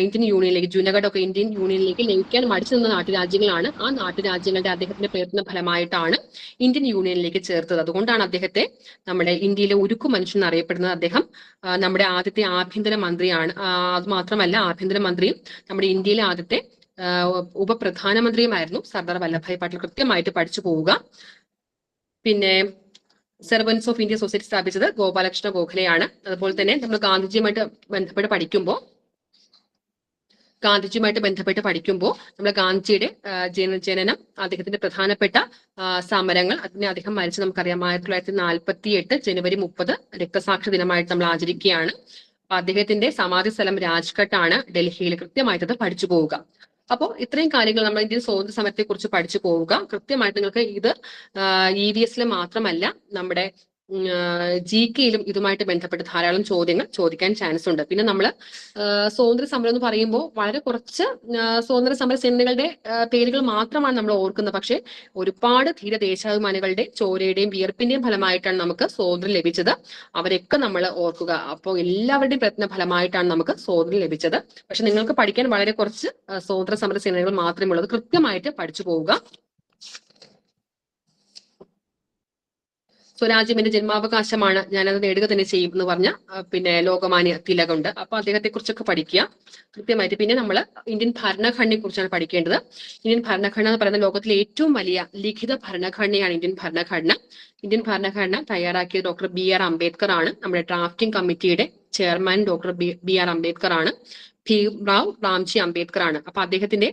ഇന്ത്യൻ യൂണിയനിലേക്ക്, ജുനഗഡ് ഒക്കെ ഇന്ത്യൻ യൂണിയനിലേക്ക് ലയിക്കാൻ മടിച്ചു നിന്ന നാട്ടുരാജ്യങ്ങളാണ്. ആ നാട്ടുരാജ്യങ്ങളുടെ അദ്ദേഹത്തിന്റെ പ്രയത്ന ഫലമായിട്ടാണ് ഇന്ത്യൻ യൂണിയനിലേക്ക് ചേർത്തത്. അതുകൊണ്ടാണ് അദ്ദേഹത്തെ നമ്മുടെ ഇന്ത്യയിലെ ഉരുക്കു മനുഷ്യൻ എന്നറിയപ്പെടുന്നത്. അദ്ദേഹം നമ്മുടെ ആദ്യത്തെ ആഭ്യന്തര മന്ത്രിയാണ്. അത് മാത്രമല്ല ആഭ്യന്തര മന്ത്രിയും നമ്മുടെ ഇന്ത്യയിലെ ആദ്യത്തെ ഉപപ്രധാനമന്ത്രിയുമായിരുന്നു സർദാർ വല്ലഭായ് പട്ടേൽ. കൃത്യമായിട്ട് പഠിച്ചു പോവുക. പിന്നെ സെർവൻസ് ഓഫ് ഇന്ത്യ സൊസൈറ്റി സ്ഥാപിച്ചത് ഗോപാലകൃഷ്ണ ഗോഖലെയാണ്. അതുപോലെ തന്നെ നമ്മൾ ഗാന്ധിജിയുമായിട്ട് ബന്ധപ്പെട്ട് പഠിക്കുമ്പോൾ നമ്മൾ ഗാന്ധിജിയുടെ ജനനം, അദ്ദേഹത്തിന്റെ പ്രധാനപ്പെട്ട സമരങ്ങൾ, അതിനെ അദ്ദേഹം മരിച്ച് നമുക്കറിയാം 1948 ജനുവരി 30 രക്തസാക്ഷി ദിനമായിട്ട് നമ്മൾ ആചരിക്കുകയാണ്. അദ്ദേഹത്തിന്റെ സമാധി സ്ഥലം രാജ്ഘട്ടാണ് ഡൽഹിയിൽ. കൃത്യമായിട്ട് അത് പഠിച്ചു പോവുക. അപ്പോൾ ഇത്രയും കാര്യങ്ങൾ നമ്മൾ ഇന്ത്യൻ സ്വാതന്ത്ര്യ സമരത്തെ കുറിച്ച് പഠിച്ചു പോവുക. കൃത്യമായിട്ട് നിങ്ങൾക്ക് ഇത് EVS മാത്രമല്ല നമ്മുടെ GK-യിലും ഇതുമായിട്ട് ബന്ധപ്പെട്ട് ധാരാളം ചോദ്യങ്ങൾ ചോദിക്കാൻ ചാൻസ് ഉണ്ട്. പിന്നെ നമ്മൾ സ്വാതന്ത്ര്യ സമരം എന്ന് പറയുമ്പോൾ വളരെ കുറച്ച് സ്വാതന്ത്ര്യ സമര സേനകളുടെ പേരുകൾ മാത്രമാണ് നമ്മൾ ഓർക്കുന്നത്. പക്ഷെ ഒരുപാട് ധീര ദേശാഭിമാനികളുടെ ചോരയുടെയും വിയർപ്പിന്റെയും ഫലമായിട്ടാണ് നമുക്ക് സ്വാതന്ത്ര്യം ലഭിച്ചത്. അവരൊക്കെ നമ്മൾ ഓർക്കുക. അപ്പോൾ എല്ലാവരുടെയും പ്രയത്ന ഫലമായിട്ടാണ് നമുക്ക് സ്വാതന്ത്ര്യം ലഭിച്ചത്. പക്ഷെ നിങ്ങൾക്ക് പഠിക്കാൻ വളരെ കുറച്ച് സ്വാതന്ത്ര്യ സമര സേനകൾ മാത്രമേ ഉള്ളത്. കൃത്യമായിട്ട് പഠിച്ചു പോവുക. സ്വരാജ്യം എന്റെ ജന്മാവകാശമാണ്, ഞാനത് നേടുക തന്നെ ചെയ്യും എന്ന് പറഞ്ഞ പിന്നെ ലോകമാന്യ തിലകുണ്ട്. അപ്പൊ അദ്ദേഹത്തെ കുറിച്ചൊക്കെ പഠിക്കുക കൃത്യമായിട്ട്. പിന്നെ നമ്മൾ ഇന്ത്യൻ ഭരണഘടനയെ കുറിച്ചാണ് പഠിക്കേണ്ടത്. ഇന്ത്യൻ ഭരണഘടന എന്ന് പറയുന്ന ലോകത്തിലെ ഏറ്റവും വലിയ ലിഖിത ഭരണഘടനയാണ് ഇന്ത്യൻ ഭരണഘടന. ഇന്ത്യൻ ഭരണഘടന തയ്യാറാക്കിയത് ഡോക്ടർ BR അംബേദ്കർ ആണ്. നമ്മുടെ ഡ്രാഫ്റ്റിംഗ് കമ്മിറ്റിയുടെ ചെയർമാൻ ഡോക്ടർ BR അംബേദ്കർ ആണ്. ഭീംറാവ് റാംജി അംബേദ്കർ ആണ്. അപ്പൊ അദ്ദേഹത്തിന്റെ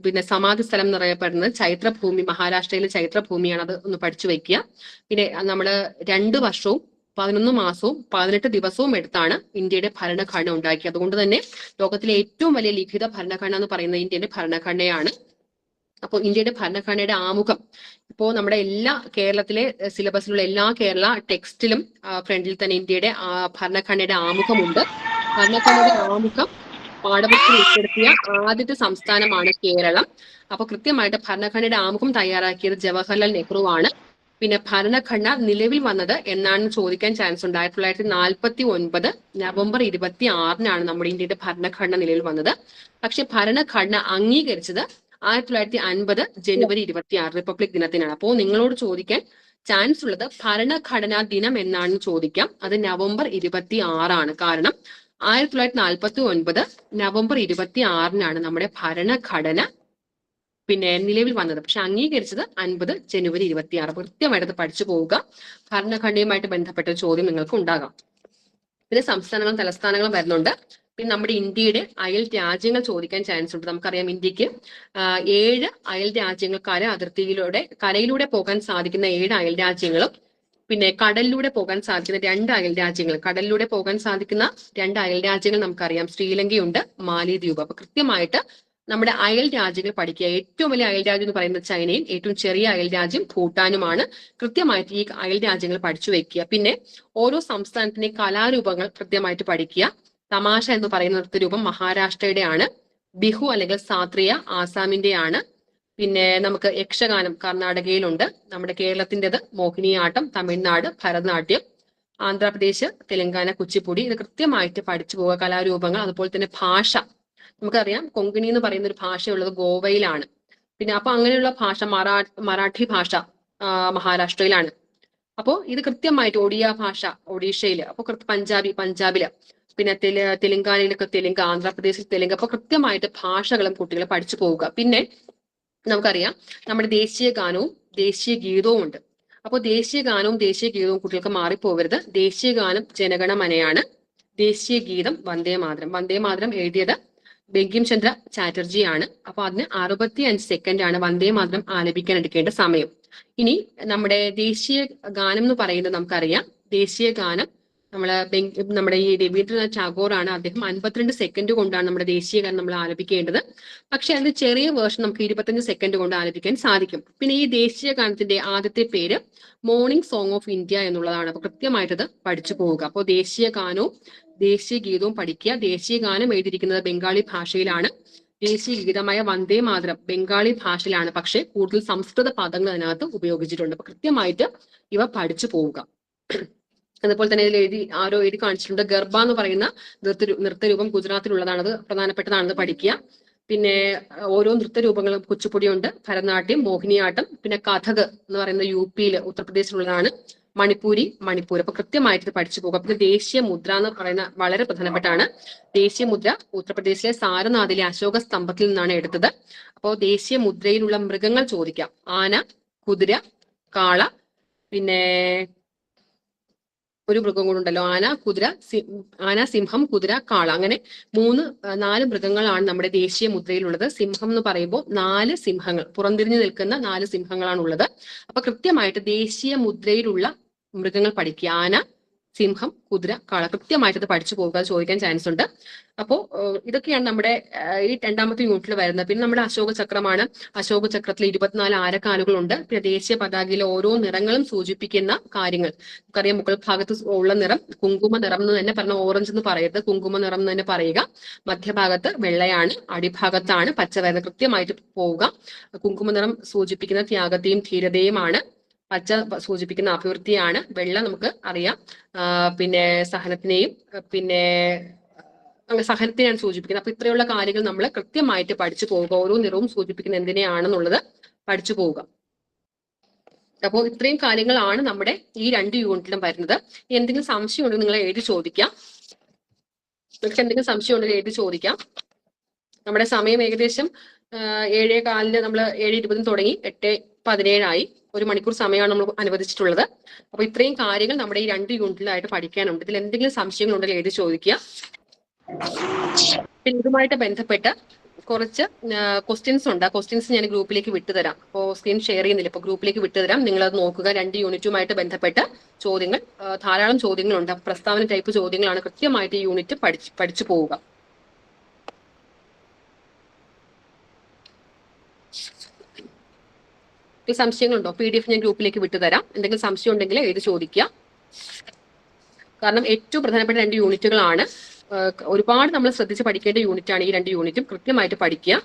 പിന്നെ സമാധി സ്ഥലം എന്നറിയപ്പെടുന്നത് ചൈത്രഭൂമി, മഹാരാഷ്ട്രയിലെ ചൈത്രഭൂമിയാണ്. അത് ഒന്ന് പഠിച്ചു വെക്കുക. പിന്നെ നമ്മൾ 2 വർഷവും 11 മാസവും 18 ദിവസവും എടുത്താണ് ഇന്ത്യയുടെ ഭരണഘടന ഉണ്ടാക്കിയത്. അതുകൊണ്ട് തന്നെ ലോകത്തിലെ ഏറ്റവും വലിയ ലിഖിത ഭരണഘടന എന്ന് പറയുന്നത് ഇന്ത്യയുടെ ഭരണഘടനയാണ്. അപ്പോൾ ഇന്ത്യയുടെ ഭരണഘടനയുടെ ആമുഖം ഇപ്പോൾ നമ്മുടെ കേരളത്തിലെ സിലബസിലുള്ള എല്ലാ കേരള ടെക്സ്റ്റിലും ഫ്രണ്ടിൽ തന്നെ ഇന്ത്യയുടെ ഭരണഘടനയുടെ ആമുഖമുണ്ട്. ഭരണഘടനയുടെ ആമുഖം പാഠപുസ്തകം ഉൾപ്പെടുത്തിയ ആദ്യത്തെ സംസ്ഥാനമാണ് കേരളം. അപ്പൊ കൃത്യമായിട്ട് ഭരണഘടനയുടെ ആമുഖം തയ്യാറാക്കിയത് ജവഹർലാൽ നെഹ്റു ആണ്. പിന്നെ ഭരണഘടന നിലവിൽ വന്നത് എന്നാണെന്ന് ചോദിക്കാൻ ചാൻസ് ഉണ്ട്. 1949 നവംബർ 26-നാണ് നമ്മുടെ ഇന്ത്യയുടെ ഭരണഘടന നിലവിൽ വന്നത്. പക്ഷെ ഭരണഘടന അംഗീകരിച്ചത് 1950 ജനുവരി 26 റിപ്പബ്ലിക് ദിനത്തിനാണ്. അപ്പോൾ നിങ്ങളോട് ചോദിക്കാൻ ചാൻസ് ഉള്ളത് ഭരണഘടനാ ദിനം എന്നാണെന്ന് ചോദിക്കാം. അത് നവംബർ 26-ആണ്. കാരണം 1949 നവംബർ 26-നാണ് നമ്മുടെ ഭരണഘടന പിന്നെ നിലവിൽ വന്നത്. പക്ഷെ അംഗീകരിച്ചത് 50 ജനുവരി 26. കൃത്യമായിട്ട് പഠിച്ചു പോവുക. ഭരണഘടനയുമായിട്ട് ബന്ധപ്പെട്ട ചോദ്യം നിങ്ങൾക്ക് ഉണ്ടാകാം. പിന്നെ സംസ്ഥാനങ്ങളും തലസ്ഥാനങ്ങളും വരുന്നുണ്ട്. പിന്നെ നമ്മുടെ ഇന്ത്യയുടെ അയൽ രാജ്യങ്ങൾ ചോദിക്കാൻ ചാൻസ് ഉണ്ട്. നമുക്കറിയാം ഇന്ത്യക്ക് 7 അയൽ രാജ്യങ്ങൾ കരയിലൂടെ പോകാൻ സാധിക്കുന്ന 7 അയൽ രാജ്യങ്ങളും പിന്നെ കടലിലൂടെ പോകാൻ സാധിക്കുന്ന 2 അയൽ രാജ്യങ്ങൾ. കടലിലൂടെ പോകാൻ സാധിക്കുന്ന 2 അയൽ രാജ്യങ്ങൾ നമുക്കറിയാം. ശ്രീലങ്കയുണ്ട്, മാലിദ്വീപ്. അപ്പൊ കൃത്യമായിട്ട് നമ്മുടെ അയൽ രാജ്യങ്ങൾ പഠിക്കുക. ഏറ്റവും വലിയ അയൽ രാജ്യം എന്ന് പറയുന്നത് ചൈനയും ഏറ്റവും ചെറിയ അയൽ രാജ്യം ഭൂട്ടാനുമാണ്. കൃത്യമായിട്ട് ഈ അയൽ രാജ്യങ്ങൾ പഠിച്ചു വെക്കുക. പിന്നെ ഓരോ സംസ്ഥാനത്തിന്റെയും കലാരൂപങ്ങൾ കൃത്യമായിട്ട് പഠിക്കുക. തമാശ എന്ന് പറയുന്ന നൃത്തരൂപം മഹാരാഷ്ട്രയുടെ ആണ്. ബിഹു അല്ലെങ്കിൽ സാത്രിയ ആസാമിന്റെയാണ്. പിന്നെ നമുക്ക് യക്ഷഗാനം കർണാടകയിലുണ്ട്. നമ്മുടെ കേരളത്തിൻ്റെത് മോഹിനിയാട്ടം, തമിഴ്നാട് ഭരതനാട്യം, ആന്ധ്രാപ്രദേശ്, തെലങ്കാന കുച്ചിപ്പുടി. ഇത് കൃത്യമായിട്ട് പഠിച്ചു പോവുക. കലാരൂപങ്ങൾ, അതുപോലെ തന്നെ ഭാഷ. നമുക്കറിയാം കൊങ്കണി എന്ന് പറയുന്ന ഒരു ഭാഷയുള്ളത് ഗോവയിലാണ്. പിന്നെ അപ്പൊ അങ്ങനെയുള്ള ഭാഷ മറാഠി ഭാഷ മഹാരാഷ്ട്രയിലാണ്. അപ്പോൾ ഇത് കൃത്യമായിട്ട് ഒഡിയ ഭാഷ ഒഡീഷയില്, അപ്പൊ പഞ്ചാബില്, പിന്നെ തെലുങ്കാനയിലൊക്കെ തെലുങ്ക്, ആന്ധ്രാപ്രദേശിൽ തെലുങ്ക്. അപ്പൊ കൃത്യമായിട്ട് ഭാഷകളും കുട്ടികൾ പഠിച്ചു പോവുക. പിന്നെ നമുക്കറിയാം നമ്മുടെ ദേശീയ ഗാനവും ദേശീയ ഗീതവും ഉണ്ട്. അപ്പോൾ ദേശീയ ഗാനവും ദേശീയ ഗീതവും കുട്ടികൾക്ക് മാറിപ്പോകരുത്. ദേശീയ ഗാനം ജനഗണമനയാണ്. ദേശീയ ഗീതം വന്ദേ മാതരം. വന്ദേ മാതരം എഴുതിയത് ബങ്കിം ചന്ദ്ര ചാറ്റർജിയാണ്. അപ്പൊ അതിന് 65 സെക്കൻഡാണ് വന്ദേ മാതരം ആലപിക്കാൻ എടുക്കേണ്ട സമയം. ഇനി നമ്മുടെ ദേശീയ ഗാനം എന്ന് പറയുന്നത് നമുക്കറിയാം. ദേശീയ ഗാനം നമ്മുടെ ഈ രവീന്ദ്രനാഥ് ടാഗോറാണ്. അദ്ദേഹം 52 സെക്കൻഡ് കൊണ്ടാണ് നമ്മുടെ ദേശീയ ഗാനം നമ്മൾ ആലപിക്കേണ്ടത്. പക്ഷെ അതിന്റെ ചെറിയ വേർഷൻ നമുക്ക് 25 സെക്കൻഡ് കൊണ്ട് ആലപിക്കാൻ സാധിക്കും. പിന്നെ ഈ ദേശീയ ഗാനത്തിന്റെ ആദ്യത്തെ പേര് മോർണിംഗ് സോങ് ഓഫ് ഇന്ത്യ എന്നുള്ളതാണ്. അപ്പൊ കൃത്യമായിട്ടത് പഠിച്ചു പോവുക. അപ്പോൾ ദേശീയ ഗാനവും ദേശീയ ഗീതവും പഠിക്കുക. ദേശീയ ഗാനം എഴുതിയിരിക്കുന്നത് ബംഗാളി ഭാഷയിലാണ്. ദേശീയ ഗീതമായ വന്ദേ മാതരം ബംഗാളി ഭാഷയിലാണ്. പക്ഷെ കൂടുതൽ സംസ്കൃത പദങ്ങൾ അതിനകത്ത് ഉപയോഗിച്ചിട്ടുണ്ട്. അപ്പൊ കൃത്യമായിട്ട് ഇവ പഠിച്ചു പോവുക. അതുപോലെ തന്നെ ഇതിൽ ആരോ എഴുതി കാണിച്ചിട്ടുണ്ട്. ഗർഭ എന്ന് പറയുന്ന നൃത്തരൂപം ഗുജറാത്തിലുള്ളതാണ്. അത് പ്രധാനപ്പെട്ടതാണത് പഠിക്കുക. പിന്നെ ഓരോ നൃത്തരൂപങ്ങളും കുച്ചിപ്പുടിയുണ്ട്, ഭരതനാട്യം, മോഹിനിയാട്ടം, പിന്നെ കഥക് എന്ന് പറയുന്ന UP-യിൽ ഉത്തർപ്രദേശിലുള്ളതാണ്, മണിപ്പൂർ. അപ്പൊ കൃത്യമായിട്ട് പഠിച്ചു പോകുക. പിന്നെ ദേശീയ മുദ്ര എന്ന് പറയുന്ന വളരെ പ്രധാനപ്പെട്ടാണ്. ദേശീയ മുദ്ര ഉത്തർപ്രദേശിലെ സാരനാഥിലെ അശോക സ്തംഭത്തിൽ നിന്നാണ് എടുത്തത്. അപ്പോൾ ദേശീയ മുദ്രയിലുള്ള മൃഗങ്ങൾ ചോദിക്കാം. ആന, കുതിര, കാള, പിന്നെ ഒരു മൃഗം കൂടെ ഉണ്ടല്ലോ, ആന, സിംഹം, കുതിര, കാള. അങ്ങനെ 4 മൃഗങ്ങളാണ് നമ്മുടെ ദേശീയ മുദ്രയിലുള്ളത്. സിംഹം എന്ന് പറയുമ്പോൾ 4 സിംഹങ്ങൾ, പുറംതിരിഞ്ഞു നിൽക്കുന്ന 4 സിംഹങ്ങളാണ് ഉള്ളത്. അപ്പൊ കൃത്യമായിട്ട് ദേശീയ മുദ്രയിലുള്ള മൃഗങ്ങൾ പഠിക്കുക. ആന, സിംഹം, കുതിര, കാള. കൃത്യമായിട്ട് ഇത് പഠിച്ചു പോകുക. ചോദിക്കാൻ ചാൻസ് ഉണ്ട്. അപ്പോൾ ഇതൊക്കെയാണ് നമ്മുടെ ഈ 2ാമത്തെ യൂണിറ്റിൽ വരുന്നത്. പിന്നെ നമ്മുടെ അശോക ചക്രമാണ്. അശോക ചക്രത്തിൽ 24 ആരക്കാലുകളുണ്ട്. പിന്നെ ദേശീയ പതാകയിലെ ഓരോ നിറങ്ങളും സൂചിപ്പിക്കുന്ന കാര്യങ്ങൾ നമുക്കറിയാം. മുകൾ ഭാഗത്ത് ഉള്ള നിറം കുങ്കുമ നിറം എന്ന് തന്നെ പറഞ്ഞ, ഓറഞ്ച് എന്ന് പറയരുത്, കുങ്കുമ നിറം എന്ന് തന്നെ പറയുക. മധ്യഭാഗത്ത് വെള്ളയാണ്, അടിഭാഗത്താണ് പച്ച വരുന്നത്. കൃത്യമായിട്ട് പോവുക. കുങ്കുമ നിറം സൂചിപ്പിക്കുന്ന ത്യാഗത്തെയും ധീരതയുമാണ്. പച്ച സൂചിപ്പിക്കുന്ന അഭിവൃദ്ധിയാണ്. വെള്ള നമുക്ക് അറിയാം പിന്നെ സഹനത്തിനെയും പിന്നെ സഹനത്തിനെയാണ് സൂചിപ്പിക്കുന്നത്. അപ്പൊ ഇത്രയുള്ള കാര്യങ്ങൾ നമ്മൾ കൃത്യമായിട്ട് പഠിച്ചു പോവുക. ഓരോ നിറവും സൂചിപ്പിക്കുന്ന എന്തിനെയാണെന്നുള്ളത് പഠിച്ചു പോവുക. അപ്പോൾ ഇത്രയും കാര്യങ്ങളാണ് നമ്മുടെ ഈ 2 യൂണിറ്റിലും വരുന്നത്. എന്തെങ്കിലും സംശയം ഉണ്ടെങ്കിൽ നിങ്ങൾ എഴുതി ചോദിക്കാം. നിങ്ങൾക്ക് എന്തെങ്കിലും സംശയം ഉണ്ടെങ്കിൽ എഴുതി ചോദിക്കാം. നമ്മുടെ സമയം ഏകദേശം 7:15 നമ്മൾ 7:20 തുടങ്ങി 8:17 1 മണിക്കൂർ സമയമാണ് നമ്മൾ അനുവദിച്ചിട്ടുള്ളത്. അപ്പൊ ഇത്രയും കാര്യങ്ങൾ നമ്മുടെ ഈ 2 യൂണിറ്റിലായിട്ട് പഠിക്കാനുണ്ട്. ഇതിൽ എന്തെങ്കിലും സംശയങ്ങൾ ഉണ്ടെങ്കിൽ എഴുതി ചോദിക്കുക. പിന്നെ ഇതുമായിട്ട് ബന്ധപ്പെട്ട് കുറച്ച് ക്വസ്റ്റ്യൻസ് ഉണ്ട്. ആ ക്വസ്റ്റ്യൻസ് ഞാൻ ഗ്രൂപ്പിലേക്ക് വിട്ടുതരാം. അപ്പോൾ സ്ക്രീൻ ഷെയർ ചെയ്യുന്നില്ല, ഇപ്പോൾ ഗ്രൂപ്പിലേക്ക് വിട്ടുതരാം. നിങ്ങളത് നോക്കുക. 2 യൂണിറ്റുമായിട്ട് ബന്ധപ്പെട്ട ചോദ്യങ്ങൾ, ധാരാളം ചോദ്യങ്ങളുണ്ട്. പ്രസ്താവന ടൈപ്പ് ചോദ്യങ്ങളാണ്. കൃത്യമായിട്ട് ഈ യൂണിറ്റ് പഠിച്ചു പോവുക. സംശയങ്ങളുണ്ടോ? PDF ഞാൻ ഗ്രൂപ്പിലേക്ക് വിട്ടുതരാം. എന്തെങ്കിലും സംശയം ഉണ്ടെങ്കിൽ എഴുതി ചോദിക്കുക. കാരണം ഏറ്റവും പ്രധാനപ്പെട്ട 2 യൂണിറ്റുകളാണ്. ഒരുപാട് നമ്മൾ ശ്രദ്ധിച്ച് പഠിക്കേണ്ട യൂണിറ്റാണ് ഈ 2 യൂണിറ്റും. കൃത്യമായിട്ട് പഠിക്കുക.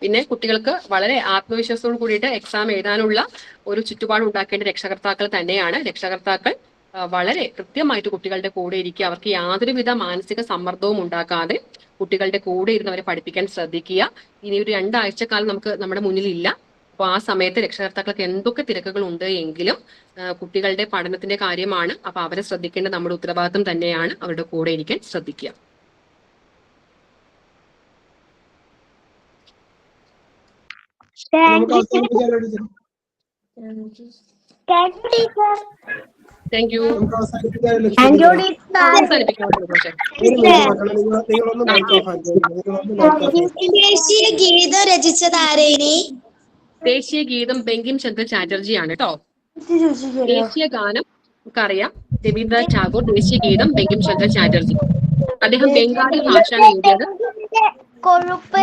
പിന്നെ കുട്ടികൾക്ക് വളരെ ആത്മവിശ്വാസത്തോട് കൂടിയിട്ട് എക്സാം എഴുതാനുള്ള ഒരു ചുറ്റുപാട് ഉണ്ടാക്കേണ്ട രക്ഷകർത്താക്കൾ തന്നെയാണ്. രക്ഷകർത്താക്കൾ വളരെ കൃത്യമായിട്ട് കുട്ടികളുടെ കൂടെ ഇരിക്കുക. അവർക്ക് യാതൊരുവിധ മാനസിക സമ്മർദ്ദവും ഉണ്ടാക്കാതെ കുട്ടികളുടെ കൂടെ ഇരുന്ന് അവരെ പഠിപ്പിക്കാൻ ശ്രദ്ധിക്കുക. ഇനി ഒരു 2 ആഴ്ചക്കാലം നമുക്ക് നമ്മുടെ മുന്നിലില്ല. അപ്പോൾ ആ സമയത്ത് രക്ഷകർത്താക്കൾക്ക് എന്തൊക്കെ തിരക്കുകൾ ഉണ്ട് എങ്കിലും കുട്ടികളുടെ പഠനത്തിന്റെ കാര്യമാണ്. അപ്പൊ അവരെ ശ്രദ്ധിക്കേണ്ട നമ്മുടെ ഉത്തരവാദിത്വം തന്നെയാണ്. അവരുടെ കൂടെ ഇരിക്കാൻ ശ്രദ്ധിക്കുക. നമുക്ക് അവസാനിപ്പിക്കാമല്ലോ ടീച്ചർ. Thank you. നമുക്ക് അവസാനിപ്പിക്കാമല്ലോ. അവസാനിപ്പിക്കാമല്ലോ പക്ഷേ. നിങ്ങളൊന്ന് മൈക്ക് ഓഫ് ആക്കി. ദേശീയ ഗീതം രചിച്ചതാരേനി? ദേശീയ ഗീതം ബങ്കിം ചന്ദ്ര ചാറ്റർജിയാണ് കേട്ടോ. ദേശീയ ഗാനം നമുക്കറിയാം, രവീന്ദ്രനാഥ് ടാഗോർ. ദേശീയ ഗീതം ബങ്കിം ചന്ദ്ര ചാറ്റർജി. അദ്ദേഹം ബംഗാളി ഭാഷയാണ് എഴുതിയത്.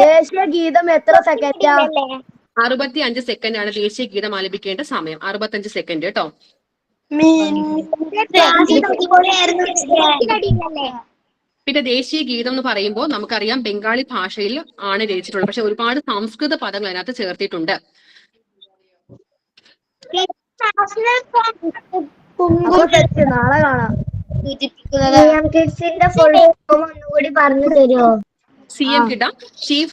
ദേശീയ ഗീതം എത്ര സെക്കൻഡാ? 65 സെക്കൻഡാണ് ദേശീയ ഗീതം ആലപിക്കേണ്ട സമയം. 65 സെക്കൻഡ് കേട്ടോ. പിന്നെ ദേശീയ ഗീതം എന്ന് പറയുമ്പോൾ നമുക്കറിയാം ബംഗാളി ഭാഷയിൽ ആണ് രചിച്ചിട്ടുള്ളത്. പക്ഷെ ഒരുപാട് സംസ്കൃത പദങ്ങൾ അതിനകത്ത് ചേർത്തിട്ടുണ്ട്. നാളെ കാണാം. ഒന്നുകൂടി പറഞ്ഞു തരുമോ? CM കിട്ടാം, ചീഫ്